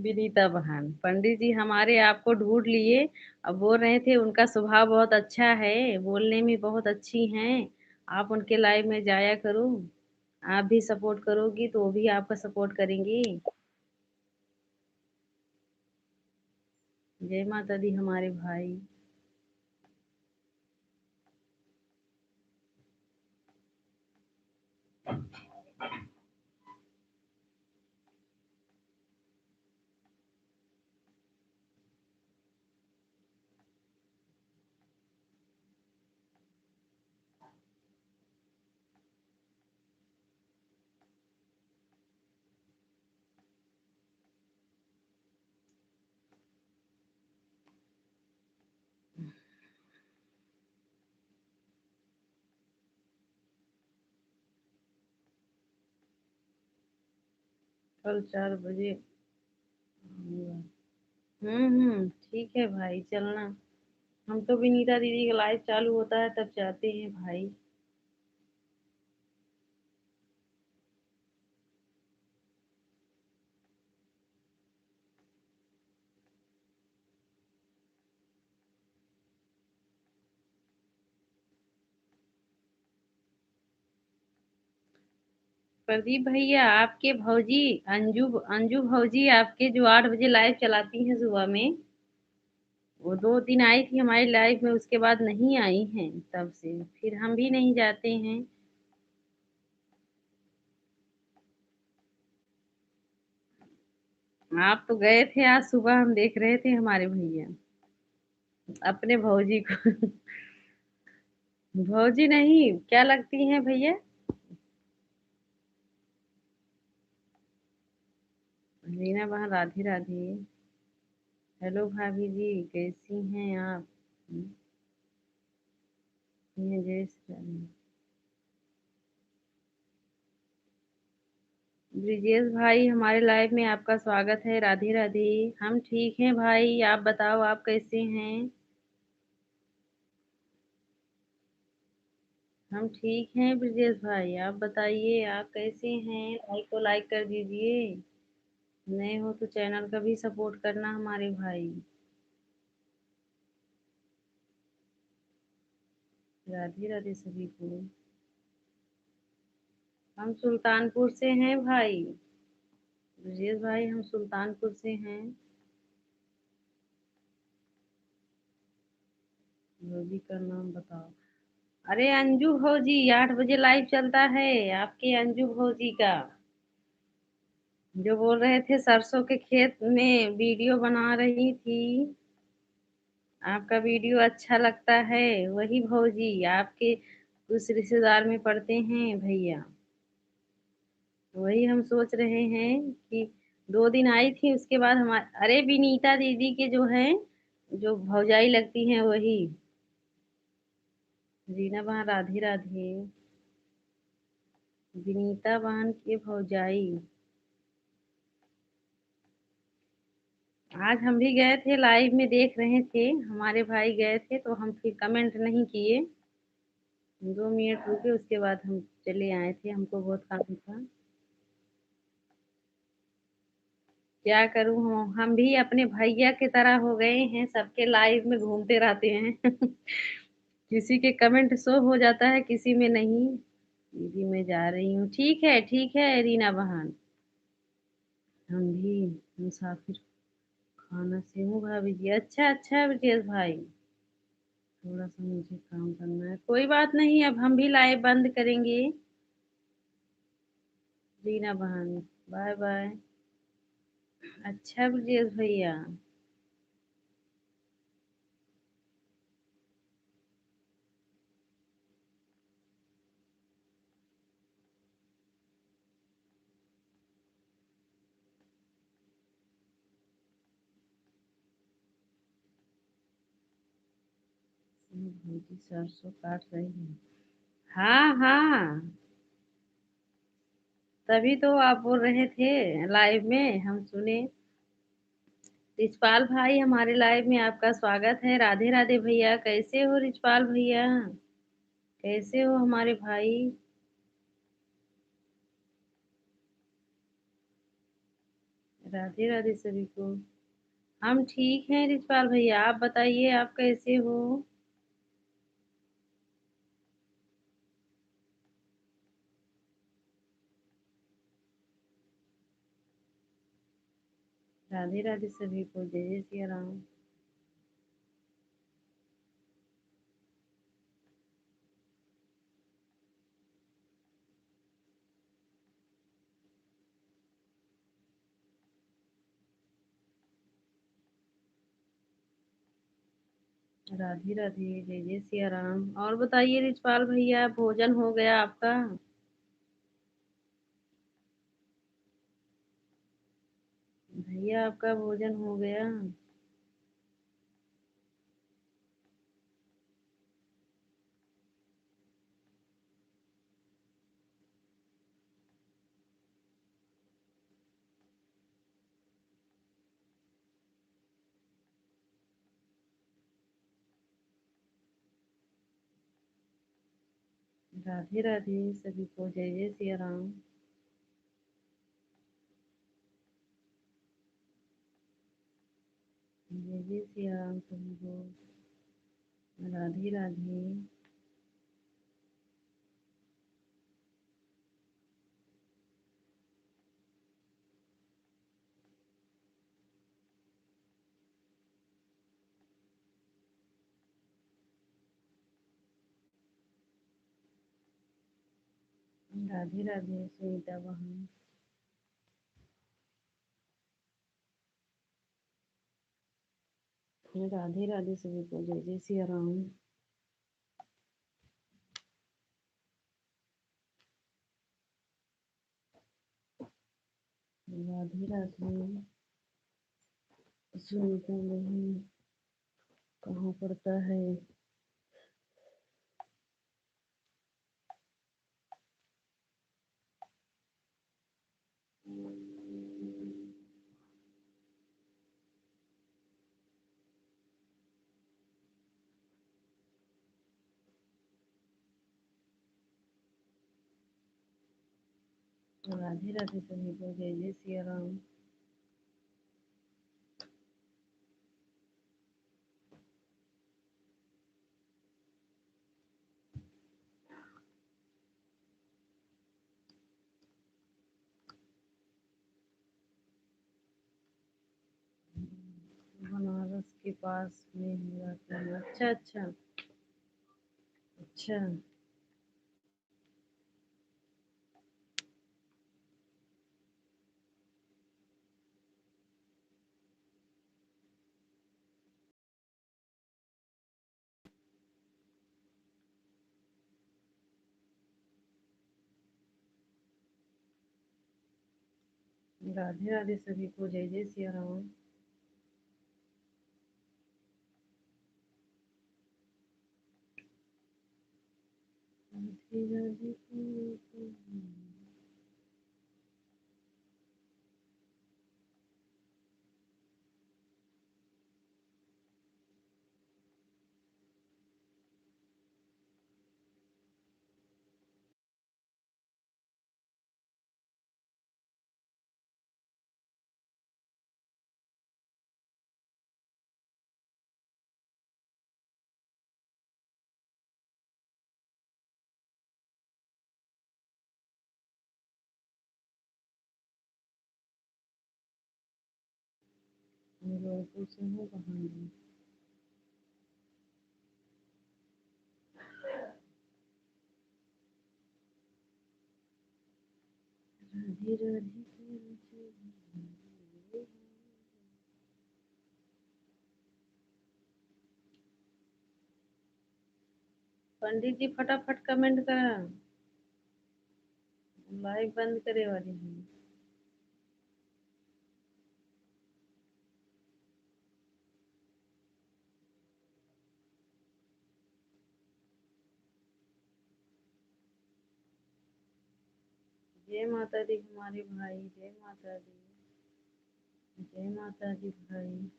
विनीता बहन, पंडित जी हमारे आपको ढूंढ लिए। अब बोल रहे थे उनका स्वभाव बहुत अच्छा है, बोलने में बहुत अच्छी हैं, आप उनके लाइव में जाया करो। आप भी सपोर्ट करोगी तो वो भी आपका सपोर्ट करेंगी। जय माता दी हमारे भाई। कल 4 बजे आऊंगा। ठीक है भाई, चलना। हम तो विनीता दीदी का लाइव चालू होता है तब जाते हैं भाई। प्रदीप भैया, आपके भौजी अंजू अंजू भौजी आपके जो 8 बजे लाइव चलाती हैं सुबह में, वो 2 दिन आई थी हमारी लाइव में, उसके बाद नहीं आई हैं। तब से फिर हम भी नहीं जाते हैं। आप तो गए थे, आज सुबह हम देख रहे थे हमारे भैया अपने भौजी को। भौजी नहीं, क्या लगती हैं भैया? रीना बहन, राधे राधे। हेलो भाभी जी, कैसी हैं आप? जय श्री राधे। ब्रिजेश भाई, हमारे लाइव में आपका स्वागत है। राधे राधे। हम ठीक हैं भाई, आप बताओ आप कैसे हैं? हम ठीक हैं ब्रिजेश भाई, आप बताइए आप कैसे हैं? लाइक को लाइक कर दीजिए। नए हो तो चैनल का भी सपोर्ट करना हमारे भाई। राधे राधे सभी को। हम सुल्तानपुर से हैं भाई। ब्रिजेश भाई, हम सुल्तानपुर से हैं। भौजी का नाम बताओ। अरे अंजू भौजी, 8 बजे लाइव चलता है आपके अंजू भौजी का। जो बोल रहे थे सरसों के खेत में वीडियो बना रही थी, आपका वीडियो अच्छा लगता है। वही भौजी आपके उस रिश्तेदार में पड़ते हैं भैया। वही हम सोच रहे हैं कि 2 दिन आई थी, उसके बाद हमारे, अरे विनीता दीदी के जो है, जो भौजाई लगती हैं वही। रीना बहन, राधे राधे। विनीता बहन के भौजाई। आज हम भी गए थे लाइव में, देख रहे थे हमारे भाई गए थे तो हम फिर कमेंट नहीं किए। 2 मिनट रुके, उसके बाद हम चले आए थे, हमको बहुत काम था। क्या करूं, हम भी अपने भैया की तरह हो गए हैं, सबके लाइव में घूमते रहते हैं। किसी के कमेंट शो हो जाता है, किसी में नहीं। दीदी मैं जा रही हूँ, ठीक है रीना बहन। हम भी मुसाफिर खाना से हूँ भाभी जी। अच्छा अच्छा ब्रिजेश भाई, थोड़ा सा मुझे काम करना है, कोई बात नहीं, अब हम भी लाइव बंद करेंगे। रीना बहन, बाय बाय। अच्छा ब्रिजेश भैया। भौजी सरसों काट रही है। हाँ हाँ, तभी तो आप बोल रहे थे लाइव में, हम सुने। रिचपाल भाई, हमारे लाइव में आपका स्वागत है। राधे राधे भैया, कैसे हो रिचपाल भैया? कैसे हो हमारे भाई? राधे राधे सभी को। हम ठीक हैं रिचपाल भैया, आप बताइए आप कैसे हो? राधे राधे सभी को, जय जय सिया राम। राधे राधे, जय जय सिया राम। और बताइए रिचपाल भैया, भोजन हो गया आपका? भैया आपका भोजन हो गया? राधे राधे सभी को, जय जय सिया राम। जय जय सिया राम सभी को, राधे राधे। राधे राधे सुनीता बहन। राधे राधे सभी को, जय जय सिया राम। राधे राधे। सुनीता बहन कहाँ पड़ता है? राधे राधे सभी को, जय जय सिया राम। बनारस के पास में हुआ था। अच्छा अच्छा अच्छा। राधे राधे सभी को, जय जय सिया राम। राधे राधे। गोरखपुर से हूँ बहन। राधे राधे। पंडित जी फटाफट कमेंट करा, लाइव बंद करे वाली हूँ। जय माता दी हमारे भाई, जय माता दी, जय माता दी भाई।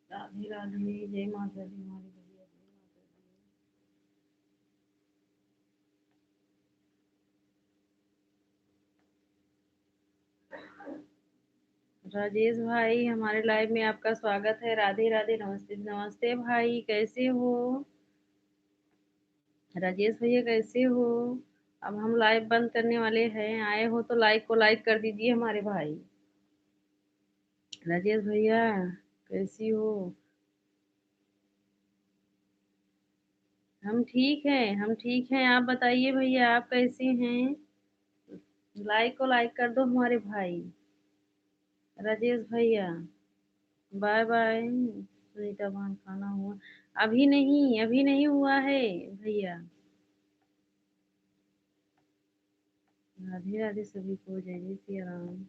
राधे राधे, जय माता दी हमारे भैया, जय माता दी। राजेश भाई हमारे लाइव में आपका स्वागत है। राधे राधे, नमस्ते नमस्ते भाई, कैसे हो? राजेश भैया कैसे हो? अब हम लाइव बंद करने वाले हैं, आए हो तो लाइक को लाइक कर दीजिए हमारे भाई। राजेश भैया कैसी हो? हम ठीक हैं, हम ठीक हैं, आप बताइए भैया आप कैसे हैं? लाइक को लाइक कर दो हमारे भाई। राजेश भैया बाय बाय। सुनीता बहन खाना हुआ? अभी नहीं हुआ है भैया। राधे राधे सभी को, जय जय सिया राम।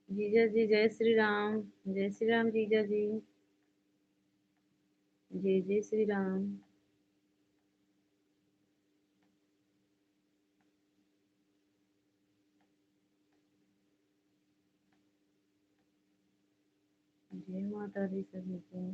जीजा जी जय श्री राम। जय श्री राम जीजा जी। जय जय श्री राम। जय माता दी सभी को।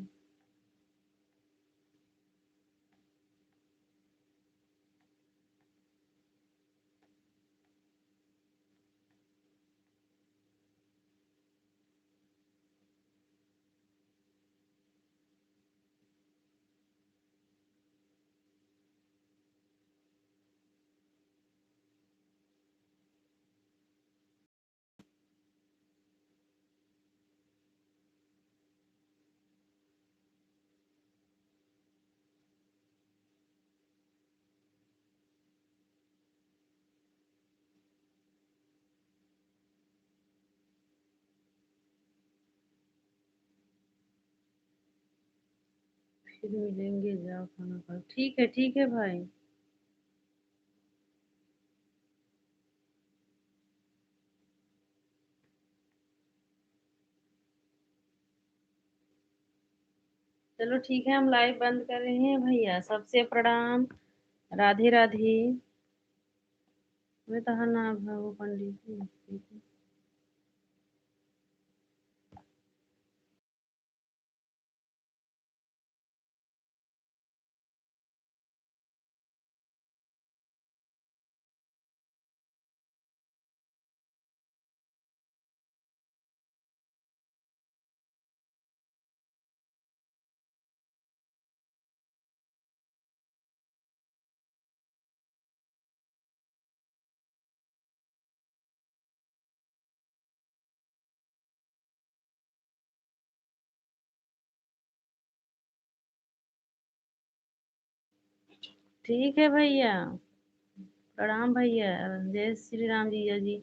फिर मिलेंगे, जाओ खाना खाओ। ठीक है भाई। चलो ठीक है, हम लाइव बंद कर रहे हैं भैया। सबसे प्रणाम। राधे राधे। मैं तो ना भाव पंडित जी। ठीक है भैया। प्रणाम भैया। जय श्री राम जीजा जी।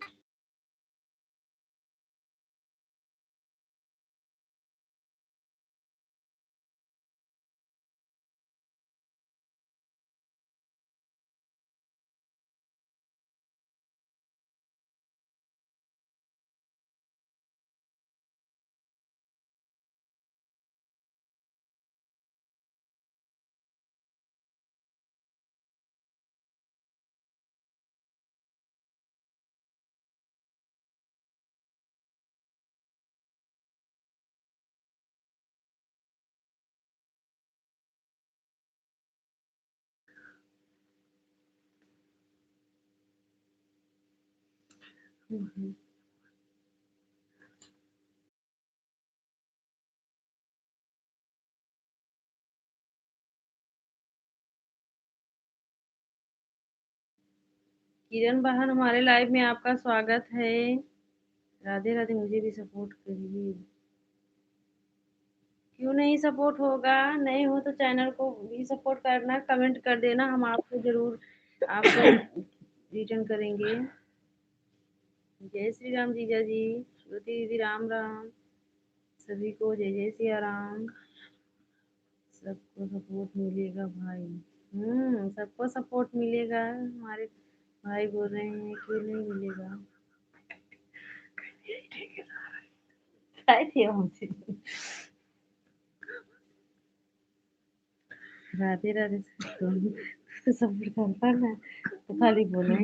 किरण बहन, हमारे लाइव में आपका स्वागत है। राधे राधे। मुझे भी सपोर्ट करिए। क्यों नहीं सपोर्ट होगा? नहीं हो तो चैनल को भी सपोर्ट करना, कमेंट कर देना, हम आपको जरूर आपको रिटर्न करेंगे। जय श्री राम जीजा जी। श्रुति दीदी राम राम। सभी को जय जय सिया राम। सबको सपोर्ट मिलेगा भाई। सबको सपोर्ट मिलेगा। हमारे भाई बोल रहे हैं क्यों नहीं मिलेगा। काय थे हमसे। राधे राधे। तो सपोर्ट करता ना तो खाली बोले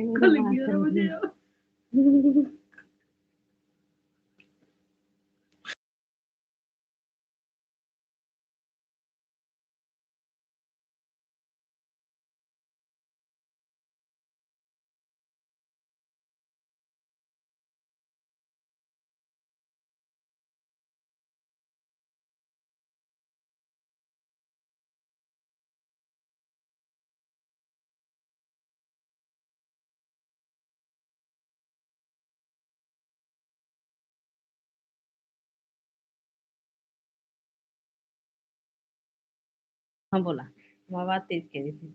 हाँ बोला। हम आवाज तेज करी थी।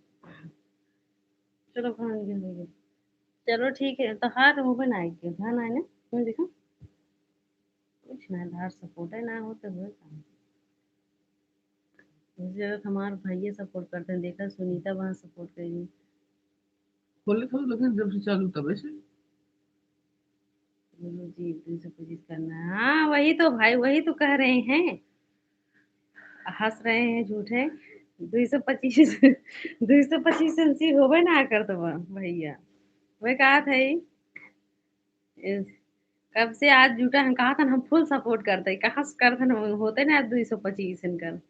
चलो खान। चलो ठीक है तो हार हो बनाए के खाना है ना। देखो कुछ ना धार सपोर्ट है ना हो तो हो काम। मुझे हमारे भैया सपोर्ट करते हैं। देखा सुनीता वहां सपोर्ट करी। खोले खोल लेकिन जब से चालू तब से बोलो जी 225 करना है। हाँ वही तो भाई, वही तो कह रहे हैं, हंस रहे हैं झूठे। 225 225 सेंसी होबे ना कर तो भैया, वही कहा था ही। इस- कब से आज जुटा हम, कहा था ना हम फुल सपोर्ट करते, कहाँ से करते ना होते ना 225 इनकर।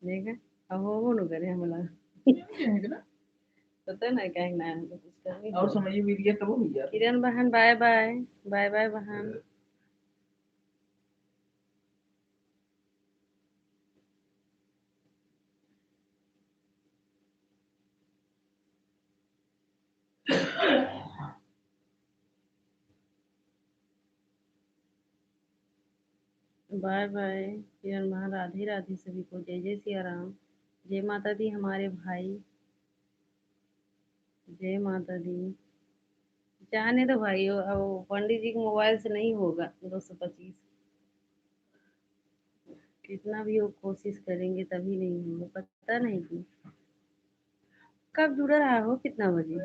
देखा, अब वो न करे हमला। है ना। पता ना क्या ना है, कुछ करनी और समझिए भी दिया तब हो गया। किरण बहन बाय बाय। बाय बाय बहन। बाय बाय किरण बहन। राधे राधे सभी को, जय जय सिया राम। जय माता दी हमारे भाई, जय माता दी। चाहने तो भाई अब पंडित जी के मोबाइल से नहीं होगा 225, कितना भी वो कोशिश करेंगे तभी नहीं होगा, पता नहीं क्यों। कब जुड़ रहा हो, कितना बजे?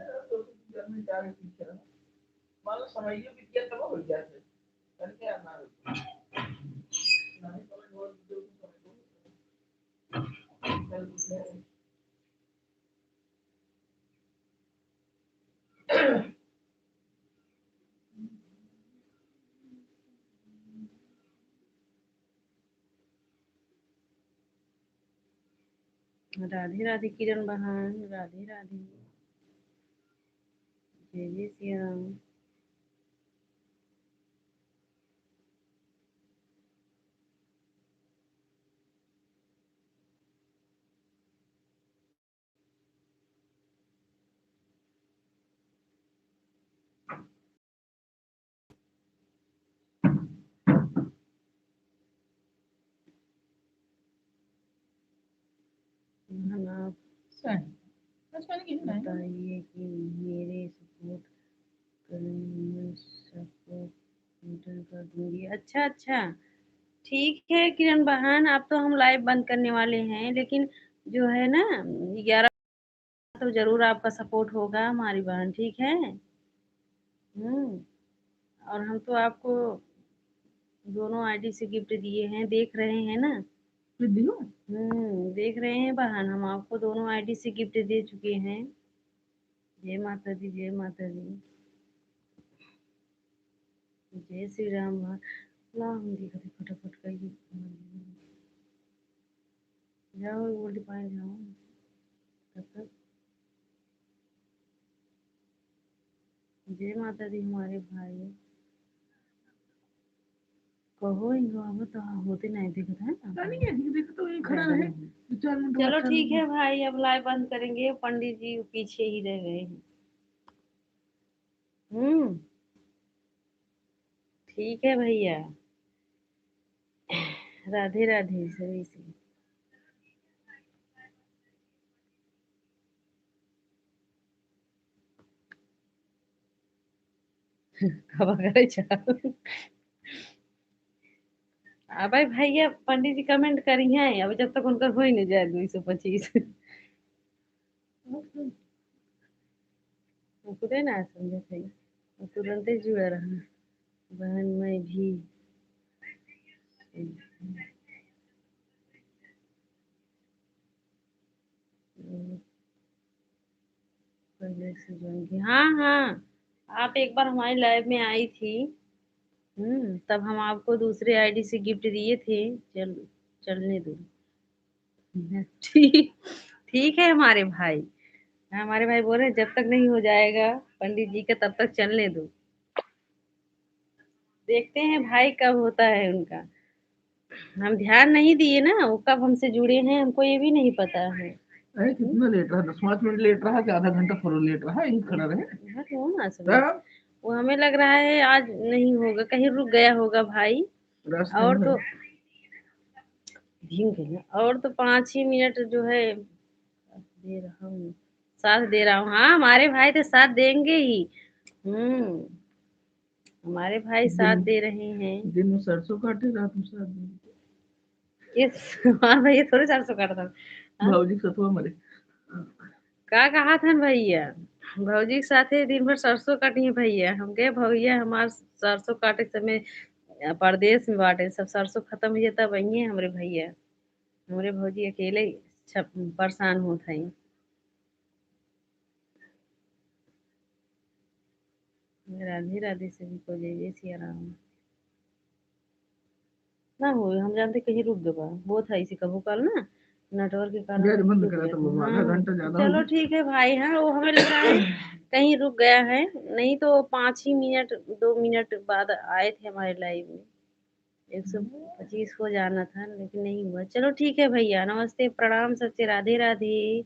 मान लो समझिए भी दिया तब हो गया करके आना नहीं समझ बहुत जो समझ राधे राधे किरण बहन, राधे राधे, जय जय सिया राम। बहन आप बताइए कि मेरे सपोर्ट करने सपोर्ट एंटर कर दूंगी। अच्छा अच्छा, ठीक है किरण बहन, अब तो हम लाइव बंद करने वाले हैं, लेकिन जो है ना 11 तो जरूर आपका सपोर्ट होगा हमारी बहन, ठीक है। और हम तो आपको दोनों आईडी से गिफ्ट दिए हैं, देख रहे हैं ना। देख रहे हैं बहन, हम आपको दोनों आईडी से गिफ्ट दे चुके हैं। जय माता दी, जय माता दी, जय श्री राम। ला हम दिखा दे फटाफट का ये जाओ गोल्ड पाए जाओ तब तक। जय माता दी हमारे भाई, कहो इनको अब तो होते नहीं दिखता है ना, नहीं है दिख तो यही खड़ा रहे 2-4 मिनट। चलो ठीक है भाई, अब लाइव बंद करेंगे, पंडित जी पीछे ही रह गए हैं। हम्म ठीक है भैया, राधे राधे सभी से। अब अगर चाहो अब भैया पंडित जी कमेंट करी हैं, अब जब तक उनका हो ही नहीं जाए 225 खुदे ना समझे थे, वो तुरंत ही जुड़ा रहा। बहन मैं भी पहले से ज्वाइन की। हाँ हाँ, आप एक बार हमारी लाइव में आई थी। तब हम आपको दूसरे आईडी से गिफ्ट दिए थे। चल, चलने दो। ठीक, ठीक है हमारे भाई बोल रहे हैं, जब तक नहीं हो जाएगा पंडित जी का तब तक चलने दो। देखते हैं भाई कब होता है उनका, हम ध्यान नहीं दिए ना, वो कब हमसे जुड़े हैं हमको ये भी नहीं पता है। अरे कितना लेट रहा 10-5 मिनट लेट रहा कि आधा घंटा फॉर लेट रहा यही खड़ा रहे। वो ना समझ, वो हमें लग रहा है आज नहीं होगा, कहीं रुक गया होगा भाई। और तो धीम के लिए, और तो 5 ही मिनट जो है दे रहा हूँ, साथ दे रहा हूँ। हाँ हमारे भाई तो साथ देंगे ही। हम्म हमारे भाई साथ दे रहे हैं। दिन में सरसों काटे रात में साथ दिन किस हाँ भैया थोड़े 400 काटता। हाँ? भाजी सतुआ मरे का कहा था भैया? भौजी के साथे दिन भर सरसों काटी है भैया। हम कहे भैया हमार सरसों काटे के समय परदेश में बाटे, सब सरसों खत्म हो जाता वही हमरे भैया। हमरे भौजी अकेले परेशान होत हई। राधे राधे सभी को जय जय सिया राम। ना हो हम जानते कहीं रुक गवा बहुत है इसी कभू काल ना नेटवर्क के कारण गैस कहीं बंद रुक करा गया तो था। आधा हाँ घंटा ज्यादा हो चलो गया। ठीक है भाई। हाँ वो हमें लग रहा है कहीं रुक गया है, नहीं तो 5 ही मिनट 2 मिनट बाद आए थे हमारे लाइव में। 125 हो जाना था लेकिन नहीं हुआ। चलो ठीक है भैया, नमस्ते प्रणाम सबसे, राधे राधे।